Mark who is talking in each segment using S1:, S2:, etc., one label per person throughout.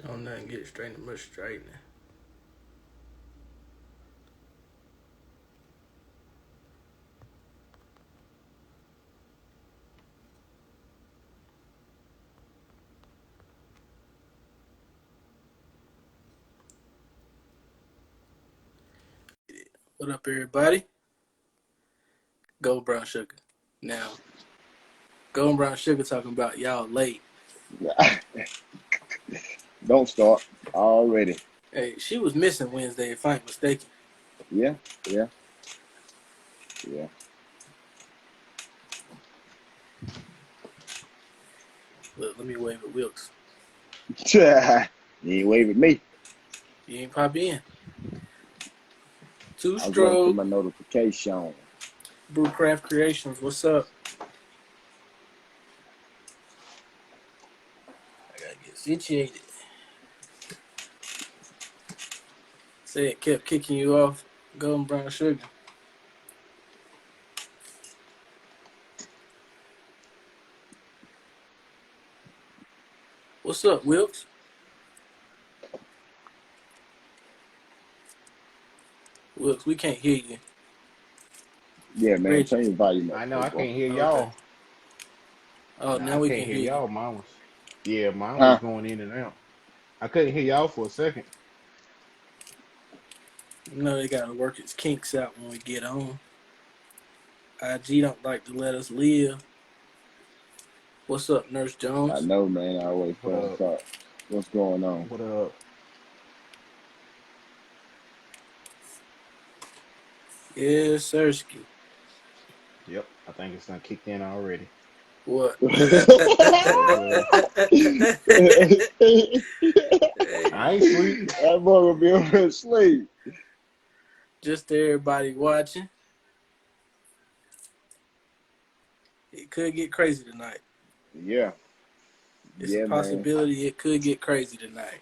S1: Don't nothing get straightened much straightening. What up, everybody? Gold Brown Sugar. Now, Gold Brown Sugar talking about y'all late.
S2: Don't start already.
S1: Hey, she was missing Wednesday, if I ain't mistaken.
S2: Yeah.
S1: Look, let me wave at Wilkes.
S2: You ain't waving me.
S1: You ain't pop in. Two
S2: I was waiting for
S1: Stroke,
S2: my notification.
S1: Brewcraft Creations. What's up? I gotta get situated. Say it kept kicking you off. Golden Brown Sugar. What's up, Wilkes? Wilkes, we can't hear you.
S2: Yeah, man.
S1: Reggie.
S2: Turn your volume up.
S3: I know I
S2: boy.
S3: can't hear
S1: Okay.
S3: y'all.
S1: Oh,
S3: Nah,
S1: now
S3: I
S1: we
S3: can't
S1: can
S3: hear
S1: hear you.
S3: y'all. Mine was
S2: Huh?
S3: going in and out. I couldn't hear y'all for a second.
S1: You know they gotta work its kinks out when we get on. IG don't like to let us live. What's up, Nurse
S2: I
S1: Jones?
S2: know, man. I always
S3: What
S2: fall
S3: up?
S2: apart. What's going on?
S3: What up?
S1: Yes, Sirski.
S3: Yep, I think it's done kicked in already.
S1: What?
S3: Uh, I ain't sleep.
S2: That boy gonna be over asleep.
S1: Just everybody watching. It could get crazy tonight.
S2: Yeah.
S1: It's a
S2: Yeah, man.
S1: possibility it could get crazy tonight.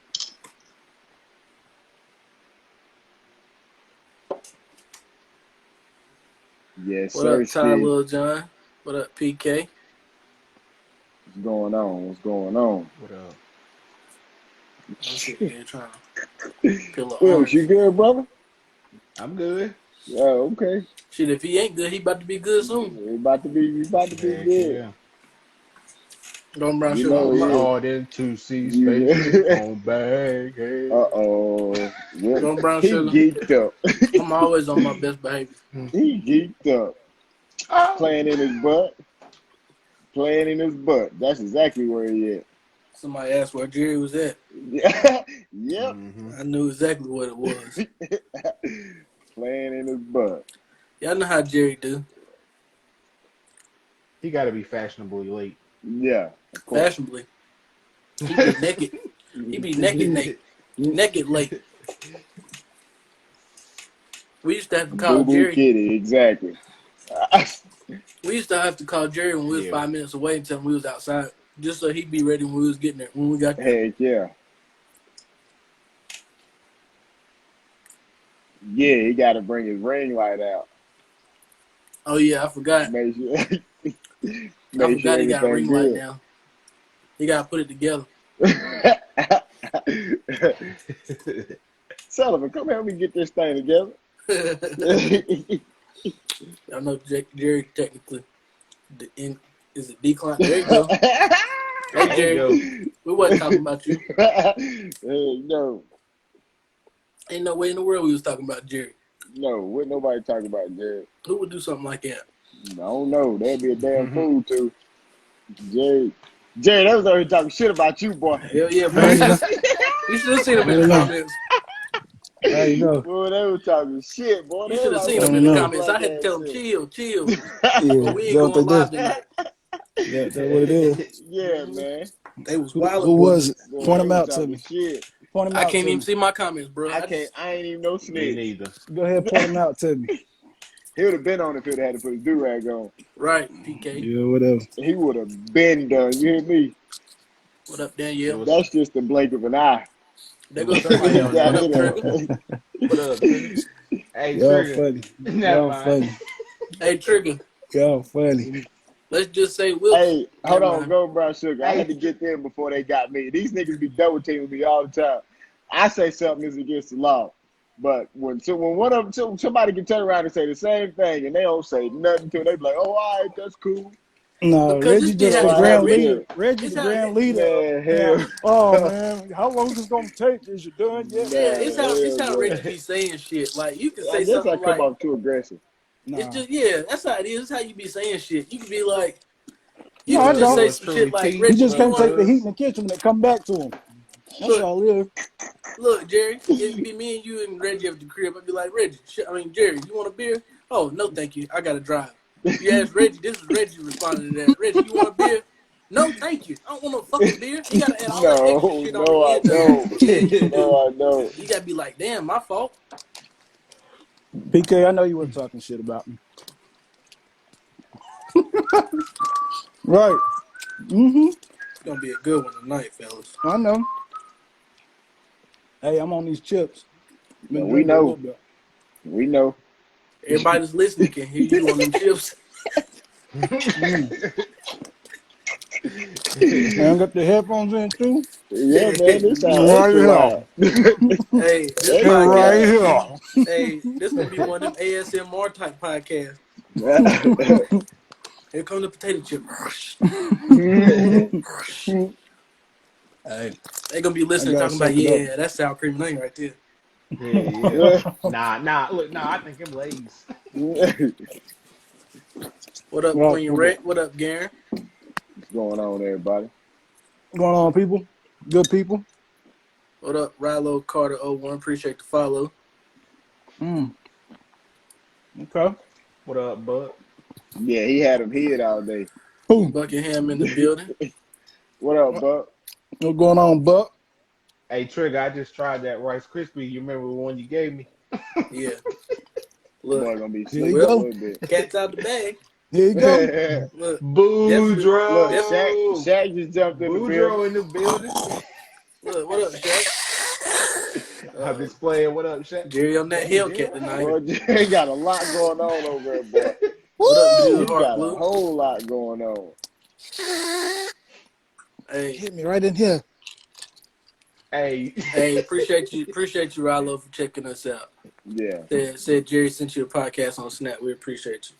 S2: Yes,
S1: What
S2: sir,
S1: up, Ty
S2: Ski.
S1: Lil John? What up, PK?
S2: What's going on? What's going on?
S3: What up?
S1: I'm sitting here trying to peel an
S2: Will, you
S1: orange.
S2: good, brother?
S3: I'm good.
S2: Yeah, okay.
S1: Shit, if he ain't good, he about to be good soon.
S2: We about to be
S3: Heck
S2: good.
S3: yeah.
S1: Golden Brown
S2: You
S1: Sugar.
S2: know
S3: I'm
S2: he is.
S3: starting to see
S2: You,
S3: spaceship on Baghead.
S2: uh-oh.
S1: Golden Brown
S2: He
S1: Sugar.
S2: geeked up.
S1: I'm always on my best behavior.
S2: He geeked up.
S3: Oh.
S2: Playing in his butt. Playing in his butt. That's exactly where he is.
S1: Somebody asked where Jerry was at.
S2: Yep.
S1: I knew exactly what it was.
S2: Playing in his butt.
S1: Y'all know how Jerry do.
S3: He got to be fashionably late.
S2: Yeah, of course.
S1: Fashionably. He be naked. He be naked late. We used to have to call
S2: Boo Boo
S1: Jerry.
S2: Kitty, exactly.
S1: We used to have to call Jerry when we was
S3: Yeah.
S1: 5 minutes away and tell him we was outside, just so he'd be ready when we was getting there. When we got there.
S2: Heck yeah. Yeah, he got to bring his ring light out.
S1: Oh yeah, I forgot.
S2: Make sure,
S1: I
S2: make sure
S1: forgot he got a
S2: everything
S1: ring light
S2: good.
S1: now. He got to put it together.
S2: Sullivan, come help me get this thing together.
S1: I know Jerry technically is it decline. There you go. Hey
S3: There you
S1: Jerry,
S3: go.
S1: we wasn't talking about you.
S2: No,
S1: Ain't no way in the world we was talking about Jerry.
S2: no, what nobody talking about, Jared?
S1: Who would do something like that?
S2: I don't know. That'd be a damn fool too. Jerry, that was already talking shit about you, boy.
S1: Hell yeah,
S4: How you
S1: man.
S4: know?
S1: You should have seen him
S4: I
S1: in the
S4: don't know.
S1: comments.
S4: How you know?
S2: Boy, they were talking shit, boy.
S1: You
S2: They
S1: should have
S2: like
S1: seen
S4: I
S1: him
S2: some
S1: in
S4: don't
S1: the
S4: know.
S1: comments. I
S2: black
S1: had to
S2: ass
S1: tell him,
S2: shit.
S1: chill.
S4: Yeah,
S1: But we
S4: is
S1: ain't
S4: that what
S1: going
S4: they
S1: live
S4: do?
S1: tonight.
S4: That what it is?
S2: Yeah, man.
S1: They was
S4: Who
S1: wildin', boy.
S4: was it?
S2: Boy,
S4: Point
S2: they
S4: them
S2: were
S4: out to
S2: talking
S4: me.
S2: shit.
S4: Point them
S1: I
S4: out
S1: can't
S4: to
S1: even
S4: me.
S1: see my comments, bro.
S2: I ain't even no
S3: Me
S2: snitch.
S3: neither.
S4: Go ahead, point them out to me.
S2: He would have been on if he'd had to put his do-rag on.
S1: Right, PK.
S4: Yeah, whatever.
S2: He would have been done. You hear me?
S1: What up,
S3: It
S1: Danielle?
S3: was
S2: That's just the blink of an eye.
S3: it
S1: There
S3: was
S1: goes
S3: somebody
S1: Trigger.
S3: on there.
S1: What up, Trigger?
S3: What up, Trigger? Hey,
S4: Y'all
S3: Trigger.
S4: funny.
S3: Never
S4: Y'all
S3: mind.
S4: funny.
S1: Hey, Trigger.
S4: Y'all funny.
S1: Let's just say Wilkes.
S2: Hey, hold
S1: Never
S2: on,
S1: mind.
S2: go brown sugar. I
S3: Hey,
S2: had to get them before they got me. These niggas be double teaming me all the time. I say something is against the law, but when one of them, somebody can turn around and say the same thing, and they don't say nothing to it, they be like, "Oh, all right, that's cool."
S4: No,
S1: Because this
S4: Reggie
S1: be
S4: just
S1: how
S2: Bro,
S4: the
S1: it's
S2: I
S1: how
S2: had
S4: grand
S2: to
S1: Reggie.
S4: leader.
S2: get
S4: Reggie
S1: It's
S4: the
S1: how
S4: grand leader.
S2: man
S4: And
S2: hell,
S4: oh man, how long is it gonna take? Is you done yet?
S1: yeah.
S2: man
S1: It's
S2: hell,
S1: how
S2: bro.
S1: Reggie be saying shit. Like you can
S2: I
S1: say
S2: guess I
S1: something
S2: come
S1: like
S2: off too aggressive.
S1: it's
S4: Nah,
S1: just yeah. That's how it is. It's how you be saying shit. You can be like you
S4: no, I
S1: can just
S4: don't.
S1: say
S3: yours
S1: some shit
S3: truly,
S1: like
S3: T.
S4: You
S1: Reggie.
S4: just
S1: You
S3: What
S4: can't
S1: want
S4: take
S1: to
S4: the heat
S3: cuz?
S4: in the kitchen and come back to him. That's
S1: look.
S4: all it is.
S1: Look, Jerry, it'd be me and you and Reggie at the crib. I'd be like, Reggie, Jerry, you want a beer? Oh, no, thank you. I got to drive. You ask Reggie, this is Reggie responding to that. Reggie, you want a beer? No, thank you. I don't want no fucking beer. He got to add all that extra
S2: No,
S1: shit on
S2: no,
S1: the
S2: I
S1: end of it.
S2: don't.
S1: Yeah, you do.
S2: No, I don't.
S1: You got to be like, damn, my fault.
S4: PK, I know you wasn't talking shit about me. Right. Mm-hmm.
S1: It's going to be a good one tonight, fellas.
S4: I know. Hey, I'm on these chips.
S2: No,
S4: Been
S2: we
S4: drinking a little
S2: know.
S4: bit.
S2: We know.
S1: Everybody that's listening can hear you on them chips.
S4: Mm. And I got the headphones in too.
S2: Yeah, man,
S1: Hey,
S2: this sound
S4: Right
S2: extra
S4: here.
S2: loud.
S1: this
S2: Extra
S4: Right
S1: podcast,
S2: loud.
S4: here.
S1: hey, this going to be one of them ASMR type podcasts. Here come the potato chip.
S4: Hey,
S1: They gonna be
S4: I
S1: listening,
S4: gotta
S1: talking about,
S4: soak it up.
S1: yeah, that's sour cream and onion right there.
S3: Yeah. Nah. Look, nah. I think them Lays.
S1: What up,
S4: Well,
S1: Queen
S4: what's
S1: Rhett? What up, Garen?
S2: going on, everybody?
S4: going on, people? Good people?
S1: What up, Rilo Carter 01? Appreciate the follow.
S4: Mm. Okay.
S3: What up, bud?
S2: Yeah, he had him hid all day.
S4: Who?
S1: Buckingham in the building.
S2: What up, Buck?
S4: What's going on, Buck?
S3: Hey, Trigger, I just tried that Rice Krispie. You remember the one you gave me?
S1: Yeah. Look,
S2: Boy, gonna be
S4: Here you
S2: sleeping a
S1: Will,
S4: go.
S2: little bit.
S1: cat's out the bag.
S4: Here you go.
S1: Look, definitely,
S2: Look,
S1: definitely.
S3: Boudreaux!
S2: Shaq just jumped in the building.
S3: Boudreaux in the building.
S1: Look, what up, Shaq?
S3: I'm just playing. What up, Shaq?
S1: Jerry on that
S3: Dang, Jerry,
S1: Hellcat
S3: what
S1: tonight.
S2: Boy,
S3: happened?
S2: Jay got a lot going on over there, boy.
S1: What up,
S4: Woo!
S1: Good
S2: He
S1: Heart
S2: got a
S1: Blue?
S2: whole lot going on.
S1: Hey,
S4: Hit me right in here.
S3: Hey.
S1: appreciate you, Rilo, for checking us out.
S2: Yeah.
S1: Said Jerry sent you a podcast on Snap. We appreciate you.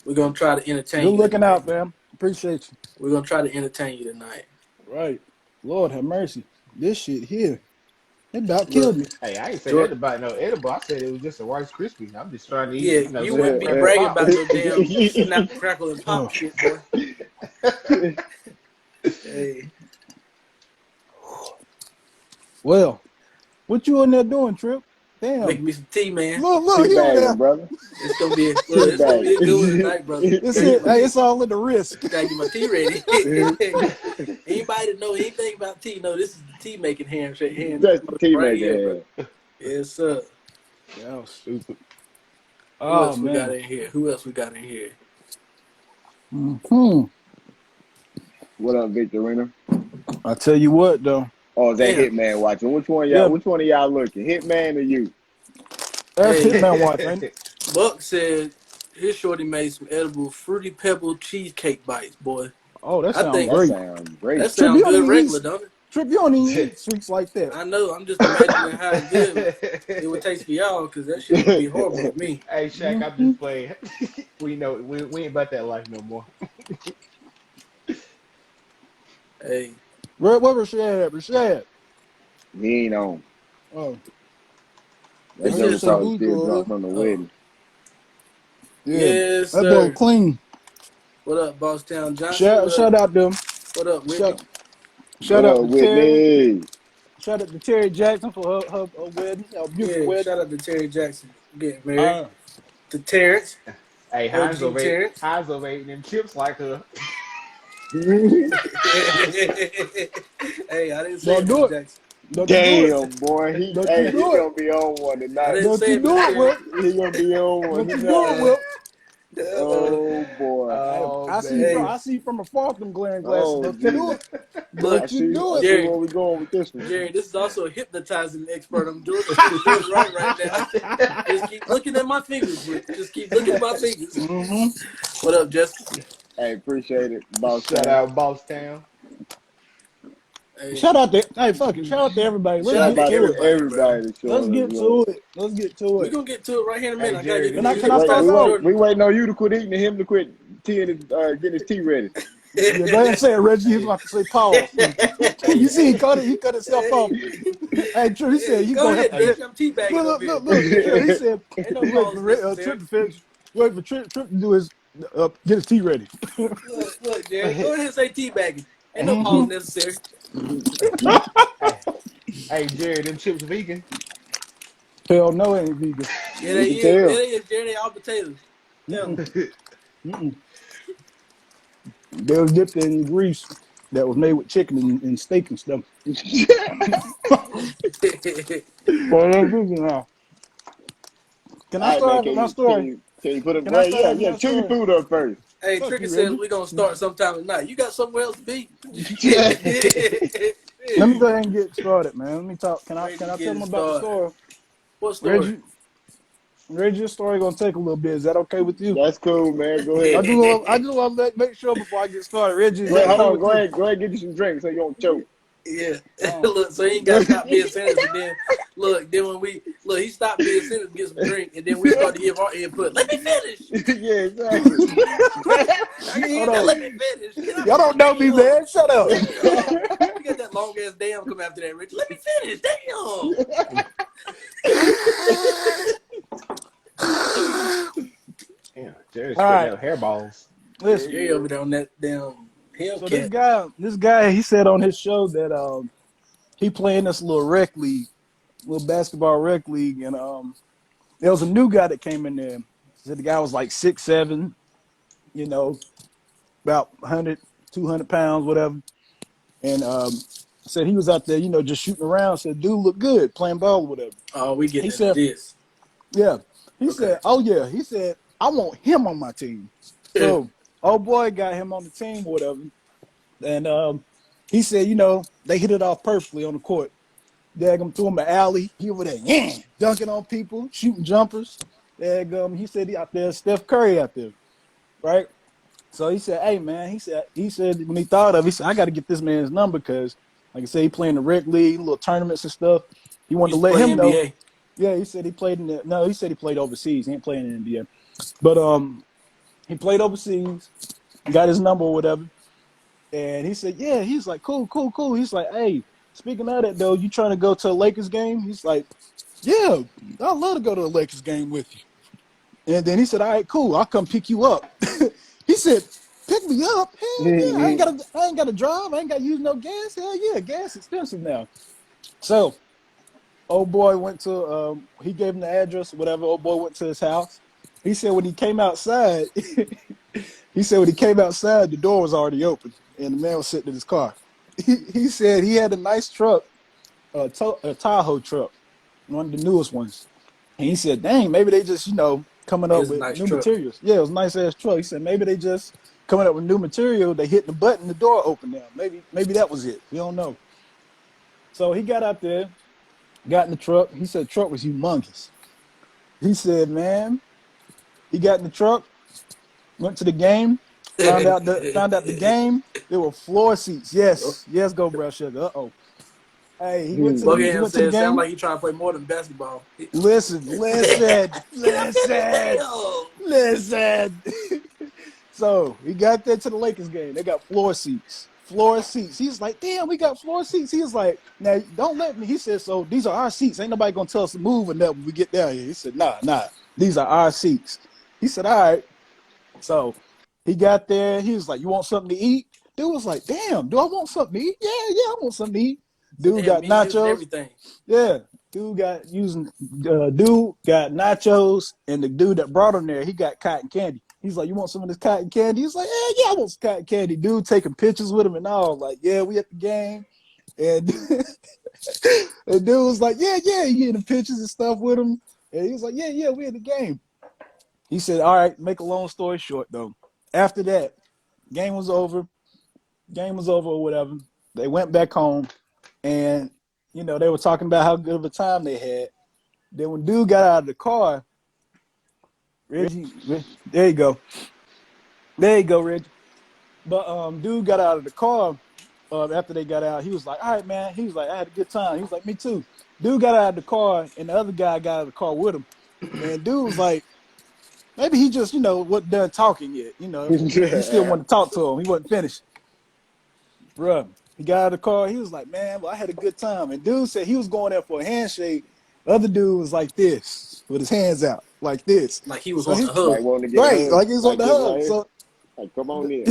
S1: We're gonna try to entertain
S4: Good
S1: you
S4: looking
S1: tonight.
S4: out, fam. Appreciate you.
S1: We're gonna try to entertain you tonight.
S4: Right. Lord have mercy. This shit here. It about
S1: Look,
S4: killed me.
S3: Hey, I ain't say that
S1: George,
S3: about no edible. I said it was just a Rice Krispie. I'm just trying to eat,
S1: yeah, you wouldn't be
S3: crack a
S1: bragging
S3: pop.
S1: about no damn snap, crackle, and
S4: Oh.
S1: pop shit, boy. Hey,
S4: Well, what you in there doing, Trip? Damn.
S1: making me some tea, man.
S4: Look, he over
S2: Teabagging,
S4: there.
S2: brother.
S1: It's gonna be a good one
S2: Teabagging.
S1: tonight, brother.
S4: It's
S1: Gotta get
S4: it.
S1: my
S4: Hey,
S1: tea.
S4: it's all in the risk.
S1: Gotta get my tea ready. Anybody that know anything about tea know this is the tea making hand
S2: That's the
S1: right here, bro.
S2: teammate.
S1: Yes, sir.
S4: That was stupid.
S1: Who
S4: Oh
S1: else we got
S4: man.
S1: in here? Who else we got in here?
S4: Hmm.
S2: What up, Victorina?
S4: I tell you what though.
S2: Oh, is that
S1: Damn.
S2: Hitman watching? Which one
S4: Yeah,
S2: of y'all looking? Hitman or you?
S4: that's
S1: Hey,
S4: Hitman watch, ain't it?
S1: Buck said his shorty made some edible fruity pebble cheesecake bites, boy.
S4: Oh, that
S1: I
S4: sounds
S1: think
S2: That
S4: great.
S2: sounds
S1: that
S2: great.
S4: Trip, you
S1: sounds
S4: don't
S1: good
S4: even eat
S1: regular, don't it?
S4: Trip, you don't even eat sweets like that.
S1: I know. I'm just imagining how good it would taste for y'all, because that shit would be horrible to me.
S3: Hey, Shaq, I'm
S4: Mm-hmm.
S3: just playing. We ain't about that life no more.
S1: Hey,
S4: Where Rashad at? Rashad.
S2: He ain't on.
S4: Oh, I
S2: That
S1: this
S4: heard him
S2: Joker
S1: is
S4: say
S2: probably still
S4: Boudreaux.
S2: drunk from the
S1: oh
S2: wedding.
S4: Yeah,
S1: yes,
S4: that boy
S1: sir.
S4: clean.
S1: What up, Bosstown Johnson?
S4: Shout out them.
S1: What up, Whitney?
S4: Shout
S2: What
S4: shout out
S2: up,
S4: to Terry.
S2: Whitney?
S4: Shout out to Terry Jackson for her wedding, her beautiful
S1: Yeah,
S4: wedding.
S1: shout out to Terry Jackson getting married. To Terrence,
S3: Hey,
S1: OG Terrence.
S3: Heinz over eating them chips like her.
S1: Hey, I didn't say it,
S4: Don't
S1: Miss
S4: do it.
S1: Jackson.
S4: Don't you do it.
S2: Damn, boy.
S4: Don't you
S2: He
S4: do it.
S2: gonna be on one
S1: I
S2: tonight.
S1: didn't
S4: Don't
S1: say
S4: you
S1: it, Miss
S4: do it,
S1: Terry.
S4: Will.
S2: He gonna be on one
S4: Don't you do it,
S2: tonight.
S4: Will.
S2: Oh boy.
S3: Oh
S1: Hey,
S3: man.
S4: I see from afar them glaring glasses.
S2: Oh
S4: Don't you do
S2: Jesus.
S4: it.
S1: look,
S2: I
S4: Don't you
S2: see
S4: do
S2: I
S4: it.
S2: see
S1: Jerry,
S2: where we going with this one.
S1: this is also a hypnotizing expert. I'm George right now. Just keep looking at my fingers, Whit. Just keep looking at my fingers.
S4: Mm-hmm.
S1: What up, Jessica?
S2: Hey, appreciate it, boss.
S3: Shout out Boss Town.
S1: Hey,
S4: Shout out to fuck it. Shout out to everybody. Let's
S1: shout
S2: Shout
S1: out
S4: get
S1: to
S2: out
S4: to
S2: to
S4: it.
S1: everybody, bro.
S2: everybody
S4: Let's
S2: showing us
S4: get
S2: love.
S4: to it. Let's get to
S1: We
S4: it.
S1: gonna get to it right here in a
S3: Hey,
S1: minute. I gotta
S3: Jerry,
S1: get
S3: them
S1: this
S4: Can
S1: nigga
S4: I
S3: chips.
S4: start
S2: We
S4: us off?
S2: wait. We waiting on you to quit eating and him to quit teeing getting his tea ready.
S4: Yeah, go ahead and say it, Reggie. He was about to say pause. You see, he cut himself off. Hey, Trip, he said you
S1: Go
S4: gonna have
S1: ahead,
S4: to
S3: Hey,
S1: Dutch.
S4: look,
S1: I'm teabagging over here.
S4: Trip. He said
S1: Ain't no
S4: he wait
S1: pause
S4: for
S1: necessary.
S4: Trip to do his get his tea ready.
S1: Look, Jerry. Go
S3: hey,
S1: ahead and say teabagging. Ain't no
S4: Mm-hmm.
S1: pause necessary.
S3: hey, Jerry, them chips vegan.
S4: Hell no, it ain't vegan.
S1: Yeah,
S2: You
S1: they
S2: can
S1: is. Yeah,
S2: tell.
S1: they is, Jerry. They all potatoes. Tell
S4: Mm-mm,
S1: them.
S4: mm-mm. They was dipped in grease that was made with chicken and steak and stuff. Well, they're vegan now. Can I
S2: All right, man.
S4: start with my story?
S2: Can you put it?
S4: Can I
S2: Well,
S4: start
S2: yeah,
S4: with
S2: yeah.
S4: my
S2: Chew your
S4: story?
S2: food up first.
S1: Hey,
S4: Fuck
S1: Tricker
S4: you,
S1: says
S4: Reggie.
S1: we're gonna start sometime tonight. You got somewhere else to be?
S4: Let me go ahead and get started, man. Let me talk. Can
S1: Ready to
S4: I tell
S1: get
S4: them
S1: it
S4: about the
S1: started.
S4: story?
S1: What story?
S4: Reggie, Reggie's story gonna take a little bit. Is that okay with you?
S2: That's cool, man. Go
S1: Yeah.
S2: ahead.
S4: I just want to make sure before I get started. Reggie, is
S2: Go ahead.
S4: that
S2: Hold
S4: cool
S2: on.
S4: with you?
S2: Go ahead. Get you some drinks so you don't choke.
S4: Oh,
S1: Look, so he ain't got to stop being sentenced, and then then when he stopped being sentenced, get some drink, and then we start to give our input. Let me finish.
S2: Yeah, exactly.
S1: You
S4: hold
S1: ain't
S4: on.
S1: let me finish. Get up
S4: Y'all
S1: here.
S4: don't know me,
S1: Damn.
S4: man. Shut up.
S1: Damn. You got that long ass damn come after that, Rich. Let me finish. Damn.
S3: Damn, Jerry
S4: All
S3: spitting
S4: right,
S3: out hairballs.
S1: Yeah,
S4: listen.
S1: Jerry over there on that damn
S4: So this
S1: Hellcat.
S4: guy, he said on his show that he playing this little rec league, little basketball rec league, and there was a new guy that came in there. Said the guy was like 6'7", you know, about 100, 200 pounds, whatever. And said he was out there, just shooting around. Said, dude look good playing ball or whatever.
S1: Oh, we
S4: He
S1: getting into
S4: said,
S1: this.
S4: yeah. He
S1: Okay.
S4: said, oh yeah. He said, I want him on my team. So old boy got him on the team or whatever. And he said, they hit it off perfectly on the court. Daggum threw him an alley. He over there, yeah, dunking on people, shooting jumpers. Daggum, he said he out there, Steph Curry out there, right? So he said, hey man, he said when he thought of it, he said, I got to get this man's number because, like I said, he playing the rec league, little tournaments and stuff. He wanted to
S1: Used to
S4: let
S1: play
S4: him know.
S1: NBA.
S4: Yeah, he said he played in the no, he said he played overseas. He ain't playing in the NBA. But he played overseas, got his number or whatever. And he said, yeah, he's like, cool, cool, cool. He's like, hey, speaking of that though, you trying to go to a Lakers game? He's like, yeah, I'd love to go to a Lakers game with you. And then he said, all right, cool, I'll come pick you up. He said, pick me up? Hell yeah, I ain't gotta drive, I ain't gotta use no gas. Hell yeah, gas expensive now. So old boy went to he gave him the address or whatever. Old boy went to his house. He said when he came outside, the door was already open and the man was sitting in his car. He said he had a nice truck, a Tahoe truck, one of the newest ones. And he said, dang, maybe they just, coming
S1: It
S4: up
S1: was a
S4: with
S1: nice
S4: new
S1: truck.
S4: materials. Yeah, it was a nice ass truck. He said maybe they just coming up with new material. They hit the button, the door opened now. Maybe that was it. We don't know. So he got out there, got in the truck. He said the truck was humongous. He said, man, he got in the truck, went to the game, found out the game. There were floor seats. Yes, go Brown Sugar. Hey, he
S1: Buckingham
S4: went to the
S1: said, sound
S4: game.
S1: like he trying to play more than basketball.
S4: Listen, listen, listen,
S1: Damn.
S4: listen. So he got there to the Lakers game. They got floor seats. Floor seats. He's like, damn, we got floor seats. He was like, now don't let me. He said, so these are our seats. Ain't nobody gonna tell us to move or nothing when we get down here. He said, nah. These are our seats. He said, all right. So he got there. He was like, you want something to eat? Dude was like, damn, do I want something to eat? Yeah, I want something to eat.
S1: So
S4: Dude
S1: they had
S4: got
S1: menus and
S4: nachos.
S1: everything.
S4: Yeah, dude got nachos, and the dude that brought him there, he got cotton candy. He's like, you want some of this cotton candy? He's like, yeah, I want some cotton candy. Dude taking pictures with him and all. Like, yeah, we at the game. And the dude was like, yeah, he getting pictures and stuff with him. And he was like, yeah, we at the game. He said, all right, make a long story short, though. After that, game was over. Or whatever. They went back home, and, they were talking about how good of a time they had. Then when dude got out of the car, Reggie, there you go, Reggie. But dude got out of the car after they got out. He was like, all right, man. He was like, I had a good time. He was like, me too. Dude got out of the car, and the other guy got out of the car with him. And dude was like, maybe he just, wasn't done talking yet. He still wanted to talk to him. He wasn't finished. Bruh, he got out of the car. He was like, man, well, I had a good time. And dude said he was going there for a handshake. The other dude was like this, with his hands out, like this.
S1: Like he was
S4: So
S1: on
S4: he,
S1: the
S2: Like
S1: hug.
S2: wanting to get
S4: right,
S2: hugged.
S4: like he was on
S2: Like
S4: the
S2: this
S4: hug.
S2: right here.
S4: So,
S2: Like, come on in.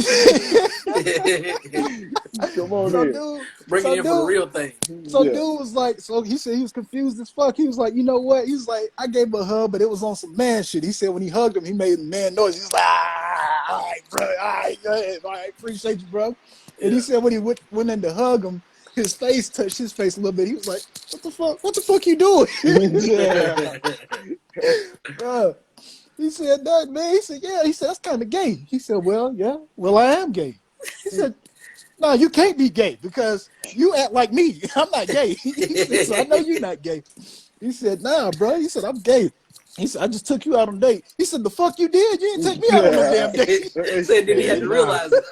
S2: Come on
S4: so
S2: in.
S4: dude,
S1: Bring it
S4: so
S1: in for the
S4: dude,
S1: real thing.
S4: So
S2: Yeah.
S4: dude was like, so he said he was confused as fuck. He was like, you know what? He was like, I gave him a hug, but it was on some man shit. He said when he hugged him, he made a man noise. He's like, all right, bro, all right, go ahead. All right, appreciate you, bro. And he
S1: Yeah.
S4: said when he went in to hug him, his face touched his face a little bit. He was like, what the fuck? What the fuck you doing?
S2: Yeah.
S4: Bro. He said that, man. He said, yeah. He said, that's kind of gay. He said, well, yeah. Well, I am gay. He said, no, you can't be gay because you act like me. I'm not gay. He said, so I know you're not gay. He said, nah, bro. He said, I'm gay. He said, I just took you out on a date. He said, the fuck you did? You didn't take me out on no damn date.
S1: Said then he had
S3: Hell
S1: to
S3: nah.
S1: realize it.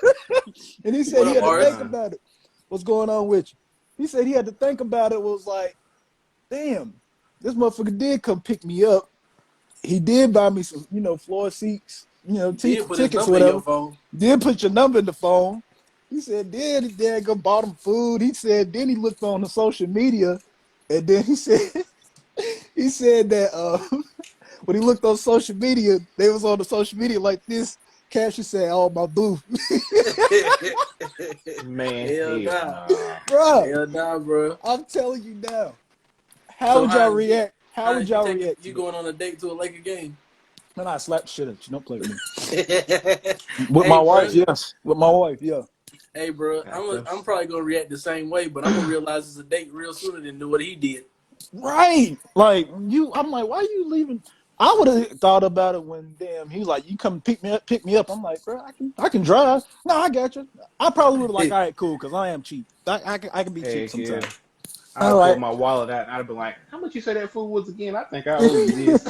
S4: And he said
S1: What
S4: he
S1: up,
S4: had to
S1: Morris?
S4: think about it. What's going on with you? He said he had to think about it. Was like, damn, this motherfucker did come pick me up. He did buy me some, floor seats,
S1: Did put his
S4: tickets or
S1: number in your
S4: whatever.
S1: phone.
S4: Did put your number in the phone. He said, then he dad go bought him food. He said, then he looked on the social media, and then he said that when he looked on social media, they was on the social media like this. Cassie said, "Oh, my boo."
S3: Man,
S1: Hell
S3: hell
S1: nah.
S3: nah.
S4: Bro,
S1: Hell nah, bro.
S4: I'm telling you now. How
S1: So
S4: would y'all
S1: Hines,
S4: react? How would
S1: Hines, you
S4: y'all
S1: taking
S4: react to
S1: you
S4: that?
S1: going on a date to a Laker game?
S4: Man, I slapped the shit out you. Don't play with me. With
S1: Hey,
S4: my
S1: bro.
S4: wife, yes. With my wife, yeah.
S1: Hey, bro. I'm probably gonna react the same way, but I'm gonna realize it's a date real sooner than do what he did.
S4: Right. Like I'm like, why are you leaving? I would have thought about it when he was like, you come pick me up. I'm like, bro, I can drive. No, I got you. I probably would have like, all right, cool, because I am cheap. I can be cheap
S3: Heck yeah.
S4: sometimes.
S3: I'd
S4: All
S3: have pulled
S4: right.
S3: my wallet out and I'd have been like, how much you say that food was again? I think I owe you this.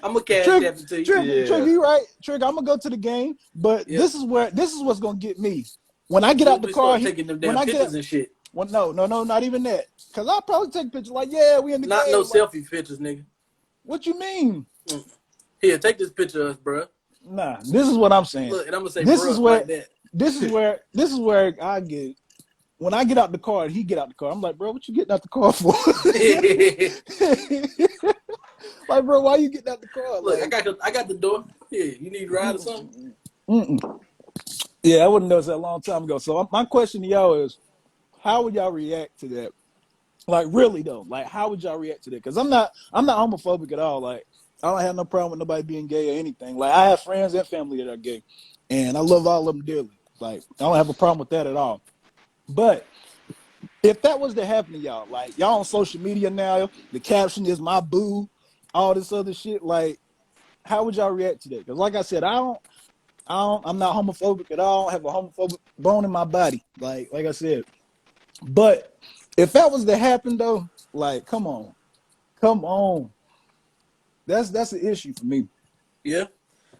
S1: I'm gonna cash
S4: Trick,
S1: that to you.
S4: Trick,
S3: Yeah.
S4: you right. Trick, I'm gonna go to the game, but
S1: Yeah.
S4: this is what's gonna get me. When I get
S1: Soon
S4: out
S1: as
S4: the
S1: we
S4: car,
S1: start taking them
S4: when
S1: damn
S4: I get
S1: pictures
S4: up,
S1: and shit.
S4: well, no, not even that. Cause I'll probably take pictures like, yeah, we in the
S1: Not
S4: game.
S1: no
S4: Like,
S1: selfie pictures, nigga.
S4: what you mean?
S1: Here, take this picture of us, bro.
S4: Nah, this is what I'm saying.
S1: Look, and I'm gonna say
S4: This is
S1: bruh
S4: where
S1: like that.
S4: this is where I get when I get out the car and he get out the car. I'm like, bro, what you getting out the car for? Like, bro, why you getting out the car?
S1: Look,
S4: Like,
S1: I got the door. Here, you need a ride or something?
S4: Yeah, I wouldn't notice that a long time ago. So my question to y'all is, how would y'all react to that? Like, really though, like, how would y'all react to that? Because I'm not homophobic at all. Like, I don't have no problem with nobody being gay or anything. Like, I have friends and family that are gay, and I love all of them dearly. Like, I don't have a problem with that at all. But if that was to happen to y'all, like y'all on social media now, the caption is my boo, all this other shit. Like, how would y'all react to that? Because, like I said, I'm not homophobic at all. I have a homophobic bone in my body. Like I said, but if that was to happen though, like, come on, that's an issue for me.
S1: Yeah.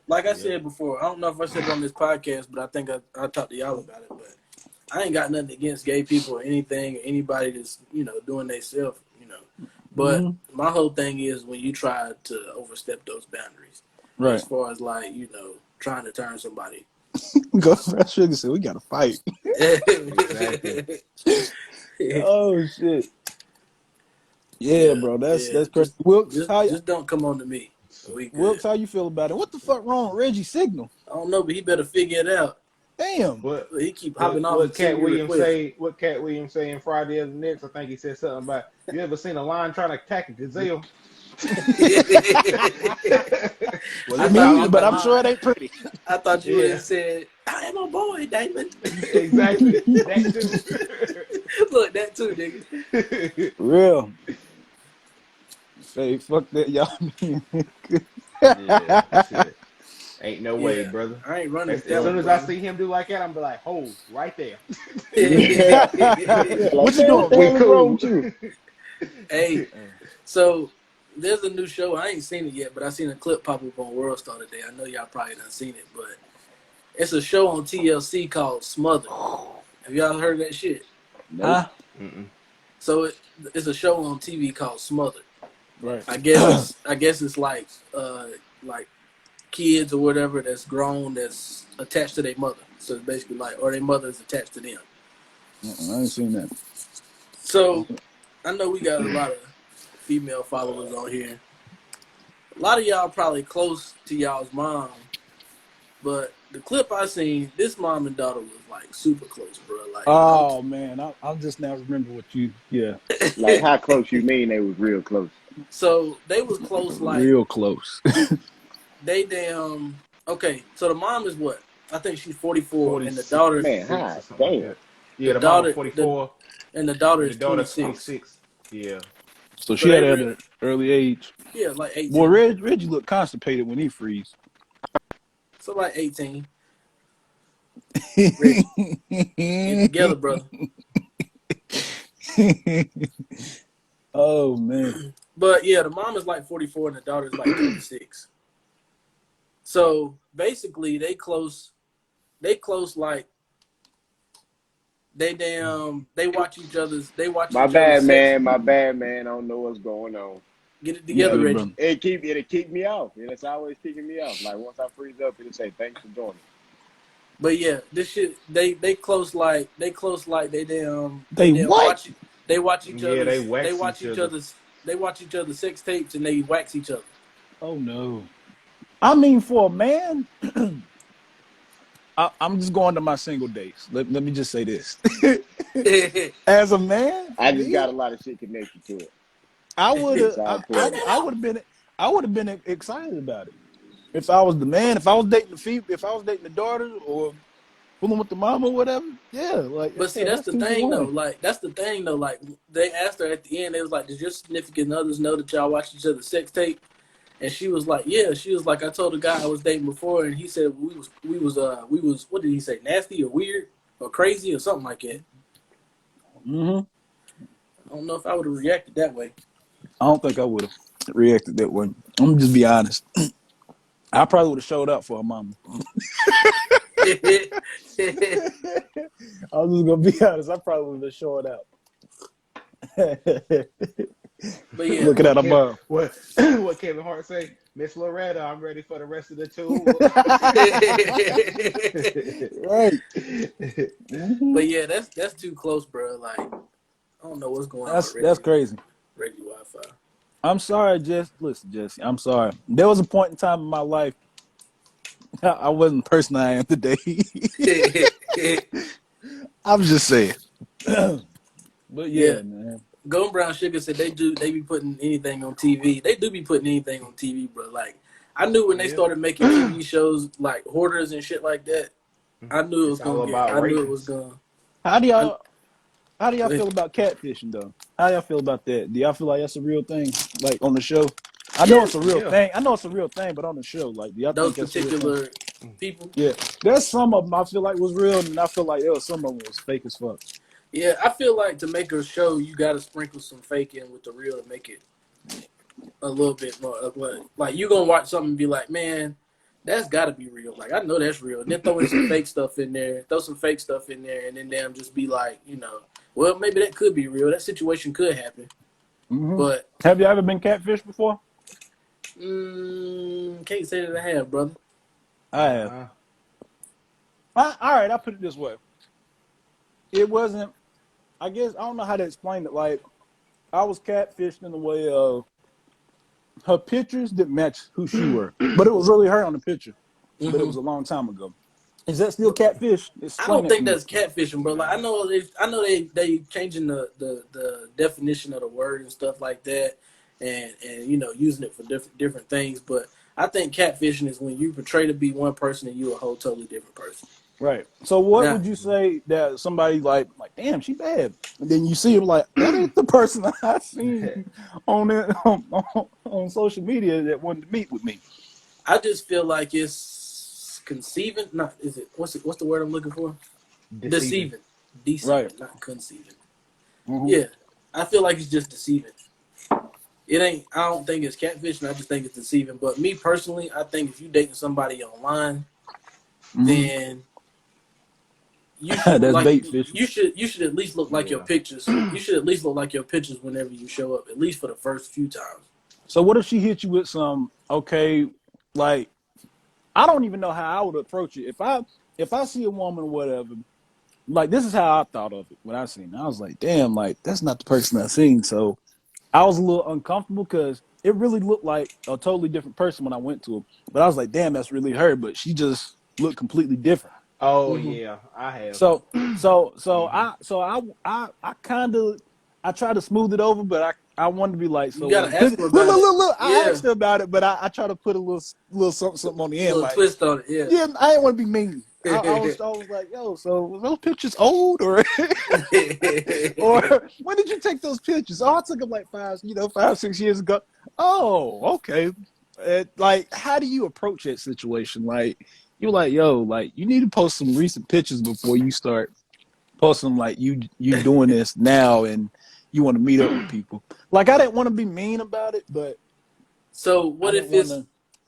S1: Like I said before, I don't know if I said it on this podcast, but I think I talked to y'all about it. But I ain't got nothing against gay people or anything, or anybody that's, doing they self, But my whole thing is when you try to overstep those boundaries.
S4: Right.
S1: As far as like, trying to turn somebody.
S4: Go Fresh Sugar said we gotta fight.
S3: Exactly.
S4: Oh shit. Yeah, bro. That's crazy. Wilkes,
S1: just don't come on to me.
S4: Wilkes, how you feel about it? What the fuck wrong with Reggie's signal?
S1: I don't know, but he better figure it out.
S4: Damn.
S1: He keep hopping off
S3: What
S1: and sending
S3: Cat
S1: me
S3: Williams
S1: requests.
S3: say? What Cat Williams say in Friday of the Next? I think he said something about, you ever seen a lion trying to attack a gazelle?
S4: Well, I mean, but I'm sure it ain't pretty.
S1: I thought you would have said, I am a boy, Damon.
S3: Exactly. That too.
S1: Look, that too, nigga.
S4: Real. Say, fuck that, y'all.
S3: Yeah, shit. Ain't no way, brother.
S1: I ain't running.
S3: As soon as I see him do like that, I'm be like, "Hold right there."
S2: Yeah, like,
S4: What you
S2: man,
S4: doing?
S2: what the hell is wrong with you?
S1: Hey, so there's a new show. I ain't seen it yet, but I seen a clip pop up on World Star today. I know y'all probably done seen it, but It's a show on TLC called Smothered. Have y'all heard of that shit?
S2: Nope.
S4: Huh?
S1: So it's a show on TV called Smothered.
S4: Right.
S1: I guess it's like kids or whatever that's grown that's attached to their mother. So it's basically like, or their mother is attached to them.
S4: I ain't seen that.
S1: So I know we got a lot of female followers on here. A lot of y'all probably close to y'all's mom, but the clip I seen, this mom and daughter was like super close, bro. Like,
S4: Oh man, I'll just now remember what you. Yeah.
S2: Like how close you mean they was real close?
S1: So they was close, like
S4: Real close.
S1: they damn. Okay, so the mom is what? I think she's 44, and the daughter,
S2: Man, hi, damn.
S3: Yeah,
S1: The
S3: the mom
S1: daughter-
S3: 44.
S1: and the daughter
S3: The
S1: is
S3: daughter's
S1: 26.
S3: 26. Yeah.
S4: So
S1: So
S4: she had
S1: they
S4: at an early age.
S1: Yeah, like 18.
S4: Boy, Reggie looked constipated when he freeze.
S1: So like 18. Reggie, get together, brother.
S4: Oh man.
S1: But yeah, the mom is like 44 and the daughter is like 26. So basically, they close like they watch each other's. They watch
S2: My
S1: each
S2: bad,
S1: other's sex.
S2: man. My bad, man. I don't know what's going on.
S1: Get it together,
S4: Yeah,
S1: Reggie.
S4: brother.
S2: It'll keep me off. It's always kicking me off. Like once I freeze up, it'll say thanks for joining.
S1: But yeah, this shit they close like they
S4: They what?
S1: watch each
S3: Yeah,
S1: other's
S3: they wax
S1: watch
S3: each
S1: each
S3: other.
S1: other's they watch each other's sex tapes and they wax each other.
S4: Oh no. I mean, for a man, I'm just going to my single days. Let me just say this. As a man,
S2: I just got a lot of shit connected to it.
S4: I would have.
S2: So
S4: I would have been excited about it. If I was the man, if I was dating the daughter, or fooling with the mom or whatever, yeah. Like,
S1: But see,
S4: yeah,
S1: that's the
S4: two for
S1: thing though.
S4: one.
S1: Like that's the thing though. Like they asked her at the end, they was like, "Does your significant others know that y'all watch each other's sex tape?" And she was like, "Yeah." She was like, "I told a guy I was dating before, and he said we was what did he say? Nasty or weird or crazy or something like that."
S4: Mm-hmm.
S1: I don't know if I would have reacted that way.
S4: I don't think I would have reacted that way. I'm gonna just be honest. I probably would have showed up for her mama. I was just gonna be honest. I probably would have showed up.
S1: But yeah,
S4: Looking at her mom.
S3: What Kevin Hart say? Miss Loretta, I'm ready for the rest of the tour.
S4: Right.
S1: but yeah, that's too close, bro. Like I don't know what's going on.
S4: That's crazy.
S1: Reggie Wi-Fi.
S4: I'm sorry, Jess. Listen, Jesse, I'm sorry. There was a point in time in my life I wasn't the person I am today. I'm just saying. But yeah, man.
S1: Golden Brown Sugar said they be putting anything on TV. They do be putting anything on TV, bro. Like I knew when they started making TV shows like Hoarders and shit like that. I knew it was going. I knew it was going.
S4: How do y'all feel about catfishing though? How do y'all feel about that? Do y'all feel like that's a real thing? Like on the show? I know it's a real thing. I know it's a real thing, but on the show, like do y'all
S1: Those
S4: think that's
S1: particular people?
S4: Yeah. There's some of them I feel like was real, and I feel like there was some of them was fake as fuck.
S1: Yeah, I feel like to make a show, you got to sprinkle some fake in with the real to make it a little bit more. Like you gonna watch something and be like, man, that's got to be real. Like I know that's real. And then throw in some fake stuff in there. Throw some fake stuff in there, and then damn, just be like, well, maybe that could be real. That situation could happen.
S4: Mm-hmm.
S1: But
S4: have you ever been catfished before?
S1: Can't say that I have, brother.
S4: I have. All right, I'll put it this way. It wasn't. I guess I don't know how to explain it. Like I was catfished in the way of her pictures didn't match who she were, but it was really her on the picture.
S1: Mm-hmm.
S4: But it was a long time ago. Is that still catfish?
S1: I don't think that's catfishing, bro. Like I know they changing the definition of the word and stuff like that, and using it for different things. But I think catfishing is when you portray to be one person and you a whole totally different person.
S4: Right. So what would you say that somebody like damn, she bad, and then you see him like that ain't the person I seen on social media that wanted to meet with me.
S1: I just feel like it's conceiving. Not is it? What's the word I'm looking for? Deceiving.
S4: Right.
S1: Not conceiving.
S4: Mm-hmm.
S1: Yeah, I feel like it's just deceiving. It ain't. I don't think it's catfishing. I just think it's deceiving. But me personally, I think if you dating somebody online, then you should
S4: That's
S1: like
S4: bait fishing.
S1: you should at least look like your pictures. You should at least look like your pictures whenever you show up, at least for the first few times.
S4: So what if she hit you with some like I don't even know how I would approach it. If I see a woman or whatever, like this is how I thought of it when I seen it. I was like, damn, like that's not the person I seen. So I was a little uncomfortable because it really looked like a totally different person when I went to her. But I was like, damn, that's really her. But she just looked completely different.
S3: Oh yeah, I have.
S4: So I kind of I tried to smooth it over, but I wanted to be like, so
S1: You gotta ask her about it.
S4: look. I
S1: Yeah.
S4: asked her about it, but I try to put a little something on the end,
S1: little
S4: like
S1: twist on it. Yeah.
S4: yeah. I didn't want to be mean. I was like, yo, so were those pictures old or or when did you take those pictures? Oh, I took them like 5-6 years ago. Oh, okay. Like, how do you approach that situation? Like, you're like, yo, like you need to post some recent pictures before you start posting like you doing this now and you want to meet up with people. Like, I didn't want to be mean about it, but
S1: so what if it's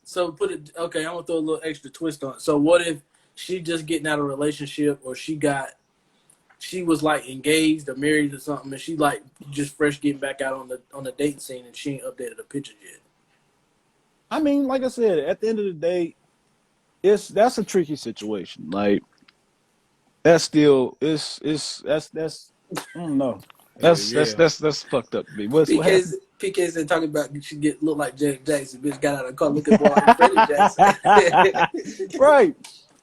S1: so put it okay? I'm gonna throw a little extra twist on it. So what if she just getting out of a relationship, or she was like engaged or married or something, and she like just fresh getting back out on the dating scene, and she ain't updated her pictures yet?
S4: I mean, like I said, at the end of the day, that's a tricky situation. Like that's still that's I don't know. That's fucked up to me. What happened?
S1: PK's been talking about you should look like Janet Jackson. Bitch got out of the car looking more like Freddie Jackson.
S4: Right.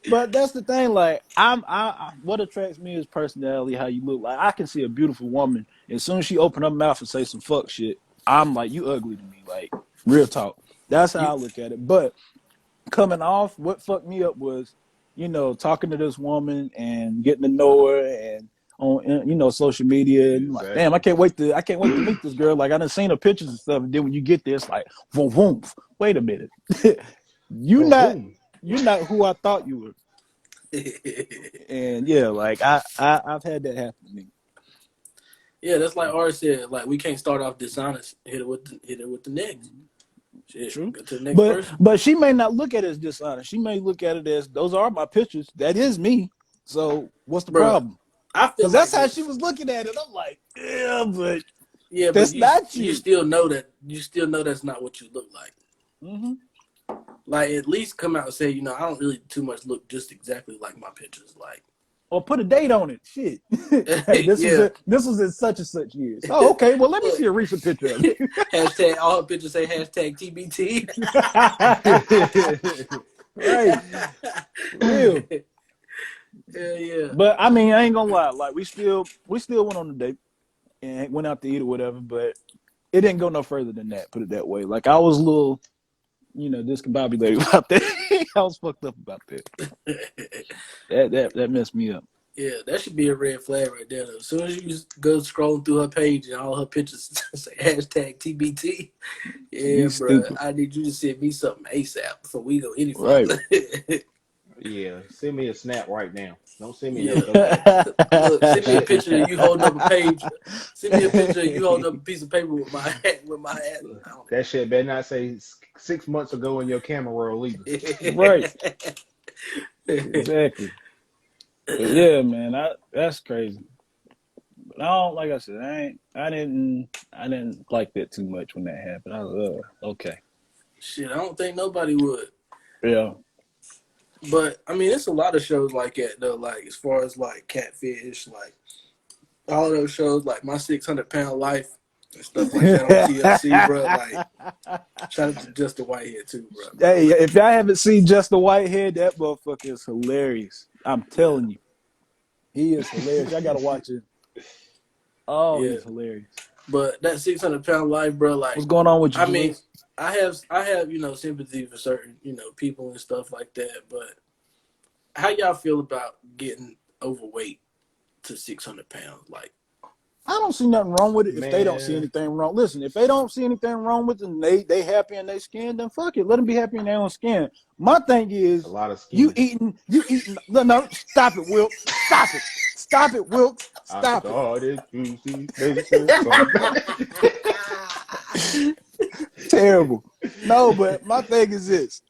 S4: But that's the thing. Like I what attracts me is personality, how you look. Like I can see a beautiful woman, and as soon as she open her mouth and say some fuck shit, I'm like, you ugly to me. Like real talk. That's how I look at it. But coming off, what fucked me up was, talking to this woman and getting to know her and on social media and like, damn, I can't wait to meet this girl. Like I done seen her pictures and stuff, and then when you get there, it's like, boom, boom. Wait a minute, you're not who I thought you were. And yeah, like I've had that happen to me.
S1: Yeah, that's like Art said. Like we can't start off dishonest. Hit it with the next. Shit,
S4: True.
S1: go to the next person.
S4: But she may not look at it as dishonest. She may look at it as those are my pictures. That is me. So what's the problem?
S1: I feel
S4: because that's how she was looking at it. I'm like, yeah, that's not you.
S1: You still know that. You still know that's not what you look like.
S4: Mm-hmm.
S1: Like at least come out and say, I don't really too much look just exactly like my pictures. Like,
S4: or put a date on it. Shit. Hey, this was in such and such years. Oh, okay. Well, let me see a recent picture of it.
S1: Hashtag all her pictures say hashtag TBT.
S4: Right. Real.
S1: Yeah.
S4: But I mean, I ain't gonna lie. Like we still went on a date and went out to eat or whatever, but it didn't go no further than that. Put it that way. Like I was a little, discombobulated about that. I was fucked up about that. That messed me up.
S1: Yeah, that should be a red flag right there. Though. As soon as you just go scrolling through her page and all her pictures say hashtag TBT, yeah, bro, I need you to send me something ASAP before we go any further.
S3: Right. Yeah, send me a snap right now. Don't send me
S1: Look, send me a picture of you holding up a page. Send me a picture of you holding up a piece of paper with my hat.
S3: That shit better not say 6 months ago in your camera roll either.
S4: Right. Exactly. But yeah, man, that's crazy. But I don't, like I said, I didn't like that too much when that happened. I was okay.
S1: Shit, I don't think nobody would.
S4: Yeah.
S1: But I mean, it's a lot of shows like that though. Like as far as like Catfish, like all of those shows, like My 600-Pound Life and stuff like that on TLC, bro. Like, shout out to Just the Whitehead too, bro.
S4: Hey, if y'all haven't seen Just the Whitehead, that motherfucker is hilarious. I'm telling you, he is hilarious. I gotta watch it. Oh, yeah. He's hilarious.
S1: But that 600-Pound Life, bro. Like,
S4: what's going on with you?
S1: I mean, I have sympathy for certain people and stuff like that. But how y'all feel about getting overweight to 600 pounds? Like,
S4: I don't see nothing wrong with it if they don't see anything wrong. Listen, if they don't see anything wrong with it and they happy in their skin, then fuck it. Let them be happy in their own skin. My thing is,
S3: a lot of skin.
S4: you eating. No, stop it, Wilk. Stop it, Wilk. Stop it. Terrible. No, but my thing is this.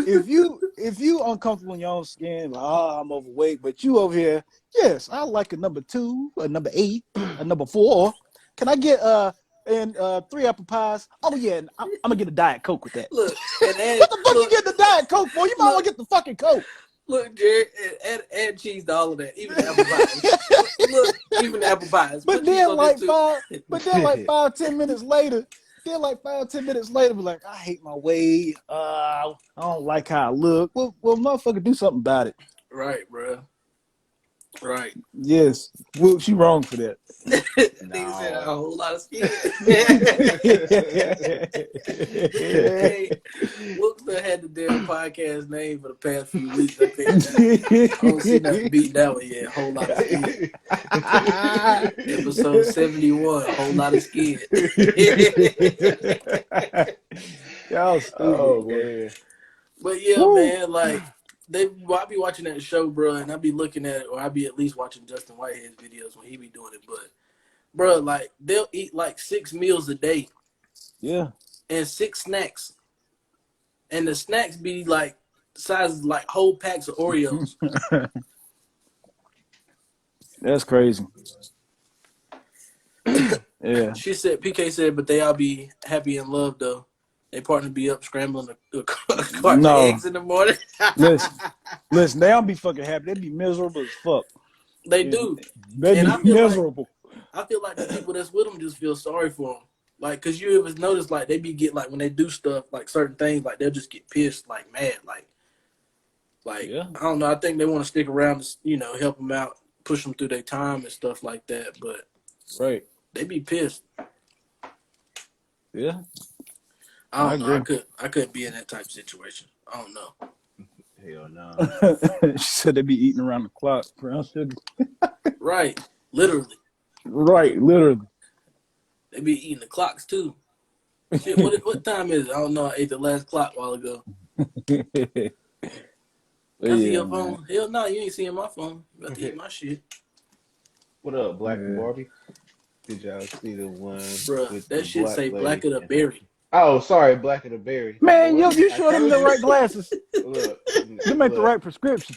S4: if you uncomfortable in your own skin, like, oh, I'm overweight, but you over here, yes, I like a number 2, a number 8, a number 4. Can I get 3 apple pies? Oh yeah, and I'm gonna get a Diet Coke with that.
S1: Look, and add,
S4: What the fuck
S1: look,
S4: you getting the Diet Coke for? You might want to get the fucking Coke.
S1: look, Jerry, add cheese to all of that, even the apple pies. Look, even the apple pies.
S4: But
S1: Put cheese
S4: then
S1: on
S4: like
S1: this too.
S4: 5-10 minutes later, be like, I hate my weight. I don't like how I look. Well, motherfucker, do something about it.
S1: Right, bro. Right.
S4: Yes. Well, she wrong for that.
S1: Nigga said a whole lot of skin. Hey, Wilkes had the damn podcast name for the past few weeks. I think I don't see nothing beat that one yet. A whole lot of skin. Episode 71. A whole lot of skin.
S4: Y'all stupid.
S3: Oh man.
S1: But yeah,
S4: Woo.
S1: man, like I be watching that show, bro, and I be looking at it, or I be at least watching Justin Whitehead's videos when he be doing it. But, bro, like they'll eat like 6 meals a day.
S4: Yeah.
S1: And 6 snacks, and the snacks be like sizes like whole packs of Oreos.
S4: That's crazy. Yeah.
S1: She said, PK said, but they all be happy in love though. They partner be up scrambling a carton of eggs in the morning.
S4: Listen, they don't be fucking happy. They be miserable as fuck.
S1: They do.
S4: They
S1: And
S4: be miserable.
S1: I feel like the people that's with them just feel sorry for them. Like, cause you ever notice, like, they be get like when they do stuff, like certain things, like they'll just get pissed, like mad, like yeah. I don't know. I think they want to stick around, to, help them out, push them through their time and stuff like that. But
S4: right,
S1: they be pissed.
S4: Yeah,
S1: I don't know. I couldn't be in that type of situation. I don't know.
S3: Hell no.
S4: She said they be eating around the clock, brown sugar.
S1: Right, literally.
S4: Right, literally.
S1: They be eating the clocks too. Shit, what time is it? I don't know. I ate the last clock a while ago. I see your phone. Hell no, you ain't seeing my phone. You about to eat my shit.
S3: What up, Black and Barbie? Did y'all see the one?
S1: Bruh, that shit say Black of the Berry.
S3: Oh, sorry, Black of the Berry.
S4: Man, you showed them the right glasses.
S3: Look,
S4: you make the right prescription.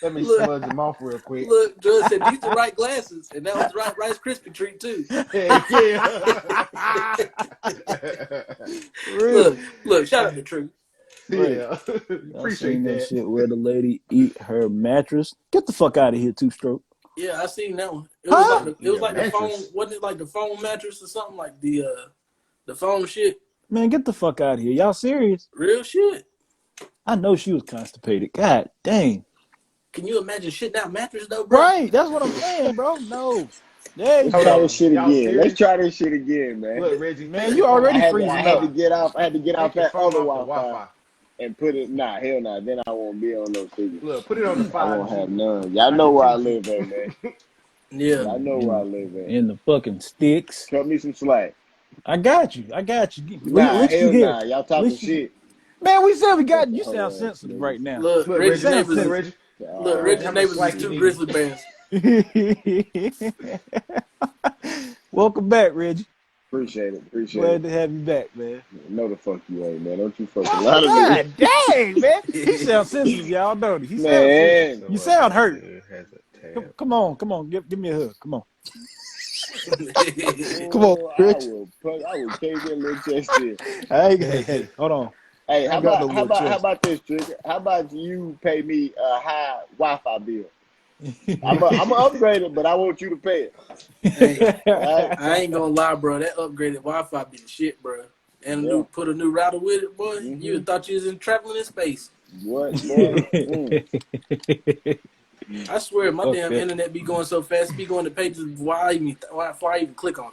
S3: Let me smudge them off real quick.
S1: Look, Judge said these the right glasses, and that was the right Rice Krispie treat too.
S4: Yeah.
S1: Look, shout out to True.
S3: Yeah,
S4: appreciate that shit where the lady eat her mattress. Get the fuck out of here, Two Stroke.
S1: Yeah, I seen that one. It was like the phone. Wasn't it like the phone mattress or something like the phone shit?
S4: Man, get the fuck out of here. Y'all serious?
S1: Real shit.
S4: I know she was constipated. God dang.
S1: Can you imagine shitting out mattress though, bro?
S4: Right, that's what I'm saying, bro. No.
S2: Let's try this shit again. Let's try this shit again, man.
S3: Look, Reggie,
S4: man, you already freezing up.
S2: I had to get off that other Wi-Fi and put it. Nah, hell nah. Then I won't be on those things.
S3: Look, put it on the 5G.
S2: I won't have none. Y'all know where I live at, man.
S1: Yeah,
S2: I know where I live at.
S4: In the fucking sticks.
S2: Cut me some slack.
S4: I got you.
S2: Nah, hell nah. Y'all talking shit.
S4: Man, we said we got you. Sound sensitive right now.
S1: Look, Reggie's neighbors. Look, Reggie's neighbors is 2 grizzly bears.
S4: Welcome back, Reggie.
S2: Appreciate it.
S4: Glad to have you back, man.
S2: No, the fuck you ain't, man. Don't you fucking lie to me.
S4: God dang, man. He sounds sensitive, y'all, don't he? You sound hurt. Come on. Give me a hug. Come on. Come on, Rich.
S2: I will cave that little chest in.
S4: Hey, hold on.
S2: Hey, how about this, Trigger? How about you pay me a high Wi-Fi bill? I'm gonna upgrade it, but I want you to pay it.
S1: Hey, I ain't gonna lie, bro. That upgraded Wi-Fi be the shit, bro. And put a new router with it, boy. Mm-hmm. You thought you was traveling in space.
S2: What?
S1: I swear, my damn internet be going so fast, it be going to pages before I even click on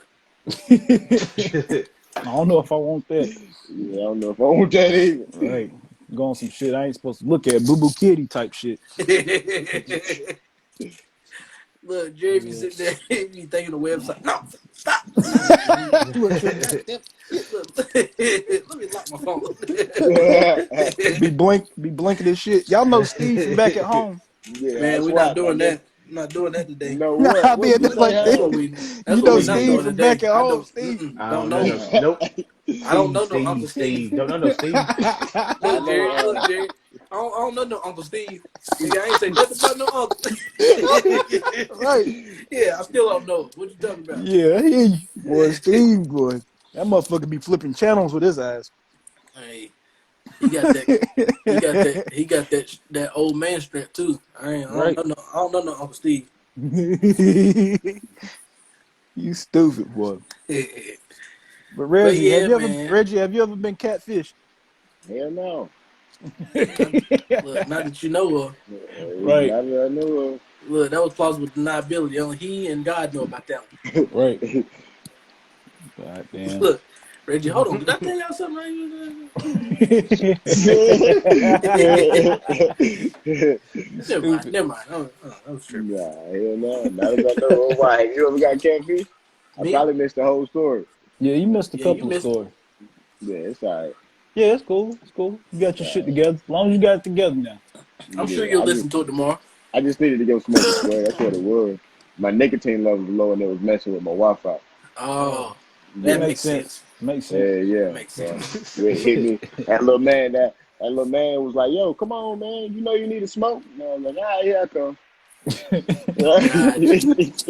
S1: it.
S4: I don't know if I want that.
S2: Yeah, I don't know if I want that either.
S4: Right. Going some shit I ain't supposed to look at. Boo Boo Kitty type shit.
S1: Look, Jerry, if you sit there, if you thinking the website, no, stop. Let me lock my phone.
S4: be blinking this shit. Y'all know Steve from back at home.
S2: Yeah,
S1: man, we're not doing that. I'm not doing that today.
S2: No, what?
S4: I be like that. You know Steve from back at home, Steve.
S1: Don't know.
S3: Nope.
S1: I don't know no Uncle
S3: Steve.
S1: Steve.
S3: Don't know no Steve.
S1: Look, Jerry. Look, Jerry. I don't know no Uncle Steve. Nigga, I ain't say nothing about no uncle.
S4: Right.
S1: Yeah, I still don't know. What you talking about?
S4: Yeah, I hear you. Boy, Steve, boy. That motherfucker be flipping channels with his eyes.
S1: Hey, he got that. He got that old man strength too. I
S4: Right.
S1: don't know no Uncle Steve.
S4: You stupid boy. But
S1: But
S4: Reggie,
S1: yeah, man.
S4: have you ever been catfished?
S2: Hell no.
S1: Look, not that you know of.
S4: Right.
S2: Not that I know of.
S1: Look, that was plausible deniability. Only he and God know about that one.
S4: Right. God damn.
S1: Look, Reggie, hold on. Did I tell y'all something?
S4: Stupid.
S1: Never mind. I was tripping.
S2: Nah, hell no. Not as I know of. Why? Have you ever got catfish? I
S1: Me?
S2: probably missed the whole story.
S4: Yeah, you missed a
S1: Yeah, you
S4: couple of
S1: missed.
S4: stories.
S2: Yeah, it's all right.
S4: Yeah, it's cool. It's cool. You got your shit together. As long as you got it together now.
S1: I'm sure
S2: Yeah,
S1: you'll listen to it tomorrow.
S2: I just needed to go smoke a square. That's what it was. My nicotine levels were low and it was messing with my Wi-Fi.
S1: Oh,
S2: Yeah,
S1: that makes sense.
S4: Makes sense.
S2: yeah.
S1: That makes
S2: So
S1: sense.
S2: it hit me. That little man was like, "Yo, come on, man. You know you need to smoke." And I was like, "All right, here I come."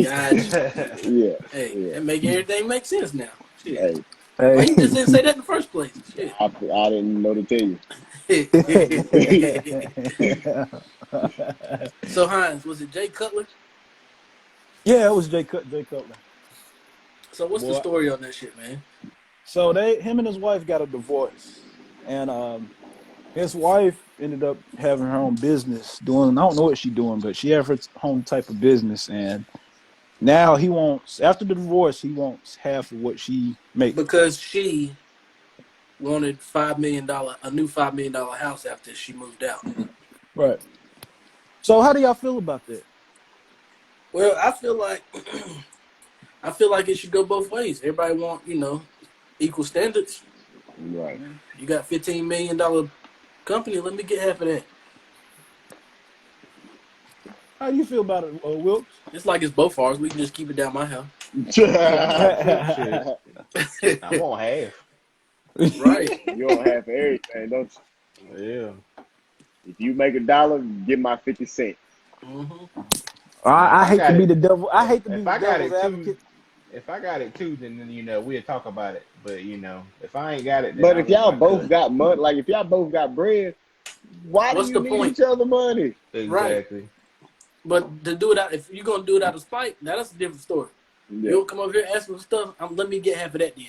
S1: Gotcha.
S2: Yeah,
S1: Hey,
S2: yeah.
S1: that make everything make sense now. Shit.
S2: Hey,
S1: Why
S4: Hey.
S1: you just didn't say that in the first place? Shit.
S2: I didn't know to tell you.
S1: So Hines, was it Jay Cutler?
S4: Yeah, it was Jay Cutler.
S1: So what's the
S4: Boy.
S1: story on that shit, man?
S4: So him and his wife got a divorce, and his wife ended up having her own business doing. I don't know what she's doing, but she has her own type of business, and now he wants after the divorce he wants half of what she makes.
S1: Because she wanted a new $5 million house after she moved out.
S4: Right. So how do y'all feel about that?
S1: Well, I feel like it should go both ways. Everybody want, equal standards.
S2: Right.
S1: You got $15 million company, let me get half of that.
S4: How do you feel about it, Wilkes?
S1: It's like it's both ours. We can just keep it down my house.
S3: Shit. I want half.
S1: Right.
S2: You don't have everything, don't you?
S3: Yeah.
S2: If you make $1, give my 50 cents.
S1: Mm-hmm.
S4: I hate
S3: got
S4: to be
S3: it-
S4: the devil. I hate to be
S3: If
S4: the
S3: I got
S4: devil's
S3: it
S4: advocate.
S3: too, if I got it too, then we'll talk about it. But if I ain't got it, then
S2: But
S3: I
S2: if
S3: want
S2: y'all
S3: my
S2: both
S3: cut.
S2: got money, like if y'all both got bread, why
S1: What's
S2: do
S1: the
S2: you need
S1: point?
S2: each other money?
S1: Right.
S3: Exactly.
S1: But to do it out, if you're gonna do it out of spite, now that's a different story.
S2: Yeah.
S1: You don't come over here asking for stuff. Let me get half of that then.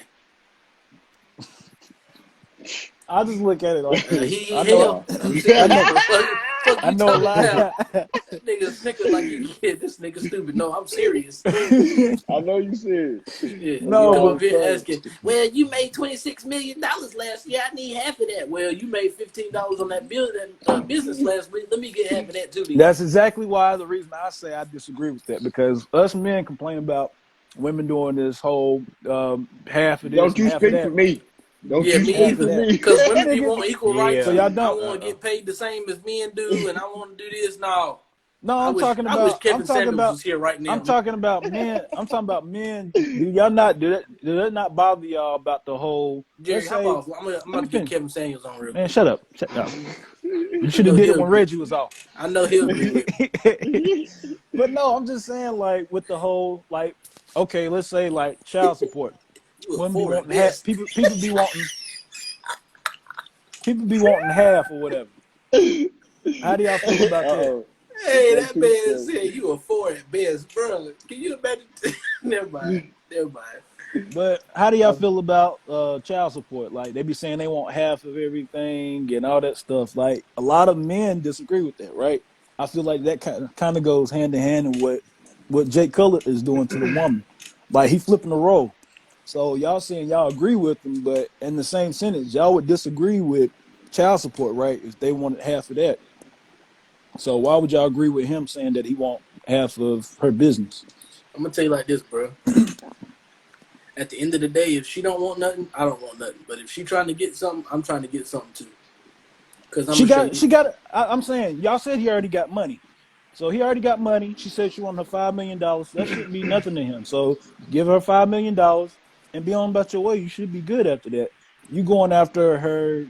S4: I just look at it like this.
S1: He
S4: I know.
S1: hell. I'm serious, bro. Fuck
S4: I
S1: you
S4: know a
S1: talking
S4: lot.
S1: about? Nigga snicker like he kid. This nigga stupid. No, I'm serious.
S2: I know you said.
S1: Shit. You
S4: No,
S1: come
S2: That's
S1: over
S4: but
S1: here
S2: crazy.
S1: asking, well, you made $26 million last year. I need half of that. Well, you made $15 on that business last week. Let me get half of that too then.
S4: that's exactly why the reason I say I disagree with that, because us men complain about women doing this whole half of this
S2: Don't
S4: and
S2: you
S4: half of
S2: speak for
S4: that.
S2: me. Don't
S1: Yeah,
S2: you
S1: me
S2: speak
S4: Half of
S2: for
S1: either.
S4: that.
S2: me.
S1: Because women be
S4: Nigga,
S1: wanting equal
S4: so
S1: rights,
S3: Yeah.
S4: y'all
S1: and I
S4: don't.
S1: want to get paid the same as men do, and I want to do this. No,
S4: No,
S1: I
S4: I'm
S1: wish
S4: talking
S1: I wish
S4: about. I'm
S1: Kevin
S4: talking
S1: Samuels
S4: about.
S1: was here right
S4: I'm
S1: now.
S4: talking about men. I'm talking about men. Do y'all not do that? Do that not bother y'all about the whole?
S1: Jerry,
S4: Let's
S1: how
S4: say.
S1: about I'm
S4: Let
S1: about
S4: me
S1: to get
S4: finish.
S1: Kevin Samuels on real
S4: Man,
S1: quick.
S4: shut up. Shut up. You
S1: I
S4: should have
S1: know
S4: did it
S1: he'll
S4: when
S1: agree.
S4: Reggie was off.
S1: I know he'll agree with me.
S4: But no, I'm just saying, like with the whole, like, okay, let's say like child support.
S1: You a
S4: Women be
S1: four at
S4: wanting half.
S1: best.
S4: People be wanting half or whatever. How do y'all feel about that?
S2: Uh-oh.
S1: Hey,
S2: That
S1: that
S2: too
S1: man
S2: straight.
S1: said you a four at best, bro. Can you imagine? Never mind. Never mind.
S4: But how do y'all feel about child support? Like they be saying they want half of everything and all that stuff. Like a lot of men disagree with that, right? I feel like that kind of goes hand in hand in what Jake Cutler is doing to the woman. Like he flipping the role. So y'all saying y'all agree with him, but in the same sentence, y'all would disagree with child support, right? If they wanted half of that. So why would y'all agree with him saying that he want half of her business?
S1: I'm gonna tell you like this, bro. At the end of the day, if she don't want nothing, I don't want nothing. But if she trying to get something, I'm trying to get something too. Because I'm
S4: She
S1: gonna show
S4: got,
S1: you.
S4: she got. I'm saying, y'all said he already got money, so he already got money. She said she wanted her $5 million. That shouldn't be nothing to him. So give her $5 million and be on about your way. You should be good after that. you going after her,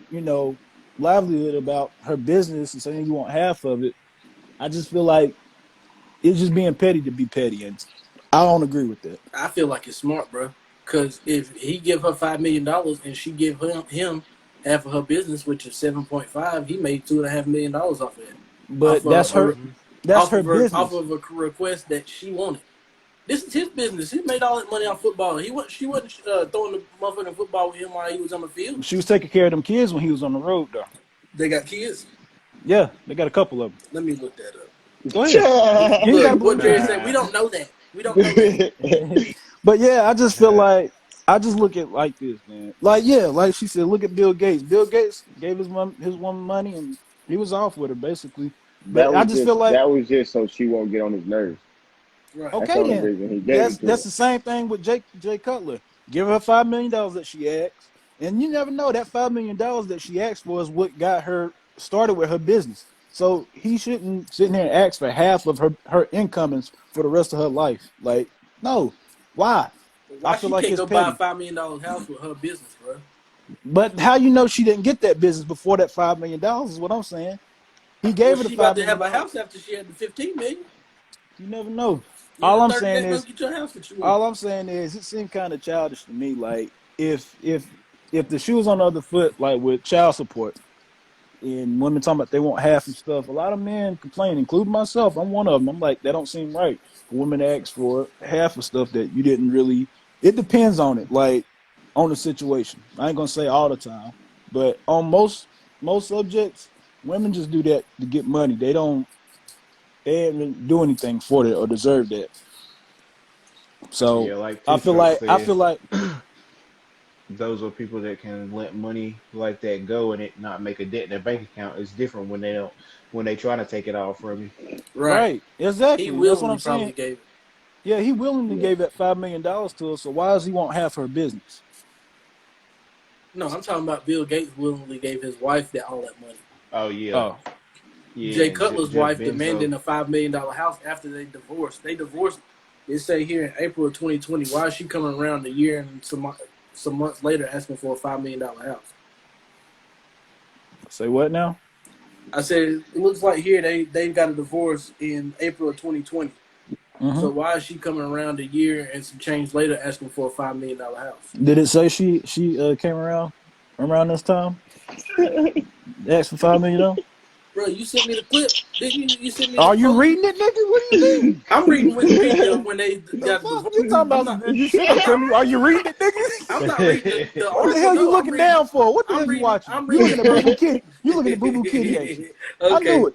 S4: livelihood about her business and saying you want half of it. I just feel like it's just being petty to be petty, and I don't agree with that.
S1: I feel like it's smart, bro. Because if he give her $5 million and she give him half of her business, which is 7.5, he made $2.5 million off of it.
S4: But that's her
S1: Off
S4: business.
S1: of a request that she wanted. This is his business. He made all that money off football. She wasn't throwing the motherfucking football with him while he was on the field.
S4: She was taking care of them kids when he was on the road, though.
S1: They got kids.
S4: Yeah, they got a couple of them.
S1: Let me look that up.
S4: Go ahead. You ain't gotta
S1: Look, what
S4: believe
S1: Jerry said. We don't know that. We don't know that.
S4: But yeah, I just feel like I just look at like this, man. Like like she said, look at Bill Gates. Bill Gates gave his woman money and he was off with her basically. But I just feel like
S2: that was just so she won't get on his nerves.
S1: Right.
S2: That's the
S4: okay
S2: only
S4: then.
S2: reason he gave it to
S4: That's
S2: her.
S4: the same thing with Jay Cutler. Give her $5 million that she asked, and you never know that $5 million that she asked for is what got her started with her business. So he shouldn't sit here and ask for half of her incomings for the rest of her life. Like, no, why?
S1: Why
S4: I feel
S1: she
S4: like
S1: can't
S4: it's
S1: go buy a
S4: petty.
S1: $5 million house with her business, bro?
S4: But how you know she didn't get that business before that $5 million is what I'm saying. He
S1: Well,
S4: gave her the
S1: she about
S4: five
S1: to
S4: million
S1: have a
S4: dollars.
S1: house after she had the 15 million.
S4: You never know.
S1: You
S4: All
S1: the
S4: I'm
S1: third
S4: saying
S1: that don't
S4: is,
S1: get your house that you want.
S4: all I'm saying is, it seemed kind of childish to me. Like if the shoe was on the other foot, like with child support and women talking about they want half and stuff, a lot of men complain, including myself. I'm one of them. I'm like, that don't seem right for women to ask for half of stuff that you didn't really. It depends on it, like on the situation. I ain't gonna say all the time, but on most subjects, women just do that to get money. They don't. They didn't do anything for that or deserve that. So
S3: Yeah, like
S4: I
S3: Two
S4: feel
S3: Short
S4: like I
S3: said,
S4: feel like
S3: those are people that can let money like that go and it not make a dent in their bank account. It's different when they don't when they try to take it all from you.
S1: Right.
S4: right,
S1: He
S4: exactly. That's what
S1: willingly
S4: I'm
S1: probably
S4: saying.
S1: gave it.
S4: Yeah, he willingly
S2: Yeah.
S4: gave that $5 million to her. So why does he want half her business?
S1: No, I'm talking about Bill Gates willingly gave his wife all that money.
S3: Oh yeah,
S4: Oh,
S3: yeah.
S1: Jay
S3: And
S1: Cutler's
S3: Jeff
S1: wife
S3: Bezos.
S1: demanding a $5 million house after they divorced. They divorced. They say here in April of 2020. Why is she coming around a year and some months later asking for a $5 million house?
S4: say what now?
S1: I said it looks like here they got a divorce in April of 2020.
S4: Hmm.
S1: So why is she coming around a year and some change later asking for a $5 million house?
S4: Did it say she came around this time? Asked for $5 million.
S1: Bro, you sent me the clip. Didn't you? You sent me the
S4: Are you
S1: post.
S4: reading it, nigga? What do you mean?
S1: I'm reading Wikipedia of when they
S4: The
S1: got a
S4: fuck?
S1: divorce.
S4: What you talking
S1: I'm
S4: about?
S1: not.
S4: You sent
S1: I'm
S4: it to
S1: not.
S4: me. Are you reading it, nigga?
S1: I'm not reading the
S4: What the
S1: article.
S4: hell you
S1: No, I'm
S4: looking
S1: reading.
S4: down for? What the hell
S1: I'm
S4: you
S1: reading.
S4: watching?
S1: I'm
S4: You looking
S1: reading.
S4: at Boo Boo Kitty? You looking at Boo Boo Kitty, ain't you? I knew
S1: Okay.
S4: it.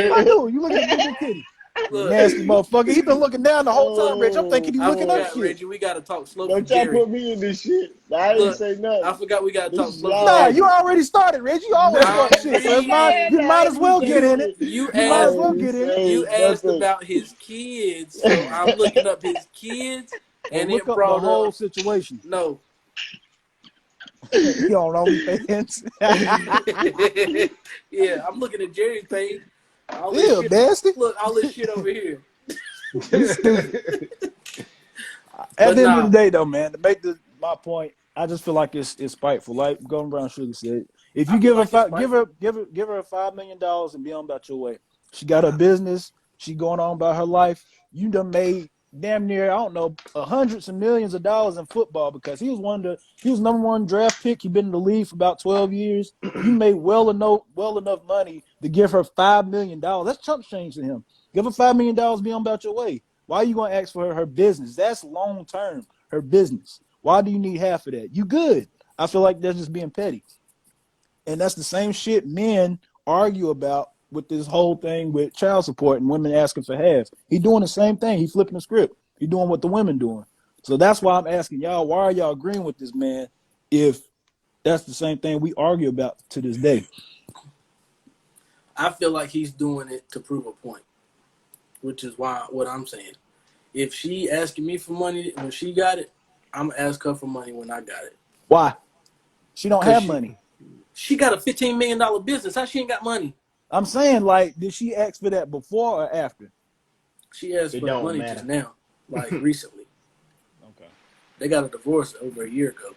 S4: I
S1: Okay.
S4: knew it. You looking at Boo Boo Kitty? You
S1: Look,
S4: nasty motherfucker. He been looking down the whole time, Rich. I'm thinking
S2: Oh
S4: you
S1: I
S4: looking up
S2: boy.
S1: forgot,
S4: shit.
S1: Reggie. We got to talk slow for
S2: Don't y'all
S1: Jerry.
S2: put me in this shit. I ain't
S1: Look,
S2: say
S1: I
S2: nothing.
S1: forgot we got to
S2: This
S1: talk
S2: is
S1: slow for
S2: y'all
S4: Nah, you
S1: Jerry.
S2: argument.
S4: already started, Reg. You always
S2: No,
S4: start
S1: I'm
S4: shit, so
S1: reading.
S4: you might as well get in
S1: You
S4: it.
S1: you
S4: You might as
S1: asked
S4: well
S2: I
S4: get
S2: ain't
S4: in it.
S1: you
S2: saying
S1: asked
S2: nothing.
S1: about his kids, so I'm looking up his kids,
S4: Well,
S1: and
S4: look
S1: it
S4: up the
S1: brought
S4: whole
S1: up
S4: situation.
S1: no.
S4: You on OnlyFans?
S1: Yeah, I'm looking at Jerry's page. All this
S4: Ew,
S1: shit.
S4: nasty.
S1: Look, all this shit over here.
S4: You stupid. At
S1: But
S4: the end of the
S1: nah,
S4: day, though, man, to make my point, I just feel like it's spiteful. Like Golden Brown Sugar said, if
S1: I
S4: you
S1: feel
S4: give her
S1: like it's
S4: five,
S1: spiteful.
S4: give her $5 million and be on about your way. She got her business. She going on about her life. You done made damn near I don't know hundreds of millions of dollars in football because he was number one draft pick. He been in the league for about 12 years. You made well enough money to give her $5 million. That's chump change to him. Give her $5 million, be on about your way. Why are you going to ask for her business? That's long term, her business. Why do you need half of that? You good. I feel like that's just being petty. And that's the same shit men argue about with this whole thing with child support and women asking for half. He doing the same thing. He flipping the script. He doing what the women doing. So that's why I'm asking y'all, why are y'all agreeing with this man if that's the same thing we argue about to this day?
S1: I feel like he's doing it to prove a point, which is why what I'm saying. If she asking me for money when she got it, I'm gonna ask her for money when I got it.
S4: Why? She don't
S1: Cause
S4: have
S1: she
S4: money.
S1: she got a $15 million business. How she ain't got money?
S4: I'm saying, like, did she ask for that before or after?
S1: She asked
S3: It
S1: for the
S3: don't
S1: money just
S3: matter.
S1: now, like recently.
S4: Okay.
S1: They got a divorce over a year ago.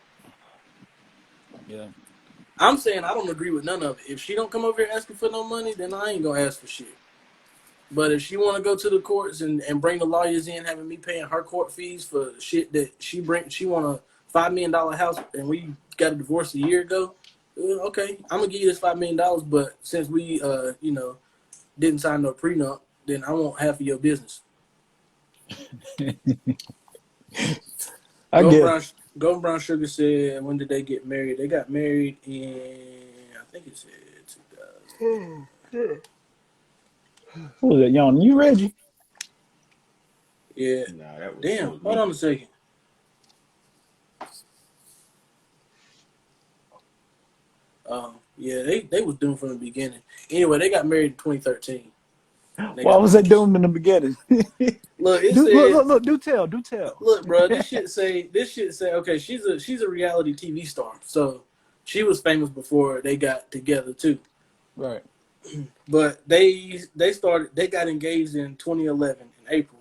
S4: Yeah.
S1: I'm saying I don't agree with none of it. If she don't come over here asking for no money, then I ain't gonna ask for shit. But if she want to go to the courts and bring the lawyers in, having me paying her court fees for shit that she want a $5 million house and we got a divorce a year ago, okay, I'm gonna give you this $5 million. But since we, didn't sign no prenup, then I want half of your business.
S4: I get.
S1: Golden Brown Sugar said, when did they get married? They got married in, I think it said 2000.
S4: Who was that, young? You Reggie?
S1: Yeah.
S3: Nah, that
S1: Damn.
S3: was
S1: Hold
S3: me.
S1: on a second. Yeah, they was doomed from the beginning. Anyway, they got married in 2013. They
S4: Why
S1: got
S4: was
S1: two
S4: they
S1: kids.
S4: doomed in the beginning?
S1: Look, it
S4: Look,
S1: said,
S4: look, do tell.
S1: look, bro, this shit say, okay, she's a reality TV star, so she was famous before they got together too.
S4: Right.
S1: But they got engaged in 2011 in April.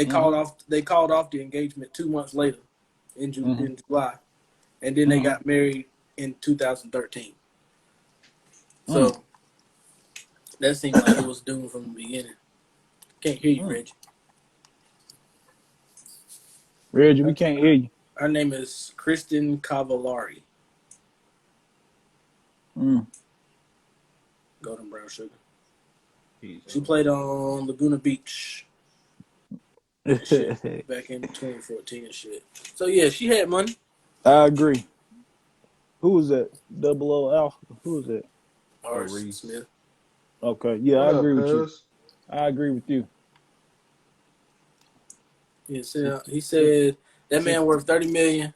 S4: Mm-hmm.
S1: They called off the engagement 2 months later in
S4: Mm-hmm.
S1: July, and then they
S4: Mm-hmm.
S1: got married in 2013.
S4: Mm.
S1: So that seemed like it was doomed from the beginning. Can't hear you,
S4: Mm.
S1: Reggie.
S4: Reggie, we can't hear you.
S1: Her name is Kristen Cavallari.
S4: Mm.
S1: Golden Brown Sugar.
S3: He's
S1: She played on Laguna Beach and shit
S4: I
S1: back in 2014 and shit. So yeah, she had money.
S4: agree. Who was that? Double O Alpha. Who was that?
S1: Horace
S3: Reese.
S1: Smith.
S4: Okay. Yeah,
S3: What
S4: I
S3: up,
S4: agree with you.
S3: cuz?
S4: I agree with you.
S1: He said that
S4: See,
S1: man worth 30 million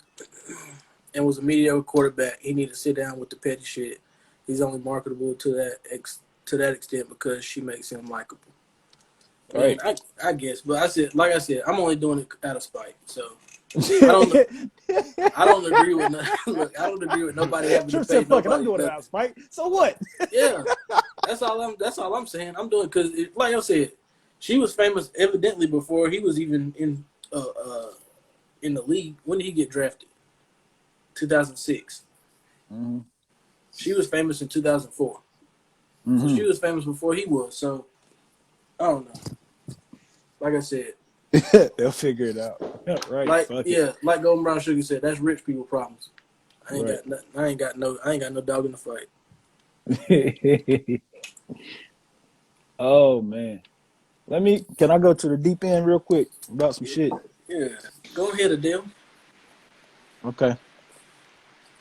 S1: and was a mediocre quarterback. He need to sit down with the petty shit. He's only marketable to that extent because she makes him likable. I mean,
S4: right.
S1: I guess, but like I said, I'm only doing it out of spite. So I don't I don't agree with look. I don't agree with nobody having to
S4: Trip
S1: pay
S4: said, "Fuck it, I'm
S1: nobody
S4: doing it
S1: nothing.
S4: out of spite. So what?"
S1: Yeah, that's all I'm saying. I'm doing because, like I said, she was famous evidently before he was even in the league. When did he get drafted? 2006.
S4: Mm-hmm.
S1: She was famous in 2004. So
S4: Mm-hmm.
S1: she was famous before he was. So I don't know. Like I said,
S4: They'll figure it out. Right. Fuck
S1: like Golden Brown Sugar said, that's rich people problems. I ain't
S4: it.
S1: got nothing. I ain't got no dog in the fight.
S4: Right. Oh man. Can I go to the deep end real quick about some
S1: Yeah,
S4: shit?
S1: yeah. Go ahead, Adele.
S4: Okay.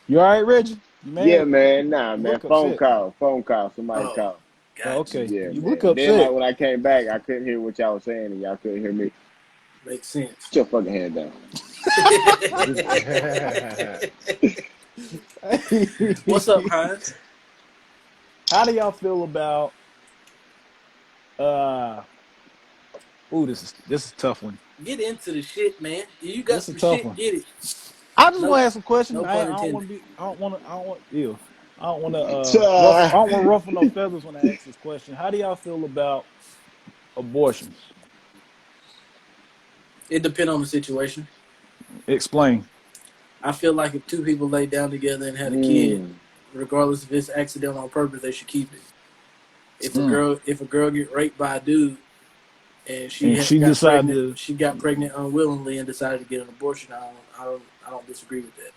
S4: You all right, Reggie? You
S2: Yeah,
S4: mad?
S2: man. Nah,
S4: You
S2: man.
S4: look upset.
S2: Phone call. Somebody
S1: Oh,
S2: call.
S4: Oh,
S1: gotcha.
S4: okay.
S2: Yeah,
S4: You look
S2: man. Then
S4: upset.
S2: when I came back, I couldn't hear what y'all was saying, and y'all couldn't hear me.
S1: Makes sense.
S2: Put your fucking hand down.
S1: What's up, Hines?
S4: How do y'all feel about uh this is a tough one.
S1: Get into the shit, man. You got
S4: This is a
S1: some
S4: tough
S1: shit,
S4: one.
S1: get it.
S4: I just
S1: No,
S4: want to ask a question.
S1: no
S4: I
S1: pun
S4: don't want
S1: intended.
S4: to be. I don't want. Ew. I don't want to ruffle. I
S2: Uh,
S4: don't want to ruffle no feathers when I ask this question. How do y'all feel about abortions?
S1: It depends on the situation.
S4: Explain.
S1: I feel like if two people lay down together and had a kid,
S2: mm,
S1: regardless if it's accidental on purpose, they should keep it.
S4: Mm.
S1: If a girl get raped by a dude and
S4: And she decided to.
S1: she got pregnant unwillingly and decided to get an abortion, I don't disagree with that.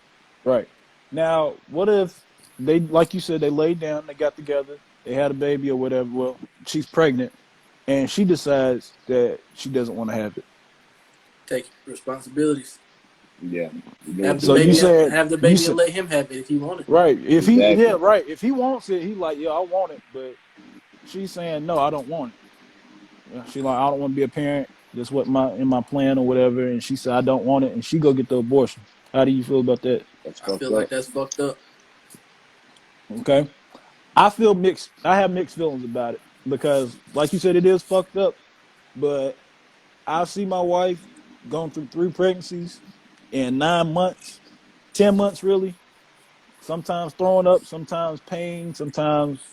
S4: Right. Now, what if they, like you said, they laid down, they got together, they had a baby or whatever. Well, she's pregnant, and she decides that she doesn't want to have it.
S1: Take responsibilities.
S2: yeah. You're doing some
S1: Have the
S4: You
S1: baby and
S4: said
S1: let him have it if he wanted.
S4: right. If he, yeah,
S2: exactly.
S4: right. If he wants it, he like, yeah, I want it, but she's saying no, I don't want it. She like, I don't want to be a parent. That's what in my plan or whatever. And she said, I don't want it, and she go get the abortion. How do you feel about that?
S2: That's
S1: I
S2: fucked
S1: feel like
S2: up.
S1: that's fucked up.
S4: Okay. I feel mixed. I have mixed feelings about it because, like you said, it is fucked up. But I see my wife going through 3 pregnancies in 9 months, 10 months, really. Sometimes throwing up, sometimes pain, sometimes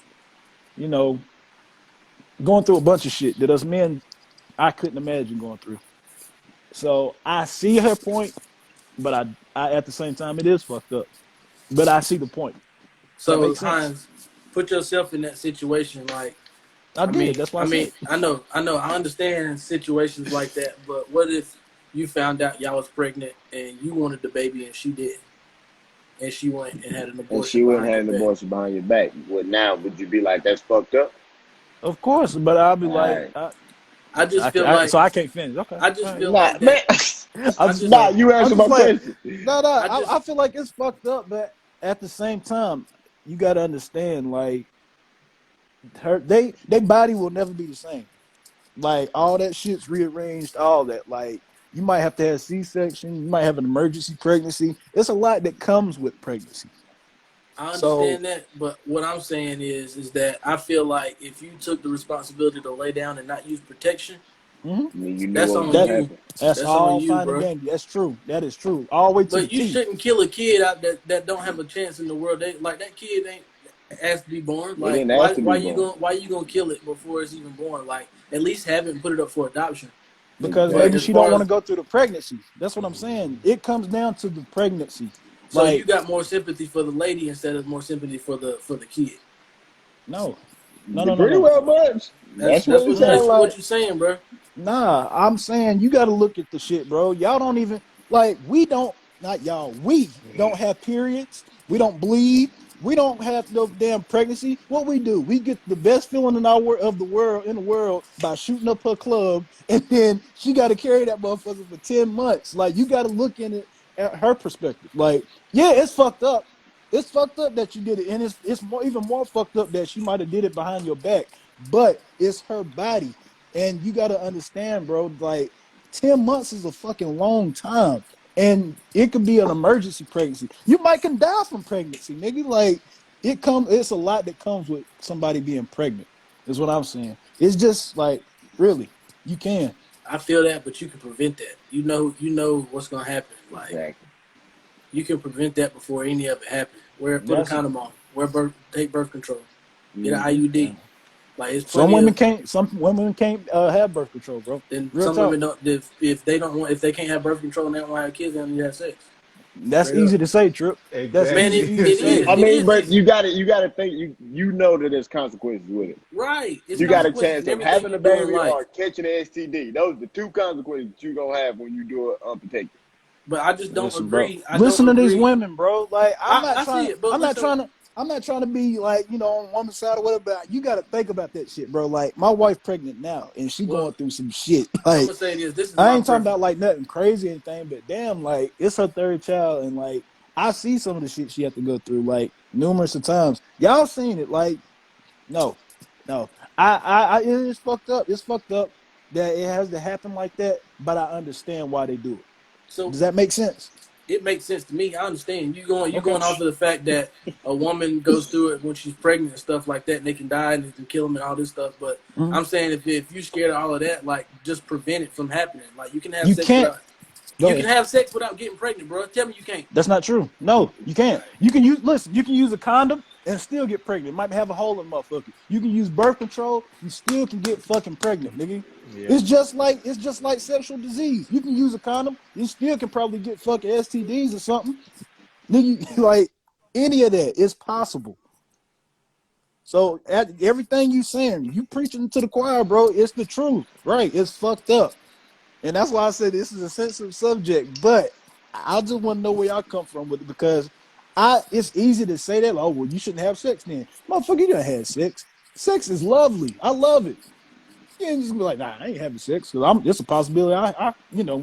S4: you know going through a bunch of shit that us men I couldn't imagine going through. So I see her point, but I at the same time it is fucked up. But I see the point. That
S1: So
S4: makes sense.
S1: Hines, put yourself in that situation. Like,
S4: I did. That's why I said.
S1: I know, I understand situations like that. But what if you found out y'all was pregnant and you wanted the baby and she did, and she went and had an
S2: And
S1: abortion
S2: she wouldn't
S1: behind your
S2: have an
S1: back?
S2: abortion behind your back. What now? Would you be like, that's fucked up?
S4: Of course, but I'll be
S2: All
S4: like,
S2: right.
S1: I just feel
S4: so
S1: like
S4: I can't finish. Okay,
S1: I
S4: all
S1: just
S4: right.
S1: feel
S2: Nah,
S1: like
S2: man.
S1: that.
S4: I'm
S1: I
S4: just
S1: just
S2: Nah,
S4: like,
S2: you
S4: I'm
S2: answer
S4: just
S2: my
S4: like,
S2: question.
S4: no, no.
S1: I
S4: I
S1: just
S4: feel like it's fucked up, but at the same time, you got to understand, like, they body will never be the same. Like all that shit's rearranged, all that. Like you might have to have C-section, you might have an emergency pregnancy. It's a lot that comes with pregnancy.
S1: I
S4: So
S1: understand that, but what I'm saying is that I feel like if you took the responsibility to lay down and not use protection,
S4: mhm,
S2: I mean, you knew
S1: that's
S2: what was
S1: on
S2: gonna
S4: that
S1: you.
S2: happen.
S4: that's
S1: That's on
S4: all
S1: you,
S4: fine and
S1: bro.
S4: dandy. That's true. That is true. All the way to the
S1: But you
S4: T.
S1: shouldn't kill a kid out that don't have a chance in the world. Like that kid ain't asked to be born.
S2: They
S1: Like
S2: didn't ask to be born.
S1: why you gonna kill it before it's even born? Like at least have it and put it up for adoption.
S4: Because
S1: But
S4: maybe
S2: Exactly.
S1: as
S4: she don't
S1: far
S4: want to
S1: as
S4: go through the pregnancy. That's what I'm saying. It comes down to the pregnancy.
S1: so you
S4: Like,
S1: got more sympathy for the lady instead of more sympathy for the kid.
S4: no, no, no, no,
S2: Pretty
S4: no.
S2: well much. That's what it
S4: No.
S2: sounds like.
S1: What you saying, bro.
S4: Nah, I'm saying you got to look at the shit, bro. Y'all don't even like we don't not y'all. We don't have periods. We don't bleed. We don't have no damn pregnancy. What we do, we get the best feeling in of the world in the world by shooting up her club, and then she got to carry that motherfucker for 10 months. Like you got to look in it at her perspective. Like, yeah, it's fucked up. It's fucked up that you did it, and it's even more fucked up that she might have did it behind your back. But it's her body. And you got to understand, bro, like 10 months is a fucking long time. And it could be an emergency pregnancy. You might can die from pregnancy, nigga. Like it's a lot that comes with somebody being pregnant, is what I'm saying. It's just like, really, you can.
S1: I feel that, but you can prevent that. You know what's gonna happen. Like
S2: Exactly.
S1: you can prevent that before any of it happens. Put a
S4: That's
S1: condom on. Take birth control. Get an
S2: Mm-hmm.
S1: IUD. Like it's
S4: some
S1: plenty
S4: women
S1: of.
S4: can't. Some women can't have birth control, bro.
S1: Then
S4: Real
S1: some
S4: talk.
S1: women don't. If they don't want, if they can't have birth control and they don't want to have kids, they don't need to have sex.
S4: That's
S1: Straight up.
S4: easy to say, Trip. That's
S1: Man,
S4: easy
S3: Exactly.
S4: for you to
S1: it
S4: say.
S1: is.
S2: I
S1: It
S2: mean,
S1: is
S2: but
S1: easy.
S2: you gotta think you know that there's consequences with it.
S1: Right. It's
S2: You got a
S1: consequences
S2: chance
S1: in
S2: of
S1: everything
S2: having
S1: you
S2: a
S1: do in
S2: baby
S1: life.
S2: or catching an STD. Those are the two consequences that you're gonna have when you do it unprotected.
S1: But I just don't
S4: Listen, bro.
S1: agree. I don't
S4: Listen to these
S1: agree.
S4: women, bro. Like
S1: I see it, but
S4: I'm not
S1: listen.
S4: trying to I'm not trying to be like, on woman's side or whatever, but you gotta think about that shit, bro. Like my wife pregnant now and she
S1: Well,
S4: going through some shit.
S1: I'm
S4: Like
S1: gonna say this. This is
S4: I
S1: my
S4: ain't talking
S1: preference.
S4: about like nothing crazy or anything, but damn, like it's her third child and like I see some of the shit she had to go through like numerous of times. Y'all seen it. Like, no, no. It is fucked up. It's fucked up that it has to happen like that, but I understand why they do it.
S1: So
S4: Does that make sense?
S1: it makes sense to me. I understand you
S4: Okay.
S1: going off of the fact that a woman goes through it when she's pregnant and stuff like that, and they can die and they can kill them and all this stuff. But
S4: Mhm.
S1: I'm saying if you're scared of all of that, like just prevent it from happening. Like
S4: You can't. Go
S1: you can
S4: ahead.
S1: have sex without getting pregnant, bro. Tell me you can't.
S4: That's not true. No, you
S1: All
S4: can't.
S1: right.
S4: You can use listen. You can use a condom and still get pregnant. It might have a hole in the motherfucker. You can use birth control. You still can get fucking pregnant, nigga.
S3: Yeah.
S4: It's just like sexual disease. You can use a condom. You still can probably get fucking STDs or something, nigga. Like any of that is possible. So everything you saying, you preaching to the choir, bro. It's the truth, right? It's fucked up. And that's why I said this is a sensitive subject. But I just want to know where y'all come from with it because it's easy to say that, oh, well, you shouldn't have sex then. Motherfucker, you done had sex. Sex is lovely. I love it. You ain't just be like, nah, I ain't having sex because it's a possibility I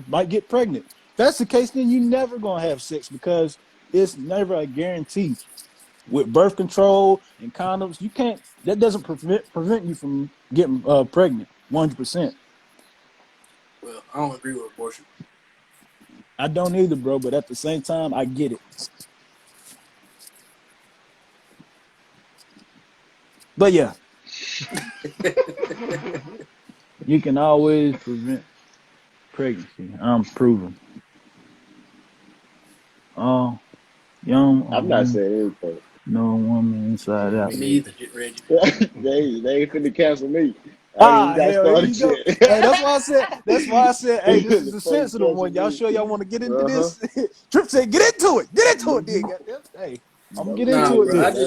S4: might get pregnant. If that's the case, then you never gonna have sex because it's never a guarantee. With birth control and condoms, you can't. That doesn't prevent you from getting pregnant. 100%.
S1: Well, I don't agree with abortion.
S4: I don't either, bro. But at the same time, I get it. But yeah, you can always prevent pregnancy. I'm proven. Oh, young or
S2: I'm not
S4: woman,
S2: saying anything.
S4: no woman inside
S3: Yeah,
S4: out.
S3: me
S1: Me
S3: neither.
S1: either, Reggie.
S2: They ain't finna cancel me. I ain't even got
S4: Hell, here
S2: started
S4: you go.
S2: yet.
S4: Hey, that's why I said. That's why I said. Hey,
S2: They
S4: this is
S2: finna
S4: a
S2: fucking
S4: sensitive
S2: cancel
S4: one. Y'all
S2: me.
S4: sure y'all want to get into
S2: Uh-huh.
S4: this? Trip said, "Get into it. Get into it, then." Goddamn. Hey. I'm gonna
S2: No
S4: get
S1: Nah,
S4: into it
S2: kids,
S1: bro.
S4: then.
S2: married
S1: I
S2: and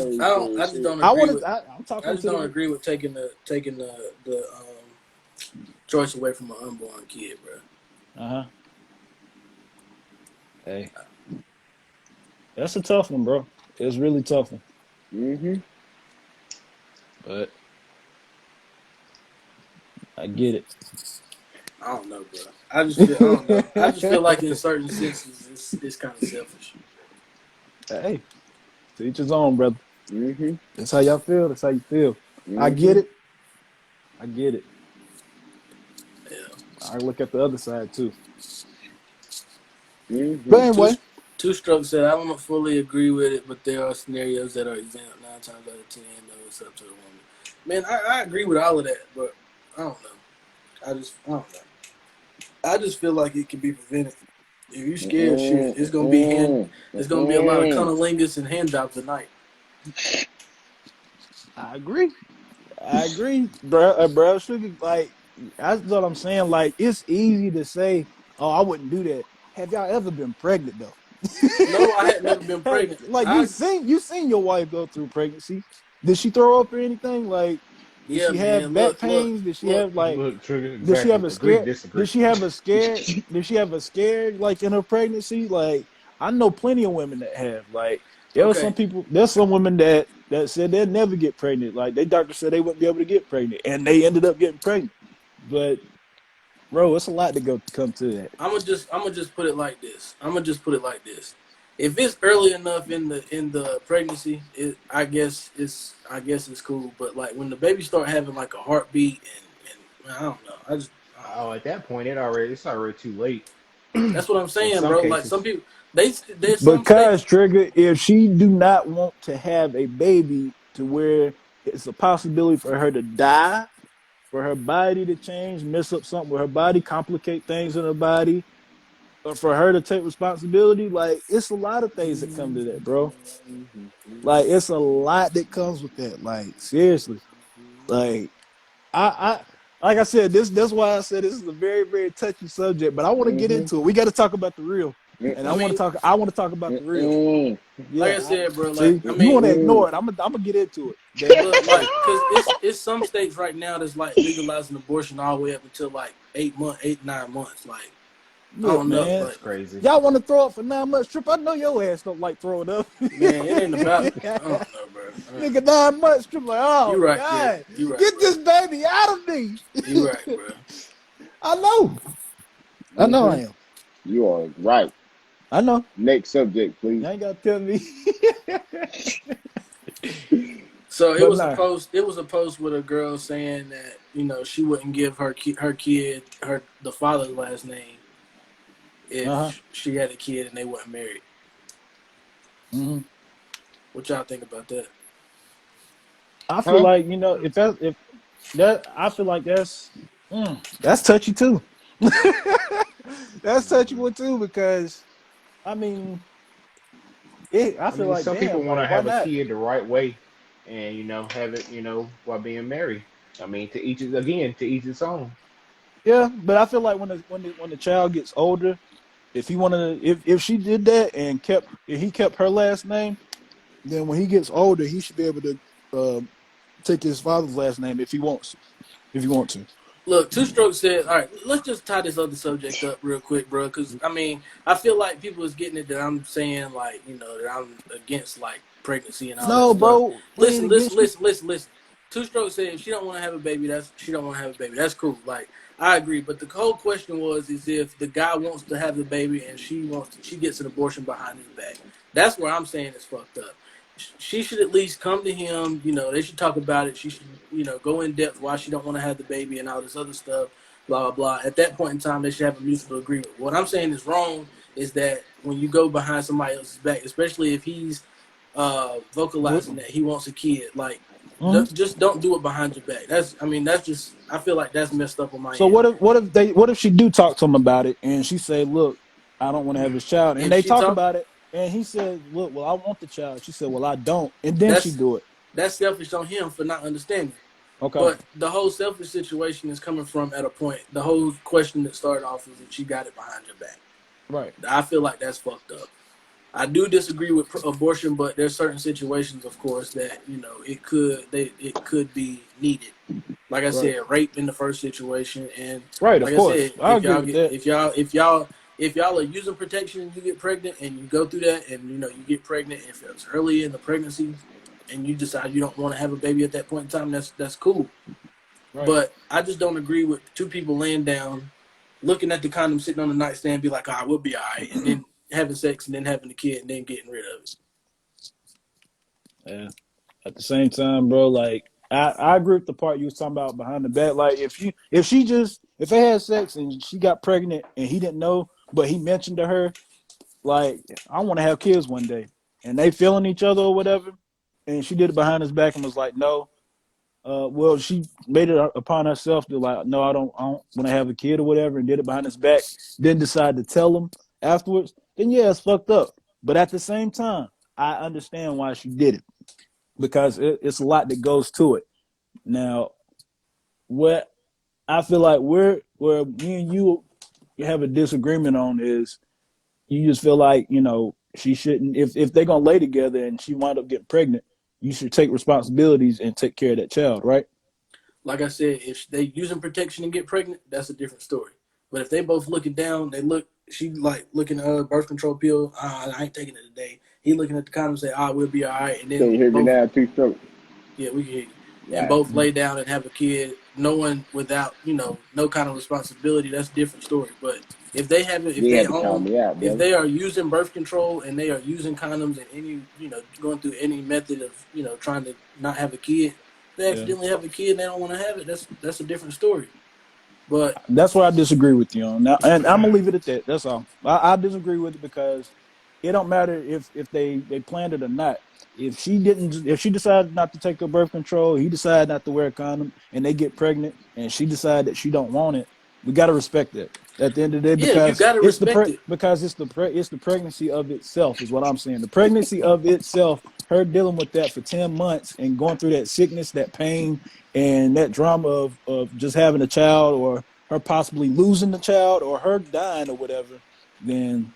S1: just
S2: shit.
S1: don't
S4: I
S1: agree
S4: want
S1: with.
S4: to. I'm
S1: I
S4: talking
S1: just
S4: to
S1: don't
S4: the.
S1: agree with taking the choice away from an unborn kid, bro.
S4: Uh-huh. Hey, that's a tough one, bro. It's really tough one.
S2: Mm-hmm.
S4: But I get it.
S1: I don't know, bro. I don't know. I just feel like in certain senses, it's kind of selfish.
S4: Hey, to each his own, brother.
S2: Mm-hmm.
S4: That's how y'all feel. That's how you feel. I
S2: Mm-hmm.
S4: get it. I get it.
S1: Yeah.
S4: I look at the other side too. But
S2: Mm-hmm.
S1: Two
S4: anyway,
S1: Two Stroke said, "I don't fully agree with it, but there are scenarios that are exempt. 9 times out of 10, though, it's up to the woman." Man, I agree with all of that, but I don't know. I don't know. I just feel like it can be prevented. If you scared, shit,
S2: Mm-hmm. Mm-hmm.
S1: it's gonna be a lot of
S2: Mm-hmm.
S1: cunnilingus and hand jobs tonight.
S4: I agree. I agree, bro. Sugar, like that's what I'm saying. Like it's easy to say, "Oh, I wouldn't do that." Have y'all ever been pregnant though?
S1: No, I had never been pregnant.
S4: Like you seen your wife go through pregnancy. Did she throw up or anything? Like, did
S1: Yeah,
S4: she have
S1: man.
S4: back
S1: Look,
S4: pains? Did she
S1: look.
S4: have like?
S3: Look, Trigger,
S4: Did she have
S3: exactly.
S4: a
S3: Agree to
S4: scare?
S3: disagree.
S4: Did she have a scare? Did she have a scare like in her pregnancy? Like I know plenty of women that have. Like there were some
S1: Okay,
S4: people. There's some women that said they'd never get pregnant. Like their doctor said they wouldn't be able to get pregnant, and they ended up getting pregnant. But bro, it's a lot to go come to that.
S1: I'm gonna just put it like this. I'm gonna just put it like this. If it's early enough in the pregnancy, I guess it's cool. But like when the baby start having like a heartbeat and man, I don't know. I don't
S3: Oh,
S1: know.
S3: at that point, it's already too late.
S1: That's what I'm
S3: In
S1: saying,
S3: some
S1: bro. Like some
S3: cases,
S1: people, there's some
S4: Because
S1: states.
S4: Trigger, if she do not want to have a baby to where it's a possibility for her to die, for her body to change, mess up something with her body, complicate things in her body, or for her to take responsibility, like it's a lot of things that come to that, bro. Like it's a lot that comes with that. Like seriously, like I like I said, that's why I said this is a very very touchy subject. But I want to get
S2: Mm-hmm.
S4: into it. We got to talk about the real, and
S1: I mean,
S4: I want to talk about the real.
S2: Mm-mm.
S1: like
S4: Yeah,
S1: I said, bro. Like
S4: see,
S1: I
S4: you
S1: mean,
S4: want to
S2: Mm-mm.
S4: ignore it. I'm gonna get into it. Okay,
S1: look, like because it's some states right now that's like legalizing abortion all the way up until like 8 months, 8 9 months. Like I
S4: look,
S1: don't know,
S4: man.
S3: that's
S1: like
S3: crazy.
S4: Y'all want to throw up for 9 months? Trip. I know your ass don't like throwing up.
S1: man, it ain't about. I don't know, bro.
S4: Nigga, 9 months. Trip like,
S1: You
S4: oh
S1: right, Jerry.
S4: God,
S1: You right,
S4: get
S1: bro.
S4: this baby out of me.
S1: You right, bro.
S4: I know. I know I
S2: Mm-hmm.
S4: am.
S2: You are right.
S4: I know.
S2: Next subject, please.
S4: You ain't gotta tell me.
S1: So it
S4: But
S1: was a
S4: nah.
S1: post. It was a post with a girl saying that she wouldn't give her kid the father's last name
S4: Uh-huh.
S1: if she had a kid and they weren't married.
S4: Mm-hmm.
S1: What y'all think about that?
S4: I feel
S2: Huh?
S4: like, if that I feel like that's touchy too. That's touchy
S3: Mhm.
S4: one too, because I mean I
S3: I
S4: feel
S3: mean,
S4: like
S3: some people
S4: damn,
S3: want
S4: like
S3: to
S4: why
S3: have a
S4: not?
S3: kid the right way, and have it, while being married. I mean, to each its own.
S4: Yeah, but I feel like when the child gets older, if he wanted to, if she did that and if he kept her last name, then when he gets older, he should be able to take his father's last name if he wants, if he wants to.
S1: Look, Two Strokes said, "All right, let's just tie this other subject up real quick, bro. Because I mean, I feel like people is getting it that I'm saying like that I'm against like pregnancy and all that
S4: No,
S1: stuff.
S4: bro, we ain't
S1: Listen, listen,
S4: against you.
S1: listen, listen, listen. Two Strokes said if she don't want to have a baby, she don't want to have a baby. That's cool. Like I agree, but the whole question is if the guy wants to have the baby and she gets an abortion behind his back. That's where I'm saying it's fucked up. She should at least come to him. They should talk about it. She should, go in depth why she don't want to have the baby and all this other stuff. Blah blah blah. At that point in time, they should have a mutual agreement. What I'm saying is wrong is that when you go behind somebody else's back, especially if he's vocalizing that he wants a kid, like
S4: Mhm.
S1: just don't do it behind your back. That's just I feel like that's messed up on my
S4: So
S1: end, man.
S4: what if she do talk to him about it and she say, look, I don't want to have this child, and
S1: If
S4: they
S1: she
S4: talk
S1: talk,
S4: about it, and he said, look, well, I want the child. She said, well, I don't, and then she
S1: that's
S4: do it.
S1: that's selfish on him for not understanding.
S4: Okay,
S1: But the whole selfish situation is coming from at a point. The whole question that started off was if she got it behind your back.
S4: right.
S1: I feel like that's fucked up. I do disagree with abortion, but there's certain situations, of course, that it could be needed. Like I
S4: Right.
S1: said, rape in the first situation, and
S4: Right. Of
S1: like I
S4: course,
S1: said,
S4: I agree with that.
S1: if y'all are using protection and you get pregnant and you go through that and you get pregnant if it's early in the pregnancy and you decide you don't want to have a baby at that point in time, that's cool.
S4: Right.
S1: But I just don't agree with two people laying down, looking at the condom sitting on the nightstand, be like, "Ah, we'll be all right," and then having sex and then having the kid and then getting rid of it.
S4: Yeah. At the same time, bro, like I agree with the part you was talking about behind the back. Like if they had sex and she got pregnant and he didn't know, but he mentioned to her, like, I want to have kids one day, and they feeling each other or whatever, and she did it behind his back and was like, no. Well, she made it upon herself to like, no, I don't want to have a kid or whatever, and did it behind his back. Then decide to tell him afterwards. Then yeah, it's fucked up. But at the same time, I understand why she did it because it's a lot that goes to it. Now, what I feel like where me and you have a disagreement on is you just feel like she shouldn't if they're gonna lay together and she wind up getting pregnant, you should take responsibilities and take care of that child, right?
S1: Like I said, if they using protection and get pregnant, that's a different story. But if they both looking down, she like looking at her birth control pill. I ain't taking it today. He looking at the condom, say, we'll be all right, and
S2: Can
S1: then
S2: you hear me
S1: both,
S2: now, Two Stroke?
S1: yeah, we can hear you. And
S2: Right.
S1: both lay down and have a kid, knowing without no kind of responsibility. That's a different story. But if they have it,
S2: You had to call me out,
S1: if
S2: brother.
S1: they are using birth control and they are using condoms and any going through any method of trying to not have a kid, they
S4: Yeah.
S1: accidentally have a kid and they don't want to have it. That's a different story. But
S4: That's where I disagree with you on now, and I'm gonna leave it at that. That's all. I disagree with it because it don't matter if they planned it or not. If she decided not to take her birth control, he decided not to wear a condom, and they get pregnant, and she decided that she don't want it, we got to respect that at the end of the day
S1: yeah, you
S4: because
S1: got to respect it.
S4: it's the pregnancy of itself is what I'm saying. The pregnancy of itself, her dealing with that for 10 months and going through that sickness, that pain, and that drama of just having a child or her possibly losing the child or her dying or whatever, then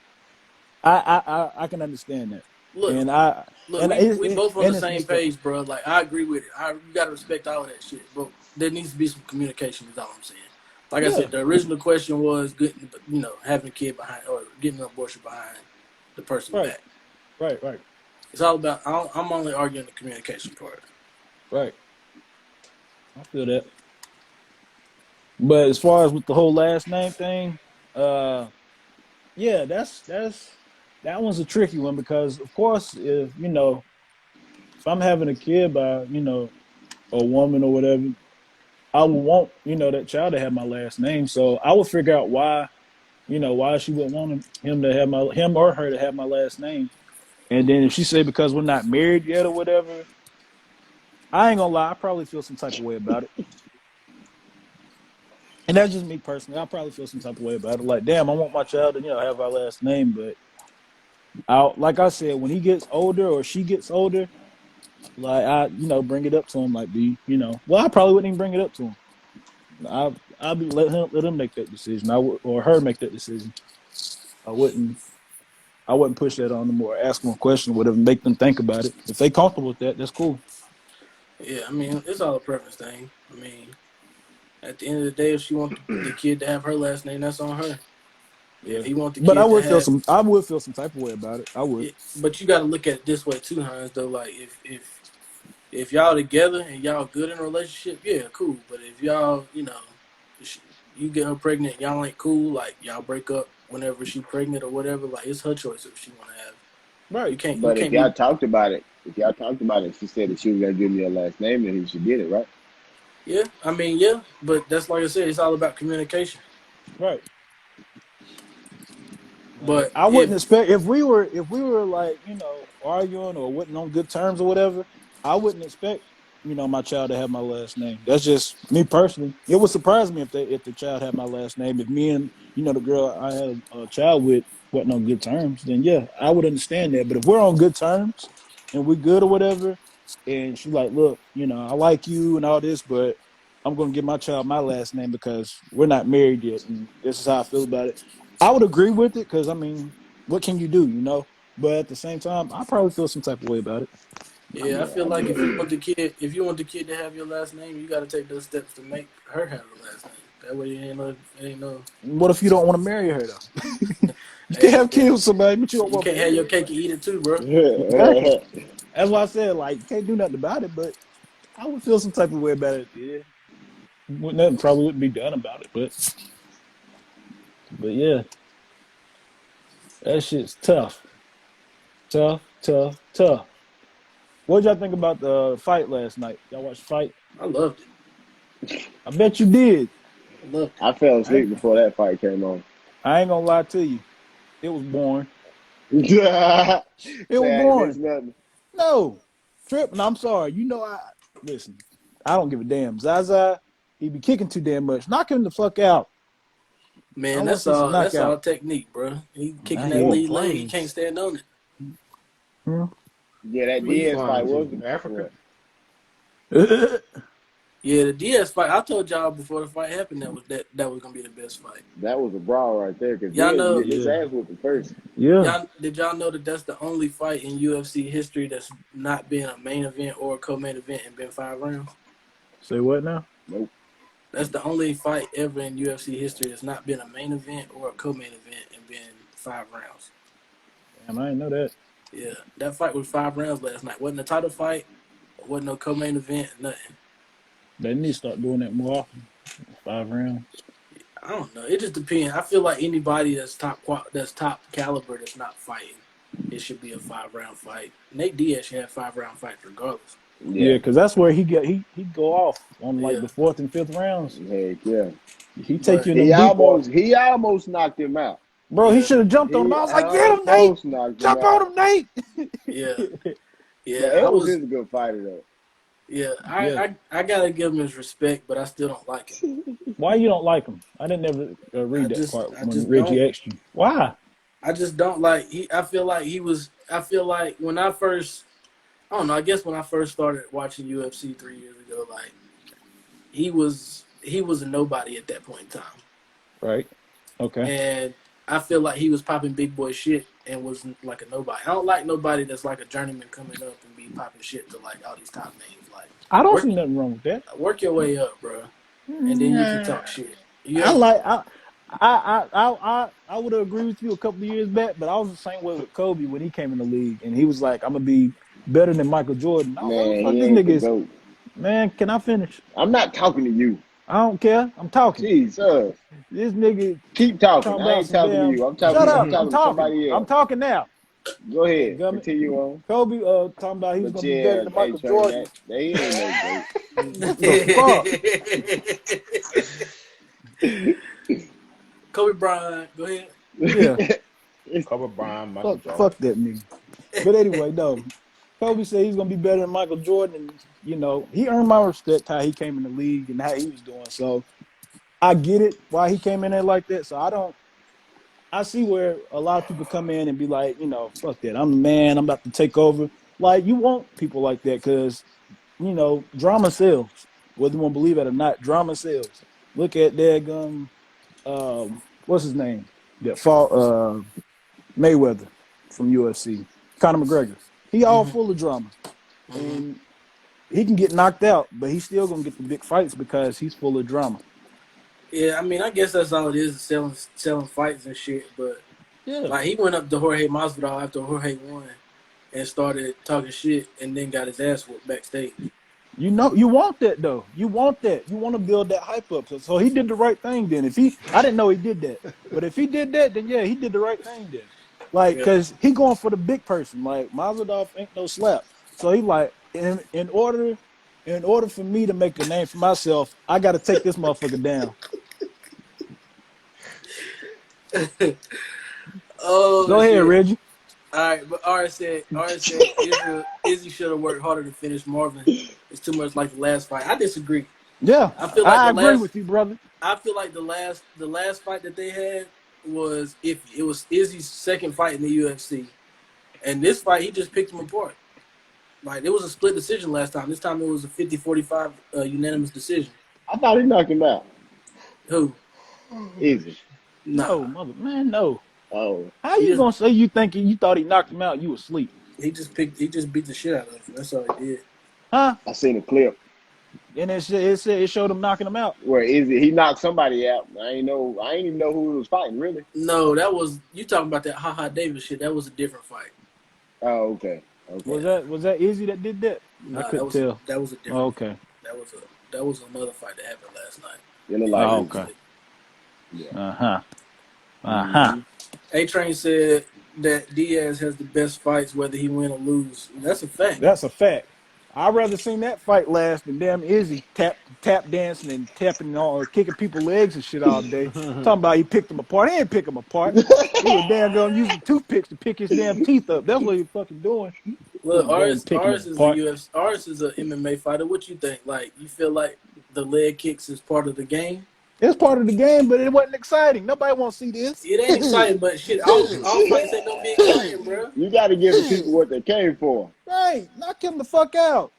S4: I can understand that.
S1: Look,
S4: And I
S1: look,
S4: and
S1: we both on the
S4: it's
S1: same
S4: respectful.
S1: page, bro. Like I agree with it. You got to respect all of that shit, but there needs to be some communication. Is all I'm saying. Like I
S4: Yeah,
S1: said, the original question was getting, having a kid behind or getting an abortion behind the person's
S4: right,
S1: back.
S4: right,
S1: It's all about. I'm only arguing the communication part.
S4: right. I feel that. But as far as with the whole last name thing, uh, yeah, that one's a tricky one because of course if I'm having a kid by a woman or whatever, I would want that child to have my last name. So I would figure out why she would want him to have him or her to have my last name. And then if she say because we're not married yet or whatever, I ain't gonna lie, I probably feel some type of way about it. And that's just me personally. I probably feel some type of way about it. Like, damn, I want my child to have our last name, but like I said, when he gets older or she gets older, like I bring it up to him, like well, I probably wouldn't even bring it up to him. I'll be let him make that decision. Or her make that decision. I wouldn't I wouldn't push that on them or ask them a question, whatever, make them think about it. If they comfortable with that, that's cool.
S1: Yeah, I mean, it's all a preference thing. I mean, at the end of the day, if she wants the kid to have her last name, that's on her. If
S4: Yeah,
S1: he wants the
S4: but I
S1: kid to
S4: would feel
S1: have
S4: some. I would feel some type of way about it. I would.
S1: it, but you got to look at it this way too, Hans. Though, like if y'all together and y'all good in a relationship, yeah, cool. But if y'all, you get her pregnant, y'all ain't cool, like y'all break up whenever she pregnant or whatever, like it's her choice if she want to have.
S4: Right.
S1: You
S2: But
S1: can't be.
S2: if y'all talked about it, she said that she was gonna give me her last name, and he should get it, right?
S1: Yeah, I mean, yeah, but that's like I said, it's all about communication.
S4: Right. Like
S1: But
S4: I wouldn't
S1: if
S4: expect if we were like arguing or wasn't on good terms or whatever. I wouldn't expect my child to have my last name. That's just me personally. It would surprise me if the child had my last name. If me and the girl I had a child with wasn't on good terms, then yeah, I would understand that. But if we're on good terms and we're good or whatever, and she's like, look, I like you and all this, but I'm gonna give my child my last name because we're not married yet, and this is how I feel about it. I would agree with it because I mean, what can you do, But at the same time, I probably feel some type of way about it.
S1: Yeah, I
S2: Yeah,
S1: feel
S2: I
S1: like
S2: bet.
S1: if you want the kid to have your last name, you got to take those steps to make her have the last name. That way, it ain't no.
S4: What if you don't want to marry her though? You can
S1: Hey,
S4: have kids with somebody, but you don't
S1: you
S4: want to
S1: can't have
S4: marry
S1: your
S4: her.
S1: cake
S4: Like,
S1: and eat it too, bro.
S4: exactly. That's why I said like can't do nothing about it, but I would feel some type of way about it. Yeah, nothing probably wouldn't be done about it, but yeah, that shit's tough, tough, tough, tough. What did y'all think about the fight last night? Y'all watch the fight?
S1: I loved it.
S4: I bet you did.
S1: I loved it.
S2: I fell
S4: I
S2: asleep before that fight came on.
S4: I ain't gonna lie to you. It was boring.
S2: Say
S4: It was
S2: I ain't
S4: boring.
S2: missed nothing.
S4: No, Trip. And I'm sorry. You know I listen. I don't give a damn. Zaza, he be kicking too damn much. Knock him the fuck out. I
S1: Man,
S4: want to
S1: that's
S4: see some
S1: all. That's all
S4: knockout.
S1: technique, bro. He kicking
S4: I
S1: that
S4: hear
S3: What
S1: lead leg. He can't
S3: plays?
S1: stand on it.
S4: you.
S2: Yeah, that
S3: Where you
S2: Diaz fight
S3: flying
S2: was
S3: to?
S2: the
S3: Africa?
S2: what?
S1: Yeah, the Diaz fight. I told y'all before the fight happened that was gonna be the best fight.
S2: That was a brawl right there because
S1: Y'all
S2: Diaz was
S1: know.
S2: getting his
S4: Yeah.
S2: ass whooped at first.
S4: Yeah.
S1: Did y'all know that that's the only fight in UFC history that's not been a main event or a co-main event and been 5 rounds?
S4: Say what now?
S2: Nope.
S1: That's the only fight ever in UFC history that's not been a main event or a co-main event and been 5 rounds.
S4: Damn, I didn't know that.
S1: Yeah, that fight was 5 rounds last night. Wasn't a title fight. Wasn't no co-main event. Nothing.
S4: They need to start doing that more often. 5 rounds.
S1: I don't know. It just depends. I feel like anybody that's top caliber that's not fighting, it should be a 5 round fight. Nate Diaz should have 5 round fights regardless.
S4: Yeah,
S2: Yeah.
S4: because that's where he go off on like
S1: Yeah,
S4: the fourth and fifth rounds.
S2: Heck yeah.
S4: He take
S1: but
S4: you in them deep waters.
S2: He almost knocked him out.
S4: Bro, he
S1: yeah,
S4: should have jumped on him.
S2: He
S4: I was like, get him, Nate.
S2: almost knocked him
S4: Jump on
S2: out.
S4: him, Nate.
S1: yeah,
S2: But
S1: yeah. I
S2: Edwards
S1: was.
S2: is a good fighter though.
S1: Yeah,
S4: Yeah.
S1: I gotta give him his respect, but I still don't like him.
S4: Why you don't like him? I didn't ever read that part
S1: I
S4: when
S1: just
S4: Reggie
S1: don't.
S4: asked you. Why?
S1: I just don't like. I feel like he was. I feel like when I first. I don't know. I guess when I first started watching UFC 3 years ago, like he was a nobody at that point in time,
S4: Right. Okay.
S1: and I feel like he was popping big boy shit and was like a nobody. I don't like nobody that's like a journeyman coming up and be popping shit to like all these top names. Like
S4: I don't
S1: work
S4: see nothing wrong with that.
S1: work your way up, bro, and then you can talk shit.
S4: I
S1: Yeah,
S4: like I would have agreed with you a couple of years back, but I was the same way with Kobe when he came in the league and he was like, I'm gonna be better than Michael Jordan. I was like, what the
S2: Man,
S4: fuck
S2: he
S4: this
S2: ain't
S4: nigga
S2: the
S4: is?
S2: GOAT.
S4: Man, can I finish?
S2: I'm not talking to you.
S4: I don't care. I'm talking.
S2: Jesus.
S4: This nigga
S2: Keep talking.
S4: talking
S2: I
S4: about
S2: ain't
S4: some
S2: talking to
S4: damn
S2: you.
S4: shut
S2: I'm
S4: up. I'm
S2: talking to
S4: talking.
S2: somebody
S4: I'm
S2: else.
S4: talking now.
S2: Go
S4: Hey,
S2: ahead.
S4: gummit.
S2: Continue on.
S4: Kobe talking about he was
S2: But
S4: gonna be better
S2: yeah,
S4: than
S2: hey
S4: Michael
S2: Trey,
S4: Jordan.
S2: that they ain't no GOAT.
S4: What the fuck?
S1: Kobe Bryant, go ahead.
S4: Yeah.
S3: Kobe Bryant, Michael Jordan.
S4: Fuck that nigga. But anyway, no. Kobe said he's gonna be better than Michael Jordan, and he earned my respect how he came in the league and how he was doing. So I get it why he came in there like that. So I see where a lot of people come in and be like, fuck that. I'm the man. I'm about to take over. Like you want people like that because drama sells. Whether you want to believe it or not, drama sells. Look at that what's his name? That fought Mayweather from UFC. Conor McGregor. He all
S1: Mm-hmm.
S4: full of drama.
S1: Mm-hmm.
S4: And he can get knocked out, but he's still gonna get the big fights because he's full of drama.
S1: Yeah, I mean, I guess that's all it is, selling fights and shit. But
S4: Yeah.
S1: like, he went up to Jorge Masvidal after Jorge won and started talking shit, and then got his ass whooped backstage.
S4: You want that though. You want that. You want to build that hype up. So he did the right thing then. I didn't know he did that, but if he did that, then yeah, he did the right thing then. Like,
S1: Yeah.
S4: cause he going for the big person. Like Mazadov ain't no slap. So he like, in order for me to make a name for myself, I got to take this motherfucker down.
S1: Oh
S4: Go ahead,
S1: shit!
S4: Reggie.
S1: All right, but RS said Izzy should have worked harder to finish Marvin. It's too much like the last fight. I disagree.
S4: Yeah,
S1: I feel like
S4: I
S1: the
S4: agree
S1: last
S4: with you, brother.
S1: I feel like the last fight that they had was iffy. It was Izzy's second fight in the UFC, and this fight he just picked him apart. Like, it was a split decision last time. This time it was a 50-45 unanimous decision.
S2: I thought he knocked him out.
S1: Who?
S2: Easy.
S1: Nah.
S4: No, mother man, no.
S2: Oh,
S4: How
S1: He
S4: you
S1: just
S4: gonna say you thought he knocked him out? You asleep,
S1: he just beat the shit out of him. That's all he did.
S4: huh?
S2: I seen a clip
S4: And it showed him knocking him out.
S2: where he knocked somebody out. I ain't even know who he was fighting really.
S1: No, that was you talking about that Ha Davis shit. That was a different fight.
S2: Oh, okay, okay.
S4: Was that Izzy that did that? I
S1: Nah,
S4: couldn't tell.
S1: that was a
S4: Oh,
S1: different fight.
S4: okay.
S1: That was another fight that happened last night.
S2: It looked like
S4: Oh,
S2: Izzy.
S4: okay.
S2: Yeah.
S4: Uh-huh.
S1: A Train said that Diaz has the best fights, whether he win or lose. That's a fact.
S4: That's a fact. I'd rather seen that fight last than damn Izzy tap dancing and tapping all kicking people's legs and shit all day. Talking about he picked him apart. He didn't pick him apart. He was damn gonna using toothpicks to pick his damn teeth up. That's what he was fucking doing.
S1: Look,
S4: Damn picking
S1: ours
S4: him
S1: is a
S4: apart.
S1: UFC. Ours is a MMA fighter. What you think? Like, you feel like the leg kicks is part of the game?
S4: It's part of the game, but it wasn't exciting. Nobody wants to see this.
S1: It ain't exciting, but shit, all fights ain't gonna be exciting, bro.
S2: You got to give the people what they came for.
S4: Right, knock him the fuck out.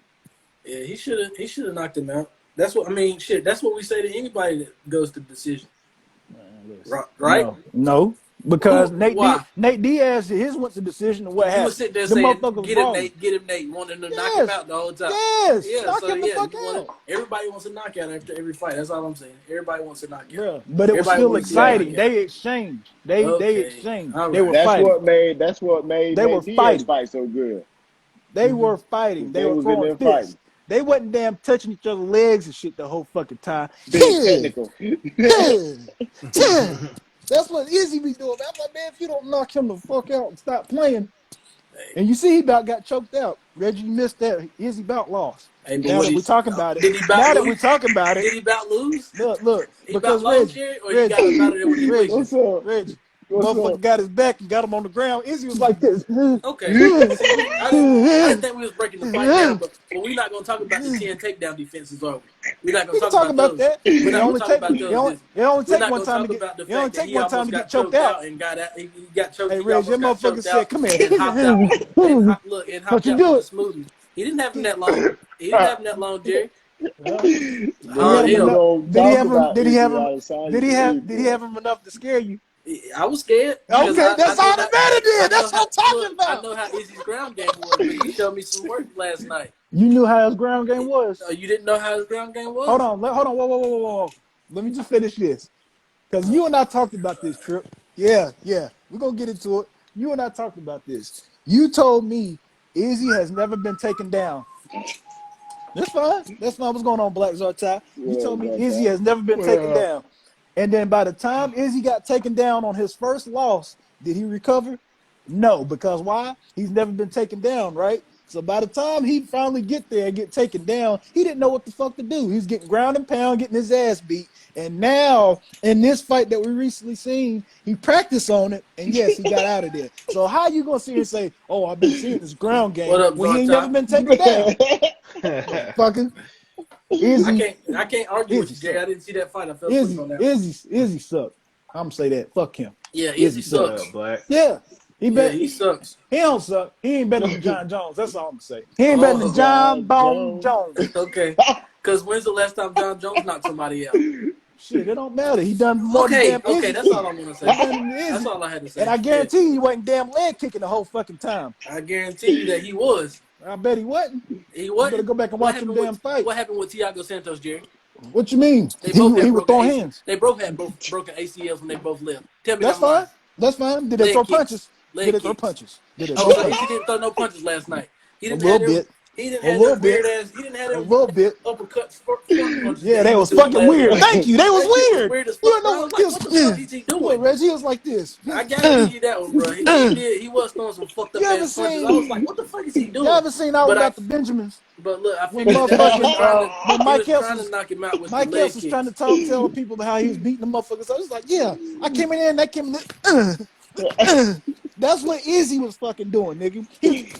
S1: Yeah, he should have knocked him out. That's what I mean. Shit, that's what we say to anybody that goes to decision, right?
S4: No, because
S1: Why?
S4: Nate Diaz, his went to decision of what
S1: You
S4: happened.
S1: would sit there
S4: The
S1: saying,
S4: motherfucker was
S1: "Get him,
S4: brawling.
S1: Nate! Get him, Nate!" Wanting to knock
S4: Yes.
S1: him out the whole time.
S4: Yes,
S1: Yeah,
S4: knock
S1: so
S4: him the
S1: yeah,
S4: fuck
S1: you want
S4: out.
S1: everybody wants a knockout after every fight. That's all I'm saying. Everybody wants a knockout.
S4: Bruh, but it was
S1: Everybody
S4: still
S1: wants to see a
S4: exciting.
S1: knockout.
S4: They exchanged. They
S1: Okay.
S4: exchanged.
S1: All
S4: They
S1: right.
S4: were
S2: That's
S4: fighting.
S2: what made
S4: They were
S2: Nate Diaz
S4: fighting.
S2: fight so good.
S4: They were fighting. They were
S2: was in
S4: throwing
S2: there
S4: fists.
S2: fighting.
S4: They wasn't damn touching each other's legs and shit the whole fucking time.
S2: Being technical.
S4: That's what Izzy be doing. I'm like, man, if you don't knock him the fuck out and stop playing.
S1: Hey.
S4: And you see he about got choked out. Reggie missed that. Izzy about lost.
S1: Hey, but
S4: Now
S1: what
S4: that we're talking about it.
S1: did he about
S4: Now
S1: lose?
S4: that we're talking about
S1: Did
S4: it.
S1: he about lose?
S4: Look.
S1: He
S4: Because
S1: about lost, Jerry, or he got him out of there with the
S4: Reggie,
S2: What's
S1: quickness?
S2: up?
S4: Reggie.
S2: What's
S4: Motherfucker
S2: up?
S4: got his back and got him on the ground. Izzy was like this.
S1: Okay. See, I didn't think we was breaking the fight down, but we're not gonna talk about the 10 takedown defenses, are we? We're not gonna
S4: We can
S1: talk
S4: talk about
S1: those.
S4: that.
S1: We're
S4: It
S1: not
S4: only
S1: gonna talk
S4: take
S1: about those.
S4: it only
S1: We're
S4: take
S1: not
S4: one
S1: gonna
S4: time to
S1: talk
S4: get
S1: about the
S4: it only
S1: fact that
S4: take
S1: he
S4: one time
S1: almost
S4: to get
S1: got
S4: choked
S1: choked
S4: out.
S1: out and got out. He got choked.
S4: Hey
S1: He
S4: Reggie, that
S1: almost got
S4: motherfucker
S1: choked
S4: said,
S1: out
S4: come here.
S1: and hopped out and
S4: What
S1: hopped
S4: you
S1: out with
S4: do?
S1: the smoothness. He didn't have him that long. He didn't have him that long, Jerry.
S2: Man,
S4: Did he
S1: Hell,
S2: don't talk about
S4: did he
S2: Izzy
S4: have him
S2: outside of the
S4: did he have him enough to scare you?
S1: I was scared because
S4: Okay, that's all that matters
S1: I
S4: then.
S1: know
S4: That's what I'm talking
S1: I
S4: about.
S1: know how Izzy's ground game was, but he showed me some work last night.
S4: You knew how his ground game was.
S1: You didn't know how his ground game was?
S4: Hold on, whoa. Let me just finish this. Because you and I talked about this, Trip. Yeah. We're gonna get into it. You and I talked about this. You told me Izzy has never been taken down. That's fine. What's going on, Black Zartai. You
S2: Yeah,
S4: told me
S2: that's
S4: Izzy
S2: right.
S4: has never been taken down. And then by the time Izzy got taken down on his first loss, did he recover? No, because why? He's never been taken down, right? So by the time he finally get there and get taken down, he didn't know what the fuck to do. He's getting ground and pound, getting his ass beat. And now in this fight that we recently seen, he practiced on it, and yes, he got out of there. So how you gonna sit here and say, "Oh, I've been seeing this ground game"
S1: What up,
S4: when he ain't
S1: Zartai?
S4: never been taken down? Fucking Izzy.
S1: I can't argue with you,
S4: Izzy
S1: Jerry.
S4: suck.
S1: I didn't see that fight. I fell asleep on that.
S4: Izzy sucked. I'm gonna say that. Fuck him.
S1: Yeah, Izzy
S3: What
S1: sucks.
S3: up, Black?
S4: Yeah.
S1: He sucks.
S4: He don't suck. He ain't better than John Jones. That's all I'm gonna say. He ain't better than John Bone Jones.
S1: Okay. Because when's the last time John Jones knocked somebody out?
S4: Shit, it don't matter. He done more than damn Izzy.
S1: Okay, that's all I'm gonna say.
S4: He done than Izzy.
S1: That's all I had to say.
S4: And I guarantee you, he wasn't damn leg kicking the whole fucking time.
S1: I guarantee you that he was.
S4: I bet he wasn't.
S1: He
S4: You
S1: wasn't.
S4: better go back and
S1: What
S4: watch them
S1: happened
S4: damn fight.
S1: What happened with Thiago Santos, Jerry?
S4: What you mean?
S1: They
S4: He
S1: both had
S4: was
S1: broken
S4: throwing
S1: ACLs.
S4: hands.
S1: They both had broken ACLs when they both left. Tell me
S4: That's
S1: I'm lying.
S4: fine. That's fine. Did they
S1: Leg
S4: throw
S1: kicks.
S4: punches?
S1: Leg
S4: Did they throw
S1: kicks.
S4: punches? Did they
S1: Oh,
S4: throw
S1: so
S4: punches?
S1: he didn't throw no punches last night. He
S4: A
S1: didn't
S4: little
S1: have them.
S4: bit.
S1: He didn't
S4: A
S1: have
S4: little
S1: them
S4: bit.
S1: weird ass. He didn't have
S4: A
S1: them
S4: little bit.
S1: uppercuts, front punches.
S4: Yeah,
S1: that
S4: they
S1: he
S4: was
S1: doing
S4: fucking
S1: last
S4: weird.
S1: night.
S4: Thank you. They was
S1: That shit was
S4: weird.
S1: weird as
S4: You
S1: fuck, bro. I
S4: know,
S1: was like, what the fuck is he
S4: look,
S1: doing?
S4: Reggie was like this.
S1: I gotta give you that one, bro. He did. He was throwing some fucked up
S4: You ever
S1: ass punches.
S4: seen-
S1: I was like, what the fuck is he doing?
S4: You ever seen All
S1: But
S4: About the Benjamins?
S1: But look, I
S4: When
S1: figured that he was
S4: motherfucking
S1: trying
S4: Mike
S1: to
S4: Epps
S1: knock him out with the
S4: Mike
S1: leg
S4: Epps was
S1: kicks.
S4: trying to tell people how he was beating the motherfuckers. So I was like, yeah, I came in there and that came in. That's what Izzy was fucking doing, nigga. He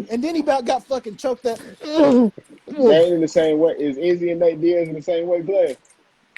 S4: and then he about got fucking choked up.
S2: They ain't in the same way. Is Izzy and Nate Diaz in the same weight class?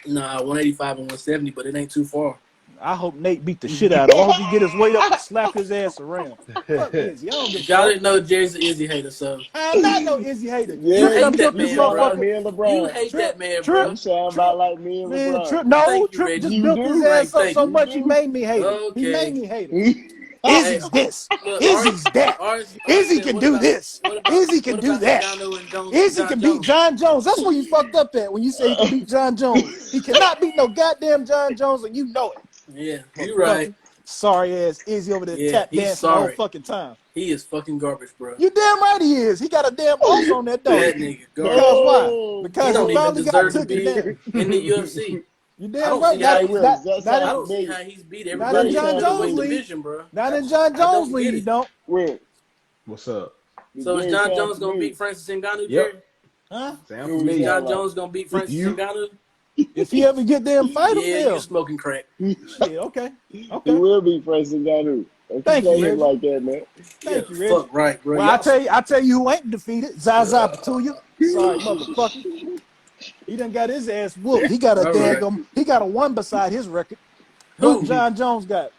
S1: Nah, 185 and 170, but it ain't too far.
S4: I hope Nate beat the shit out of him. I hope he get his weight up and slap his ass around. Fuck Izzy. I don't give a
S1: Y'all
S4: fuck.
S1: didn't know Jerry's an Izzy hater, so
S4: I'm not no Izzy hater.
S1: you
S2: Yeah,
S4: Trip done
S1: hate
S2: you,
S1: that
S4: built
S2: you
S4: this
S1: man,
S2: sound like
S1: bro.
S2: me and
S1: You
S2: LeBron.
S1: hate that man,
S4: Trip,
S1: bro.
S2: You sound about like me and
S4: man,
S2: LeBron.
S4: Trip. No,
S1: Thank you,
S4: Trip
S1: Reggie.
S4: just
S2: You
S4: built his
S2: do?
S4: ass up
S1: Thank
S4: so
S1: you.
S4: much he made me hate him. He
S1: Okay.
S4: made me hate him.
S1: Hey,
S4: Izzy's this.
S1: look,
S4: Izzy's that.
S1: Ours
S4: Izzy
S1: said,
S4: can do this. Izzy can
S1: what
S4: do
S1: about
S4: that.
S1: Ngannou and
S4: Izzy
S1: John
S4: can beat
S1: Jones?
S4: John Jones. That's where you fucked up at when you say he can beat John Jones. He cannot beat no goddamn John Jones, and you know it.
S1: Yeah, you right.
S4: Motherfucker. Sorry ass Izzy over there
S1: Yeah,
S4: tap
S1: he's
S4: dancing the whole
S1: sorry.
S4: fucking time.
S1: He is fucking garbage, bro.
S4: You damn right he is. He got a damn ulcer on that dog.
S1: That nigga
S4: Because
S1: garbage.
S4: why?
S2: Oh,
S1: He
S4: Because he
S1: don't even
S4: finally got
S1: deserve to
S4: took it
S1: be
S4: down.
S1: in the UFC.
S4: You
S1: I
S4: damn
S1: don't
S4: right.
S1: see how
S2: hey,
S1: he's.
S2: Will, does that
S1: I
S2: sound
S1: don't see
S2: familiar?
S1: how he's beat
S2: Does
S4: not
S1: everybody
S4: in
S2: that
S1: in the
S4: John
S2: sound
S4: Jones
S1: middleweight
S2: familiar?
S4: league.
S1: division, bro.
S4: Not in John
S1: I
S4: Jones
S1: don't
S4: league,
S1: get
S4: he
S1: it.
S4: don't.
S2: Will,
S3: What's up?
S2: does
S1: So is
S2: Jerry
S1: John
S2: sound
S1: Jones gonna
S2: familiar?
S1: beat Francis Ngannou,
S3: Yep.
S1: Jerry?
S4: Huh?
S3: Sound
S2: Who we
S1: Is
S3: familiar.
S1: John
S2: sound like?
S1: Jones gonna beat Francis
S3: You.
S1: Ngannou?
S4: If he ever get there and fight him,
S1: Yeah, you
S4: hell.
S1: smoking crack.
S4: Shit, okay.
S2: He
S4: Okay.
S2: will be President Ngannou. Don't you
S4: Thank you,
S2: say him
S4: Reggie.
S2: like that, man.
S1: Yeah,
S4: Thank you, Reggie.
S1: fuck right, bro.
S4: Well,
S1: Y'all.
S4: I tell you who ain't defeated. Zaza Patulia. Sorry, motherfucker. He done got his ass whooped. He got a
S1: All right.
S4: he got a one beside his record. What
S1: Who?
S4: John Jones got?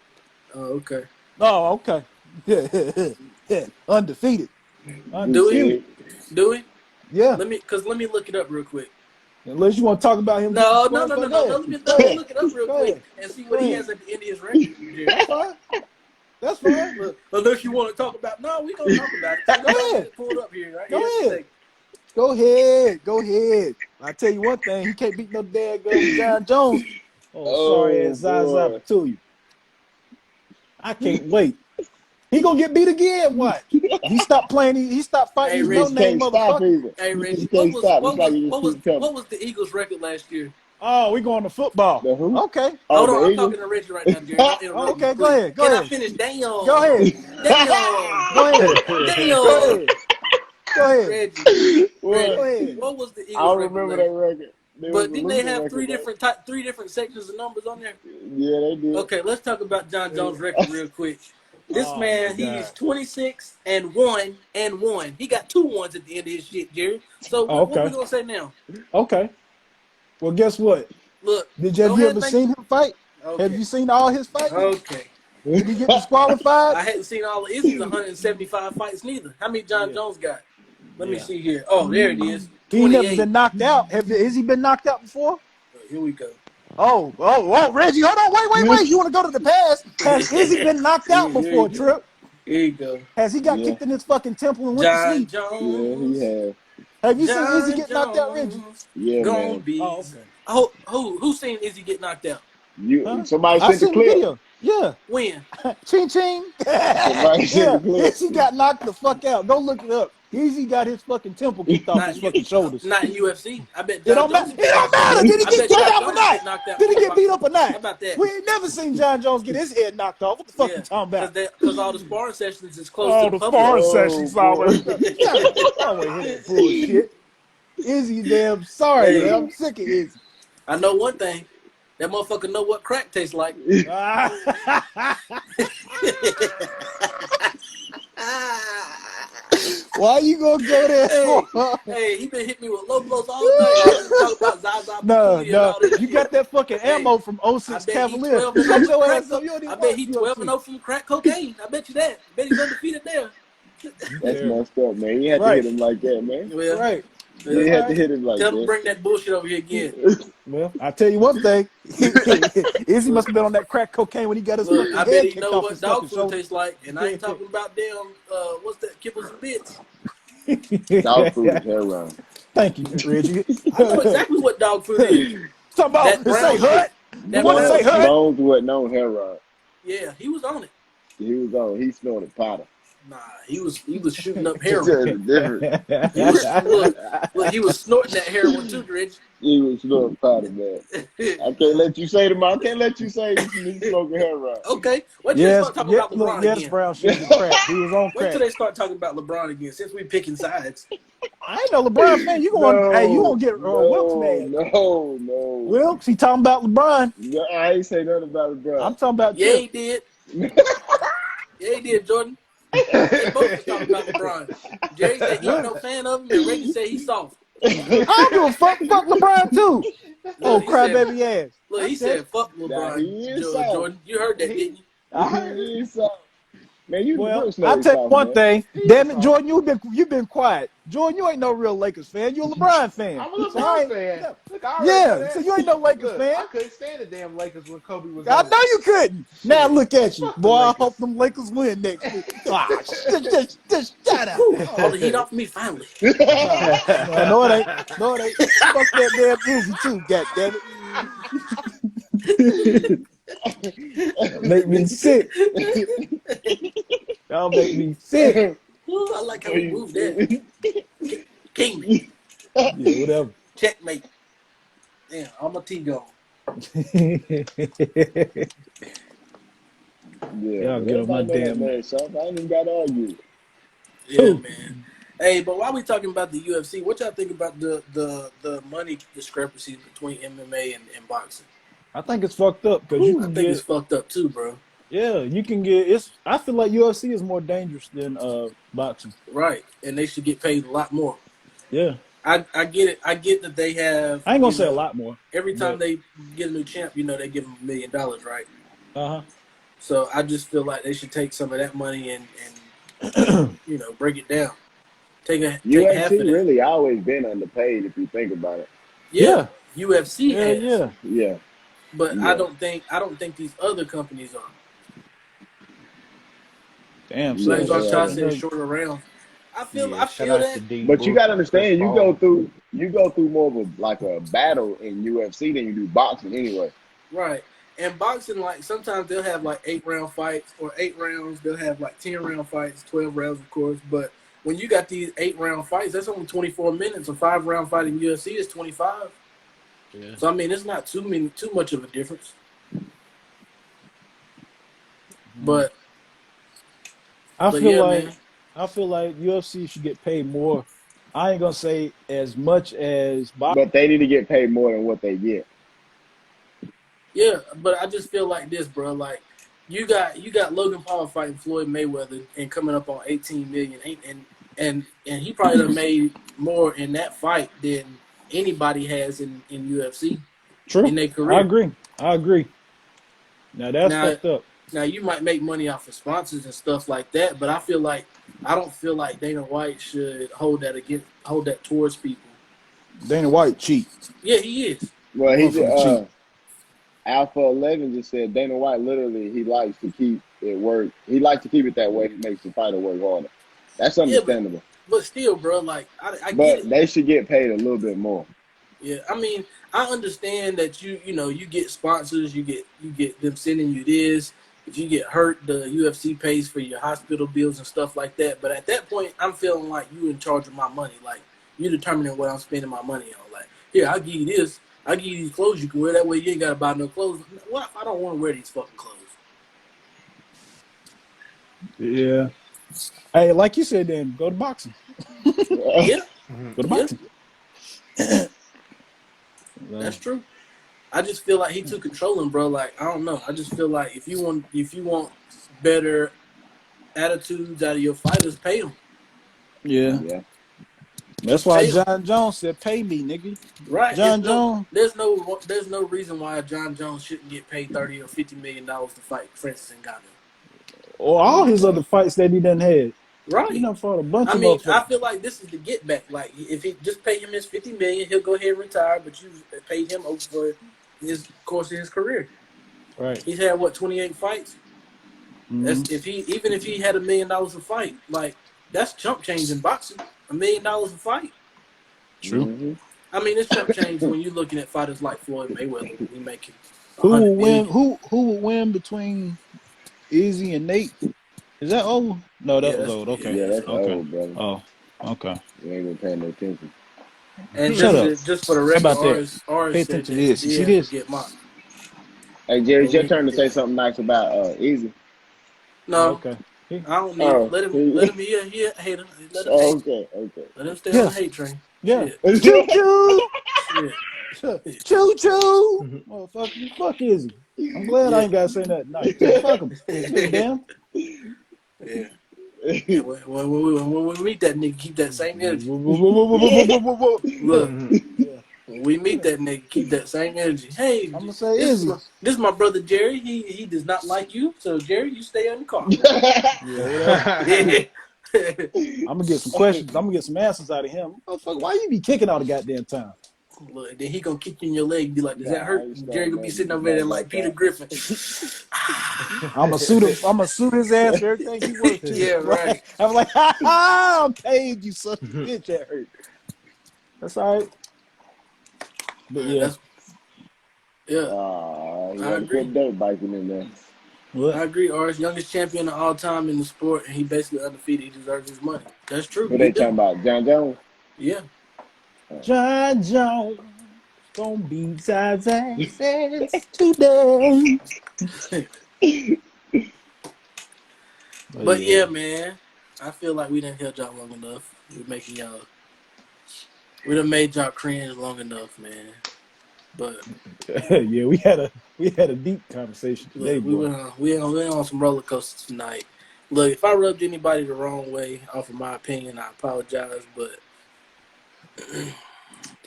S1: Oh, okay.
S4: Oh, okay. Yeah. Undefeated.
S1: Do we?
S4: Undisputed.
S1: Do we?
S4: Yeah.
S1: Let me look it up real quick.
S4: Unless you want to talk about him getting
S1: No.
S4: disqualified.
S1: No.
S4: Go ahead.
S1: Let me look it up real
S4: Go
S1: quick
S4: ahead.
S1: and see
S4: Go
S1: what he
S4: ahead.
S1: has at the end of his record. Jerry.
S4: That's fine. That's fine.
S1: Look, unless you want to talk about. No, we gonna talk about it.
S4: Go
S1: I'm gonna
S4: ahead.
S1: get it pulled up here. Right
S4: Go
S1: here.
S4: ahead. Go ahead. Go ahead. I tell you one thing, he can't beat no daggone John Jones. Oh, sorry ass Zaza
S2: boy.
S4: Patulia. I can't wait. He gonna get beat again. What? He stopped playing. He stopped fighting
S1: Hey,
S4: these
S2: He
S1: Rich,
S2: just
S4: no name
S2: can't stop
S4: motherfuckers.
S2: either.
S1: Hey,
S2: He
S1: Reggie,
S2: just can't stop. It's like he just keeps coming.
S1: what was the Eagles' record last year?
S4: Oh, we going to football.
S2: The who?
S4: Okay.
S2: Oh,
S1: Hold on,
S2: the
S1: I'm
S2: Eagles?
S1: talking to Reggie right now, Jerry. Don't interrupt
S4: Oh,
S1: me,
S4: okay.
S1: please.
S4: Go ahead. Go
S1: Can I
S4: ahead.
S1: finish? Damn.
S4: Go ahead.
S1: Damn.
S4: Go ahead.
S1: Damn.
S4: Go ahead. Go ahead.
S1: Reggie,
S2: What?
S4: Go ahead.
S1: what was the
S2: I
S1: Eagles'
S2: don't
S1: record
S2: remember
S1: last?
S2: that record. There was
S1: But
S2: a
S1: didn't they
S2: losing
S1: have
S2: record,
S1: three different sections of numbers on there?
S2: Yeah, they did.
S1: Okay, let's talk about John Jones' record real quick. This
S4: Oh,
S1: man,
S4: my God.
S1: he's 26-1. He got 2 1s at the end of his shit, Jerry. So
S4: Oh,
S1: what we
S4: okay.
S1: gonna say now?
S4: Okay. Well, guess what?
S1: Look,
S4: Have
S1: go
S4: you
S1: ahead,
S4: ever
S1: think.
S4: seen him fight? Have
S1: Okay,
S4: you seen all his fights?
S1: okay.
S4: Did he get disqualified?
S1: I hadn't seen all of Izzy's 175 fights neither. How many John
S4: Yeah.
S1: Jones got? Let me
S4: Yeah.
S1: see here. Oh, there it is.
S4: He ain't never
S1: 28.
S4: been knocked out. Has he been knocked out before?
S1: Here we go.
S4: Oh, Reggie, hold on, wait. You want to go to the past? Has Izzy been knocked out before, Trip?
S1: Here you go.
S4: Has he got
S2: Yeah.
S4: kicked in his fucking temple and went to
S1: John
S4: sleep?
S2: Yeah, he
S1: Jones.
S2: has.
S4: Have you seen Izzy
S1: John
S4: get knocked out, Reggie?
S1: Jones.
S2: Yeah,
S1: Gonna
S2: man.
S1: be.
S4: Oh, okay.
S1: Who seen Izzy get knocked out?
S4: Huh?
S2: Somebody
S4: I
S2: sent the
S4: seen the
S2: clip.
S4: video. Yeah.
S1: When?
S4: Ching ching.
S2: Somebody sent
S4: Yeah.
S2: the clip.
S4: Izzy got knocked the fuck out. Go look it up. Izzy got his fucking temple kicked off his fucking shoulders.
S1: Not in UFC. I bet
S4: It
S1: John
S4: don't matter.
S1: Jones
S4: It
S1: get
S4: don't
S1: knocked out.
S4: matter. Did he
S1: I
S4: get
S1: bet
S4: kicked
S1: John
S4: out or
S1: Jones
S4: not?
S1: get knocked out.
S4: Did he get beat up or
S1: How
S4: not?
S1: about that?
S4: We ain't never seen John Jones get his head knocked off. What the fuck you talking about?
S1: Because all the sparring sessions is closed to
S4: Oh,
S1: the
S4: the
S1: public.
S4: sparring
S2: Oh,
S4: sessions
S2: boy.
S4: always. Shut up. I don't want to hear that bullshit. Izzy, damn sorry,
S1: Hey.
S4: man. I'm sick of Izzy.
S1: I know one thing. That motherfucker know what crack tastes like.
S4: Why you gonna go there for?
S1: Hey, he been hitting me with low blows all night. I just talk about Zaza
S4: No,
S1: Pachulia and all this
S4: you
S1: shit.
S4: got that fucking
S1: Hey,
S4: ammo from
S1: I
S4: 06
S1: bet he
S4: Cavalier.
S1: 12 and 0
S4: Shut
S1: from
S4: your
S1: crack.
S4: ass up. You don't even
S1: I bet
S4: watch
S1: he 12 and 0 from crack cocaine. I bet you that. I bet he's undefeated there.
S2: That's messed up, man. You had to
S4: Right.
S2: hit him like that, man.
S1: Well,
S4: Right.
S2: You
S1: well,
S2: had to hit him like
S1: tell him to
S2: that.
S1: bring that bullshit over here again.
S4: Well, I tell you one thing. Izzy must have been on that crack cocaine when he got his
S1: Look,
S4: fucking
S1: I bet
S4: head
S1: he
S4: kicked
S1: know
S4: off
S1: what
S4: his
S1: dog
S4: fucking
S1: food
S4: shoulder.
S1: tastes like, and I ain't talking about damn what's that, kibbles and bits.
S2: Dog food is hair
S4: Thank you, Reggie.
S1: I know exactly what dog food is.
S4: Talking about
S1: That
S4: say
S1: brown
S4: hut.
S1: That
S4: What
S1: brown
S4: say
S1: shit.
S4: hut?
S2: Bones wasn't on hair rod.
S1: Yeah, he was on it.
S2: He was on. He snorted powder.
S1: Nah, he was shooting up
S2: There's
S1: heroin.
S2: a difference.
S1: Look, he was snorting that heroin too, Rich.
S2: He was snorting powder, man. I can't let you say to I can't let you say he's smoking hair rod.
S1: Okay, wait till they start talking about LeBron
S4: yes,
S1: again.
S4: brown sugar crack. He was on
S1: Wait
S4: crack.
S1: till they start talking about LeBron again. Since we picking sides.
S4: I ain't no LeBron fan. You gonna get Wilkes mad?
S2: No.
S4: Wilkes, he talking about LeBron.
S2: No, I ain't say nothing about it, bro.
S4: I'm talking about
S1: Yeah,
S4: Chip.
S1: he did. Yeah, he did, Jordan. They both was talking about LeBron. Jerry said he's no fan of him, and Reggie said he's soft.
S4: I don't give a fuck. Fuck LeBron too. Oh,
S1: Look, he said,
S4: crybaby ass.
S1: look,
S4: I
S1: he
S4: said,
S1: said, fuck
S2: Nah,
S1: LeBron
S2: he is soft.
S1: Jordan. You heard that, didn't you?
S3: I heard
S2: He
S3: it.
S2: is soft. Man, you
S4: well,
S2: Brooks know
S4: I'll
S2: he's
S4: tell you
S2: soft,
S4: one
S2: man.
S4: thing.
S3: He is
S4: Damn it,
S3: soft.
S4: Jordan, you've been quiet. Jordan, you ain't no real Lakers fan. You're a LeBron fan.
S3: I'm a
S4: So I
S3: LeBron
S4: ain't,
S3: fan. Look, I already know
S4: yeah, so
S3: that.
S4: you ain't no Lakers
S3: Look,
S4: fan.
S3: I couldn't stand the damn Lakers when Kobe was
S4: I
S3: on
S4: know
S3: it.
S4: you couldn't. Now
S3: Shit.
S4: look at you.
S3: Fuck the
S4: Boy, I
S3: Lakers.
S4: hope them Lakers win next week. Ah, just shut up.
S1: Whew, all
S4: Oh,
S1: the heat off me finally.
S4: no, no, it ain't. No, it ain't. Fuck that damn Izzy too, god damn it. Make me sick. Y'all make me sick.
S1: Ooh, I like how we moved that. King me.
S4: Yeah, whatever.
S1: Checkmate. Damn, all my tea gone.
S2: Yeah,
S4: Y'all
S2: but
S4: get on my
S2: everybody know that
S4: damn
S2: man soft. I ain't even got to argue.
S1: Yeah,
S4: Who?
S1: man. Hey, but while we talking about the UFC, what y'all think about the money discrepancies between MMA and boxing?
S4: I think it's fucked up because you
S1: I
S4: can
S1: think it's
S4: get,
S1: fucked up too, bro.
S4: yeah, you can get. It's. I feel like UFC is more dangerous than boxing.
S1: Right, and they should get paid a lot more.
S4: Yeah,
S1: I get it. I get that they have.
S4: I ain't gonna say a lot more.
S1: Every time
S4: But
S1: they get a new champ, they give them $1 million, right?
S4: uh
S1: So I just feel like they should take some of that money and
S4: huh.
S1: break it down. Take half
S2: UFC
S1: of that.
S2: really always been underpaid if you think about it.
S1: Yeah,
S4: Yeah.
S1: UFC
S4: Yeah,
S1: has,
S4: yeah.
S2: Yeah.
S1: but
S2: Yeah.
S1: I don't think these other companies are.
S4: Damn,
S2: Yeah,
S1: Like
S4: son.
S2: they
S1: Josh
S2: haven't.
S1: said, shorter rounds. I feel
S3: Yeah, shout out to
S1: that.
S3: D
S2: But you
S3: Book
S2: gotta
S3: and Chris
S2: understand,
S3: Paul.
S2: you go through more of a battle in UFC than you do boxing anyway.
S1: Right. And boxing, like sometimes they'll have like 8-round fights or 8 rounds. They'll have like 10-round fights, 12 rounds, of course. But when you got these 8-round fights, that's only 24 minutes. A 5-round fight in UFC is 25.
S3: Yeah.
S1: So I mean, it's not too much of a difference. But
S4: I feel
S1: yeah,
S4: like
S1: man.
S4: UFC should get paid more. I ain't gonna say as much as boxing.
S2: But they need to get paid more than what they get.
S1: Yeah, but I just feel like this, bro. Like you got Logan Paul fighting Floyd Mayweather and coming up on 18 million, and he probably done made more in that fight than anybody has in UFC
S4: True.
S1: in their
S4: I
S1: career.
S4: agree. Now that's
S1: Now,
S4: fucked up.
S1: now you might make money off of sponsors and stuff like that, but I don't feel like Dana White should hold that towards people.
S4: Dana White cheat.
S1: Yeah, he is.
S2: Well, he
S4: Motherfucker cheat.
S2: Alpha 11 just said Dana White literally he likes to keep it work. He likes to keep it that way. He makes the fighter work harder. That's
S1: Yeah,
S2: understandable.
S1: but still, bro, like I get
S2: But
S1: it.
S2: they should get paid a little bit more.
S1: Yeah, I mean, I understand that you get sponsors, you get them sending you this. If you get hurt, the UFC pays for your hospital bills and stuff like that. But at that point, I'm feeling like you in charge of my money. Like you determining what I'm spending my money on. Like here, I'll give you this. I'll give you these clothes you can wear. That way you ain't gotta buy no clothes. What if I don't want to wear these fucking clothes?
S4: Yeah. Hey, like you said, then go to boxing.
S1: Yeah,
S4: Go to
S1: yeah,
S4: boxing.
S1: that's true. I just feel like he too controlling, bro. Like I don't know. I just feel like if you want better attitudes out of your fighters, pay them.
S4: Yeah.
S2: Yeah.
S4: That's
S1: Just
S4: why
S1: pay them.
S4: John Jones said, "Pay me, nigga."
S1: Right?
S4: John Jones.
S1: There's no reason why John Jones shouldn't get paid $30 or $50 million to fight Francis Ngannou.
S4: Or all his other fights that he done had.
S1: Right.
S4: He done fought a bunch
S1: I
S4: of
S1: mean, I
S4: motherfuckers.
S1: feel like this is the get back. Like if he just pay him his $50 million, he'll go ahead and retire. But you paid him over for his course of his career.
S4: Right.
S1: He's had 28 fights. That's if he had $1 million a fight, like that's chump change in boxing. $1 million a fight.
S4: True.
S2: Mm-hmm.
S1: I mean, it's chump change when you're looking at fighters like Floyd Mayweather. He making
S4: Who will
S1: $100
S4: win?
S1: million.
S4: Who will win between Izzy and Nate? Is that old? No, that was old. Okay.
S2: Yeah, that's
S4: Okay.
S2: old, brother.
S4: Oh, okay.
S2: You ain't gonna pay no attention.
S1: And
S4: Shut up.
S1: just for the
S4: How
S1: record,
S4: about that?
S1: ours
S4: Pay
S1: said
S4: attention
S1: that
S4: to
S1: he
S4: this. You see
S1: did
S4: this?
S1: get mocked.
S2: Hey, Jerry, it's
S1: But
S2: your turn to say something nice about Easy.
S1: No,
S4: Okay.
S1: I don't need
S2: Oh,
S1: it. Let him he a hater. Let him
S2: oh,
S1: hate.
S2: okay, okay.
S1: Let him stay
S4: Yeah.
S1: on the hate train.
S4: Yeah.
S1: Shit.
S4: Choo choo.
S1: Shit.
S4: Choo choo. Motherfucker. Fuck Izzy. I'm glad I
S1: Yeah.
S4: ain't gotta say nothing nice. Fuck him. Give a damn.
S1: Yeah. Yeah, when we meet that nigga, keep that same energy.
S4: Whoa.
S1: Look,
S4: Yeah.
S1: when we meet that nigga, keep that same energy. Hey,
S4: I'm gonna say
S1: this
S4: Izzy.
S1: is my brother Jerry. He does not like you, so Jerry, you stay in the car.
S4: Yeah, whatever.
S1: Yeah.
S4: I'm gonna get some questions. I'm gonna get some answers out of him. Motherfucker, why you be kicking all the goddamn time?
S1: Look, then he gonna kick you in your leg and be like, "Does that
S2: Nah, I
S1: hurt?"
S2: ain't
S1: Jerry
S2: starting
S1: gonna be
S2: nothing
S1: sitting over
S2: about
S1: there like Peter
S2: that.
S1: Griffin.
S4: I'm gonna sue him. I'm gonna sue his ass for everything he worth too.
S1: Yeah, right.
S4: I'm like, ha ha! I'm paid you, son of a bitch. That hurt. That's all right. But yeah,
S1: Yeah,
S2: You
S1: I
S2: got to
S1: agree.
S2: put dirt biking in there.
S4: what?
S1: I agree. Ours youngest champion of all time in the sport, and he basically undefeated. He deserves his money. That's true.
S2: What
S1: He
S2: they talking
S1: do.
S2: about? John Jones?
S1: Yeah.
S4: John Jones gonna beat Zaz's ass today. But
S1: But
S4: yeah.
S1: yeah, man, I feel like we didn't held y'all long enough. We done made y'all cringe long enough, man. But
S4: Yeah, we had a deep conversation today,
S1: look,
S4: boy.
S1: we went on some roller coasters tonight. Look, if I rubbed anybody the wrong way off of my opinion, I apologize. But at the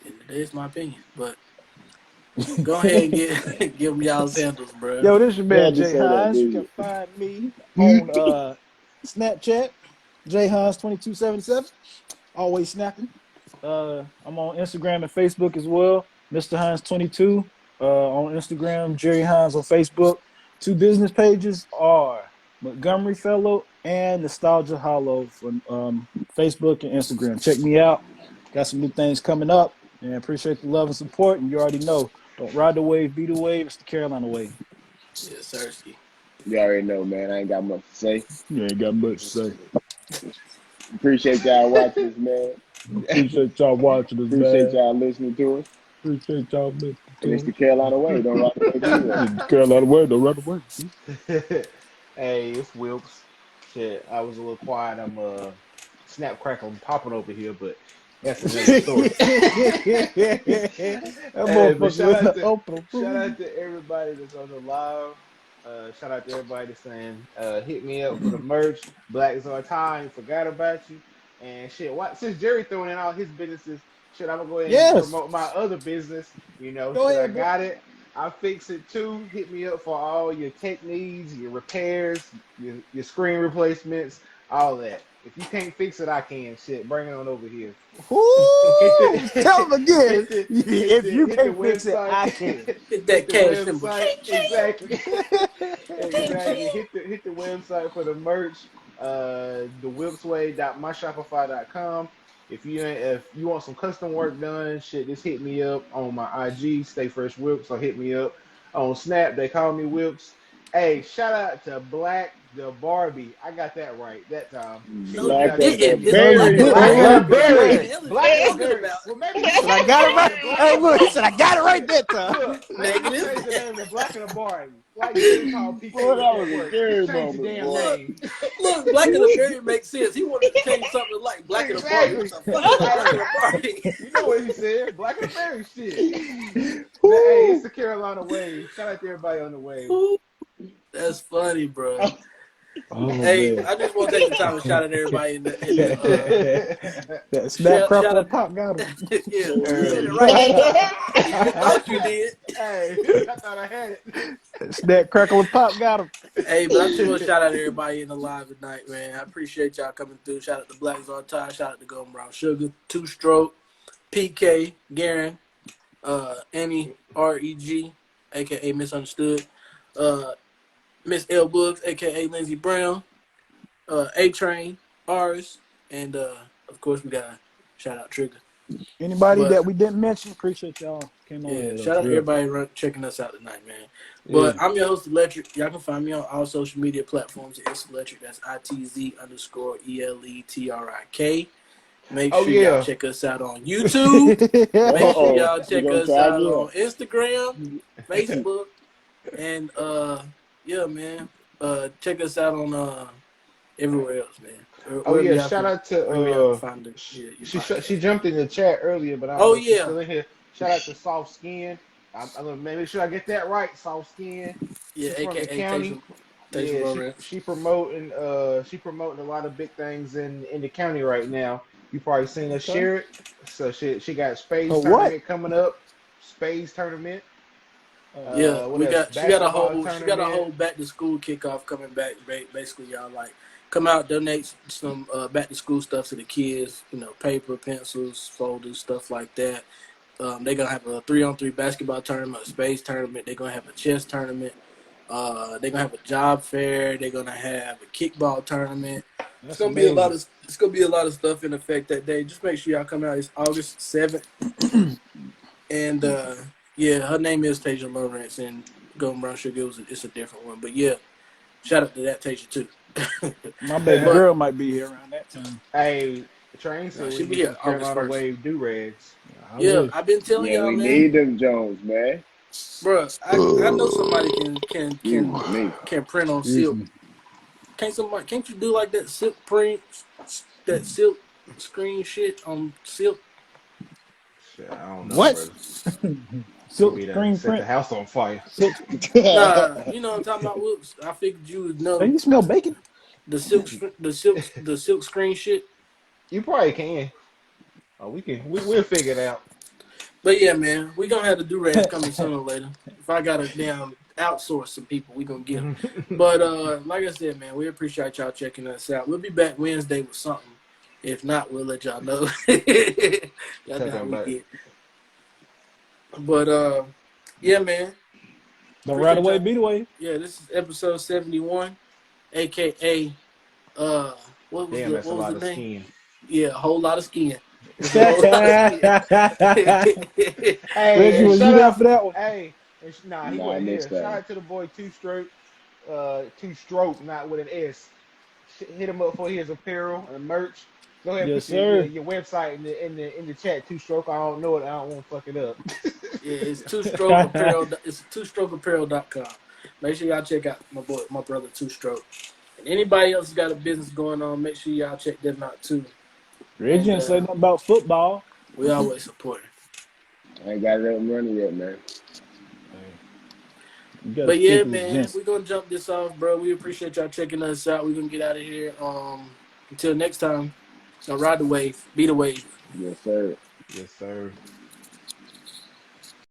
S1: end of the day, it's my opinion. But go ahead and give them y'all's handles, bro.
S4: Yo, this your
S2: You
S4: man
S2: had to
S4: Jay
S2: say that,
S4: Hines. You can
S2: didn't
S4: find me
S2: you?
S4: on Snapchat, Jay Hines 2277. Always snapping. I'm on Instagram and Facebook as well. Mr. Hines 22 on Instagram, Jerry Hines on Facebook. Two business pages are Montgomery Fellow and Nostalgia Hollow from Facebook and Instagram. Check me out. Got some new things coming up, and appreciate the love and support. And you already know, don't ride the wave, be the wave. It's the Carolina way.
S1: Yeah, Sersky.
S2: You already know, man. I ain't got much to say.
S4: You ain't got much to say.
S2: Appreciate y'all watching us, man.
S4: Appreciate y'all watching us,
S2: Appreciate
S4: man.
S2: y'all listening to us.
S4: Appreciate y'all listening
S2: And it's
S4: to
S2: the
S4: us.
S2: Carolina way. Don't ride the way, be the way.
S4: It's the Carolina way, don't ride the way.
S3: Hey, it's Wilkes. Shit, I was a little quiet. I'm snap crackle popping over here, but that's another story.
S4: That
S3: Hey, but
S4: motherfucker open.
S3: shout out to everybody that's on the live. Shout out to everybody that's saying, hit me up for the merch. Black is our time. Forgot about you. And shit, what since Jerry throwing in all his businesses, shit, I'm gonna go ahead and
S4: Yes.
S3: promote my other business.
S4: Go
S3: Shit, I
S4: ahead, bro.
S3: got it. I fix it too. Hit me up for all your tech needs, your repairs, your screen replacements, all that. If you can't fix it, I can. Shit, bring it on over here. Hit
S4: Woo! Tell
S3: the
S4: them again.
S3: hit the
S4: If you
S3: hit the
S4: can't fix it,
S3: website.
S4: I can.
S1: Hit
S3: Hit
S1: that
S3: the
S1: cash symbol.
S3: website. Exactly.
S1: Ching,
S3: Exactly.
S1: ching.
S3: Hit the website for the merch. Thewhipsway.myshopify.com. If you want some custom work done, shit, just hit me up on my IG, Stay Fresh Whips, or hit me up on Snap. They call me Whips. Hey, shout out to Black the Barbie. I got that right that time. She
S1: No,
S3: was
S1: you
S2: Black
S3: out there
S2: of the
S1: didn't.
S3: getting
S1: It's
S4: No, you
S1: black
S2: berry,
S1: of the
S4: didn't.
S3: Black
S4: You
S3: of
S1: berry.
S3: the
S2: boy.
S4: had to
S1: What
S4: say
S1: the
S3: Berry.
S4: it.
S1: hell is
S3: Black
S1: you
S3: of the
S1: talking
S3: Berry.
S1: about?
S3: Well, maybe you
S4: He said,
S3: should
S4: I
S3: change
S4: got
S3: the
S4: it right.
S3: name to Black
S4: Hey,
S3: of the
S4: look, he
S3: Barbie.
S4: said, I got it right
S3: Look,
S4: that time.
S3: look. Maybe you should
S1: Negative.
S3: change the name to Black of the Barbie. Like Jerry called PK
S2: Boy,
S3: with
S2: that
S3: that
S2: was a
S3: work. Just
S2: scary
S3: change the
S2: moment,
S3: damn
S2: boy.
S1: Look,
S3: name.
S1: look, Black of the Berry makes sense. He wanted to change something like Black of the Barbie. What
S3: Exactly.
S1: the fuck is a Black of
S3: Hey,
S1: the Barbie?
S3: you know what he said? Black of the Berry shit. But hey, it's
S4: Woo!
S3: the Carolina wave. Shout out to everybody on the wave.
S1: Ooh, that's funny, bro.
S4: Oh,
S1: Hey,
S4: man.
S1: I just want to take the time and shout out everybody in the
S4: That snap,
S1: shout
S4: crackle,
S1: out.
S4: and pop got him.
S1: Yeah, you said it
S3: Hey,
S1: right that time. You thought you did.
S3: I thought I had
S4: That snap, crackle, and pop got him.
S1: Hey, but I just want to
S3: it.
S1: shout out everybody in the live tonight, man. I appreciate y'all coming through. Shout out to Black Zartai. Shout out to Golden Brown Sugar, Two Stroke, PK, Garen, Annie REG, aka Misunderstood, uh, Miss L Books, aka Lindsey Brown, A Train, Ours, and of course we gotta shout out Trigger.
S4: Anybody
S1: But
S4: that we didn't mention, appreciate y'all came on
S1: yeah,
S4: with us.
S1: shout out
S4: Real.
S1: everybody checking us out tonight, man.
S4: Yeah.
S1: But I'm your host, Electric. Y'all can find me on all social media platforms. It's Electric. That's ITZ_ELETRIK. Make
S3: Oh
S1: sure y'all
S3: yeah.
S1: check us out on YouTube. Make sure
S2: Uh-oh.
S1: y'all
S2: We
S1: check
S2: gonna
S1: us
S2: try
S1: out
S2: again.
S1: on Instagram, Facebook, and yeah, man. Check us out on everywhere else, man.
S3: Oh
S1: Wherever
S3: yeah.
S1: y'all
S3: Shout
S1: can,
S3: out to
S1: wherever y'all can find the your
S3: she
S1: podcast.
S3: jumped in the chat earlier, but I don't
S1: Oh
S3: know if she's
S1: yeah,
S3: still in here. Shout out to Soft Skin. I'm gonna make sure I get that right. Soft Skin.
S1: yeah.
S3: She's from the
S1: AKA
S3: county.
S1: Taysom. Tasia
S3: Yeah,
S1: Lawrence.
S3: she promoting a lot of big things in the county right now. You probably seen her
S4: Okay.
S3: share it. So she got
S4: Oh,
S3: Spades
S4: what?
S3: tournament coming up. Spades tournament.
S1: Yeah,
S3: What else? Basketball
S1: she got a
S3: tournament.
S1: whole back to school kickoff coming back. Basically, y'all like come out, donate some back to school stuff to the kids. You know, paper, pencils, folders, stuff like that. They're gonna have a 3-on-3 basketball tournament, a space tournament. They're gonna have a chess tournament. They're gonna have a job fair. They're gonna have a kickball tournament.
S4: That's amazing.
S1: It's gonna be a lot of stuff in effect that day. Just make sure y'all come out. It's August 7th, and yeah, her name is Tasia Lawrence, and Golden Brown Sugar. It's a different one, but yeah, shout out to that Tasia too.
S4: My baby
S1: But
S4: girl might be here around that time.
S3: Hey, Train
S1: no,
S3: said we
S1: she'll
S3: can
S1: be
S3: get
S1: here
S3: some
S1: August
S3: Carolina
S1: 1st.
S3: Wave do rags.
S4: I
S1: Yeah,
S4: wish.
S1: I've been telling
S2: Yeah,
S1: y'all,
S2: we
S1: man.
S2: need them Jones, man.
S1: Bro, I know somebody
S2: Excuse me.
S1: can print on
S4: Excuse
S1: silk.
S4: me.
S1: Can't you do like that silk print, that silk screen shit on silk?
S3: Shit, I don't know,
S4: What?
S3: brother. Get
S4: Silk
S3: me to
S4: screen
S3: set the
S4: print.
S3: house on fire.
S4: Silk.
S1: Nah, you know what I'm talking about. Whoops, I figured you would
S4: Hey,
S1: know
S4: you smell bacon?
S1: the silk screen shit.
S3: You probably can. Oh, we'll figure it out.
S1: But yeah, man, we gonna have the do-rags coming sooner or later. If I gotta damn outsource some people, we gonna get them. But like I said, man, we appreciate y'all checking us out. We'll be back Wednesday with something. If not, we'll let y'all know. Y'all know how
S3: Talking
S1: we
S3: about
S1: get. But yeah, man,
S4: Don't ride
S1: appreciate
S4: away,
S1: y'all.
S4: beat away.
S1: Yeah, this is episode 71, aka uh,
S3: damn, that's a
S1: what was the
S3: lot of
S1: name?
S3: skin.
S1: Yeah, a whole lot of skin. It's a whole lot of skin.
S3: Hey,
S4: Reggie,
S3: and
S4: was you
S3: shout
S4: there
S3: out.
S4: for that one?
S3: Hey, nah, he
S2: Nah, I
S3: wasn't
S2: missed
S3: here.
S2: that
S3: Shout
S2: one.
S3: out to the boy Two Stroke, not with an S. Hit him up for his apparel and merch. Go ahead and
S4: Yes,
S3: put
S4: sir.
S3: your website in the chat. Two Stroke. I don't know it. I don't want to fuck it up.
S1: Yeah, it's two stroke apparel. It's twostrokeapparel.com. Make sure y'all check out my brother Two Stroke. And anybody else got a business going on, make sure y'all check them out too.
S4: Reggie
S1: And
S4: didn't say nothing about football.
S1: we always support.
S2: I ain't got it up and running yet, man.
S4: Hey, you gotta
S1: But yeah,
S4: stick with
S1: man,
S4: Jensen.
S1: we're gonna jump this off, bro. We appreciate y'all checking us out. We're gonna get out of here. Until next time, now ride the wave, be the wave.
S2: Yes, sir.
S3: Yes, sir.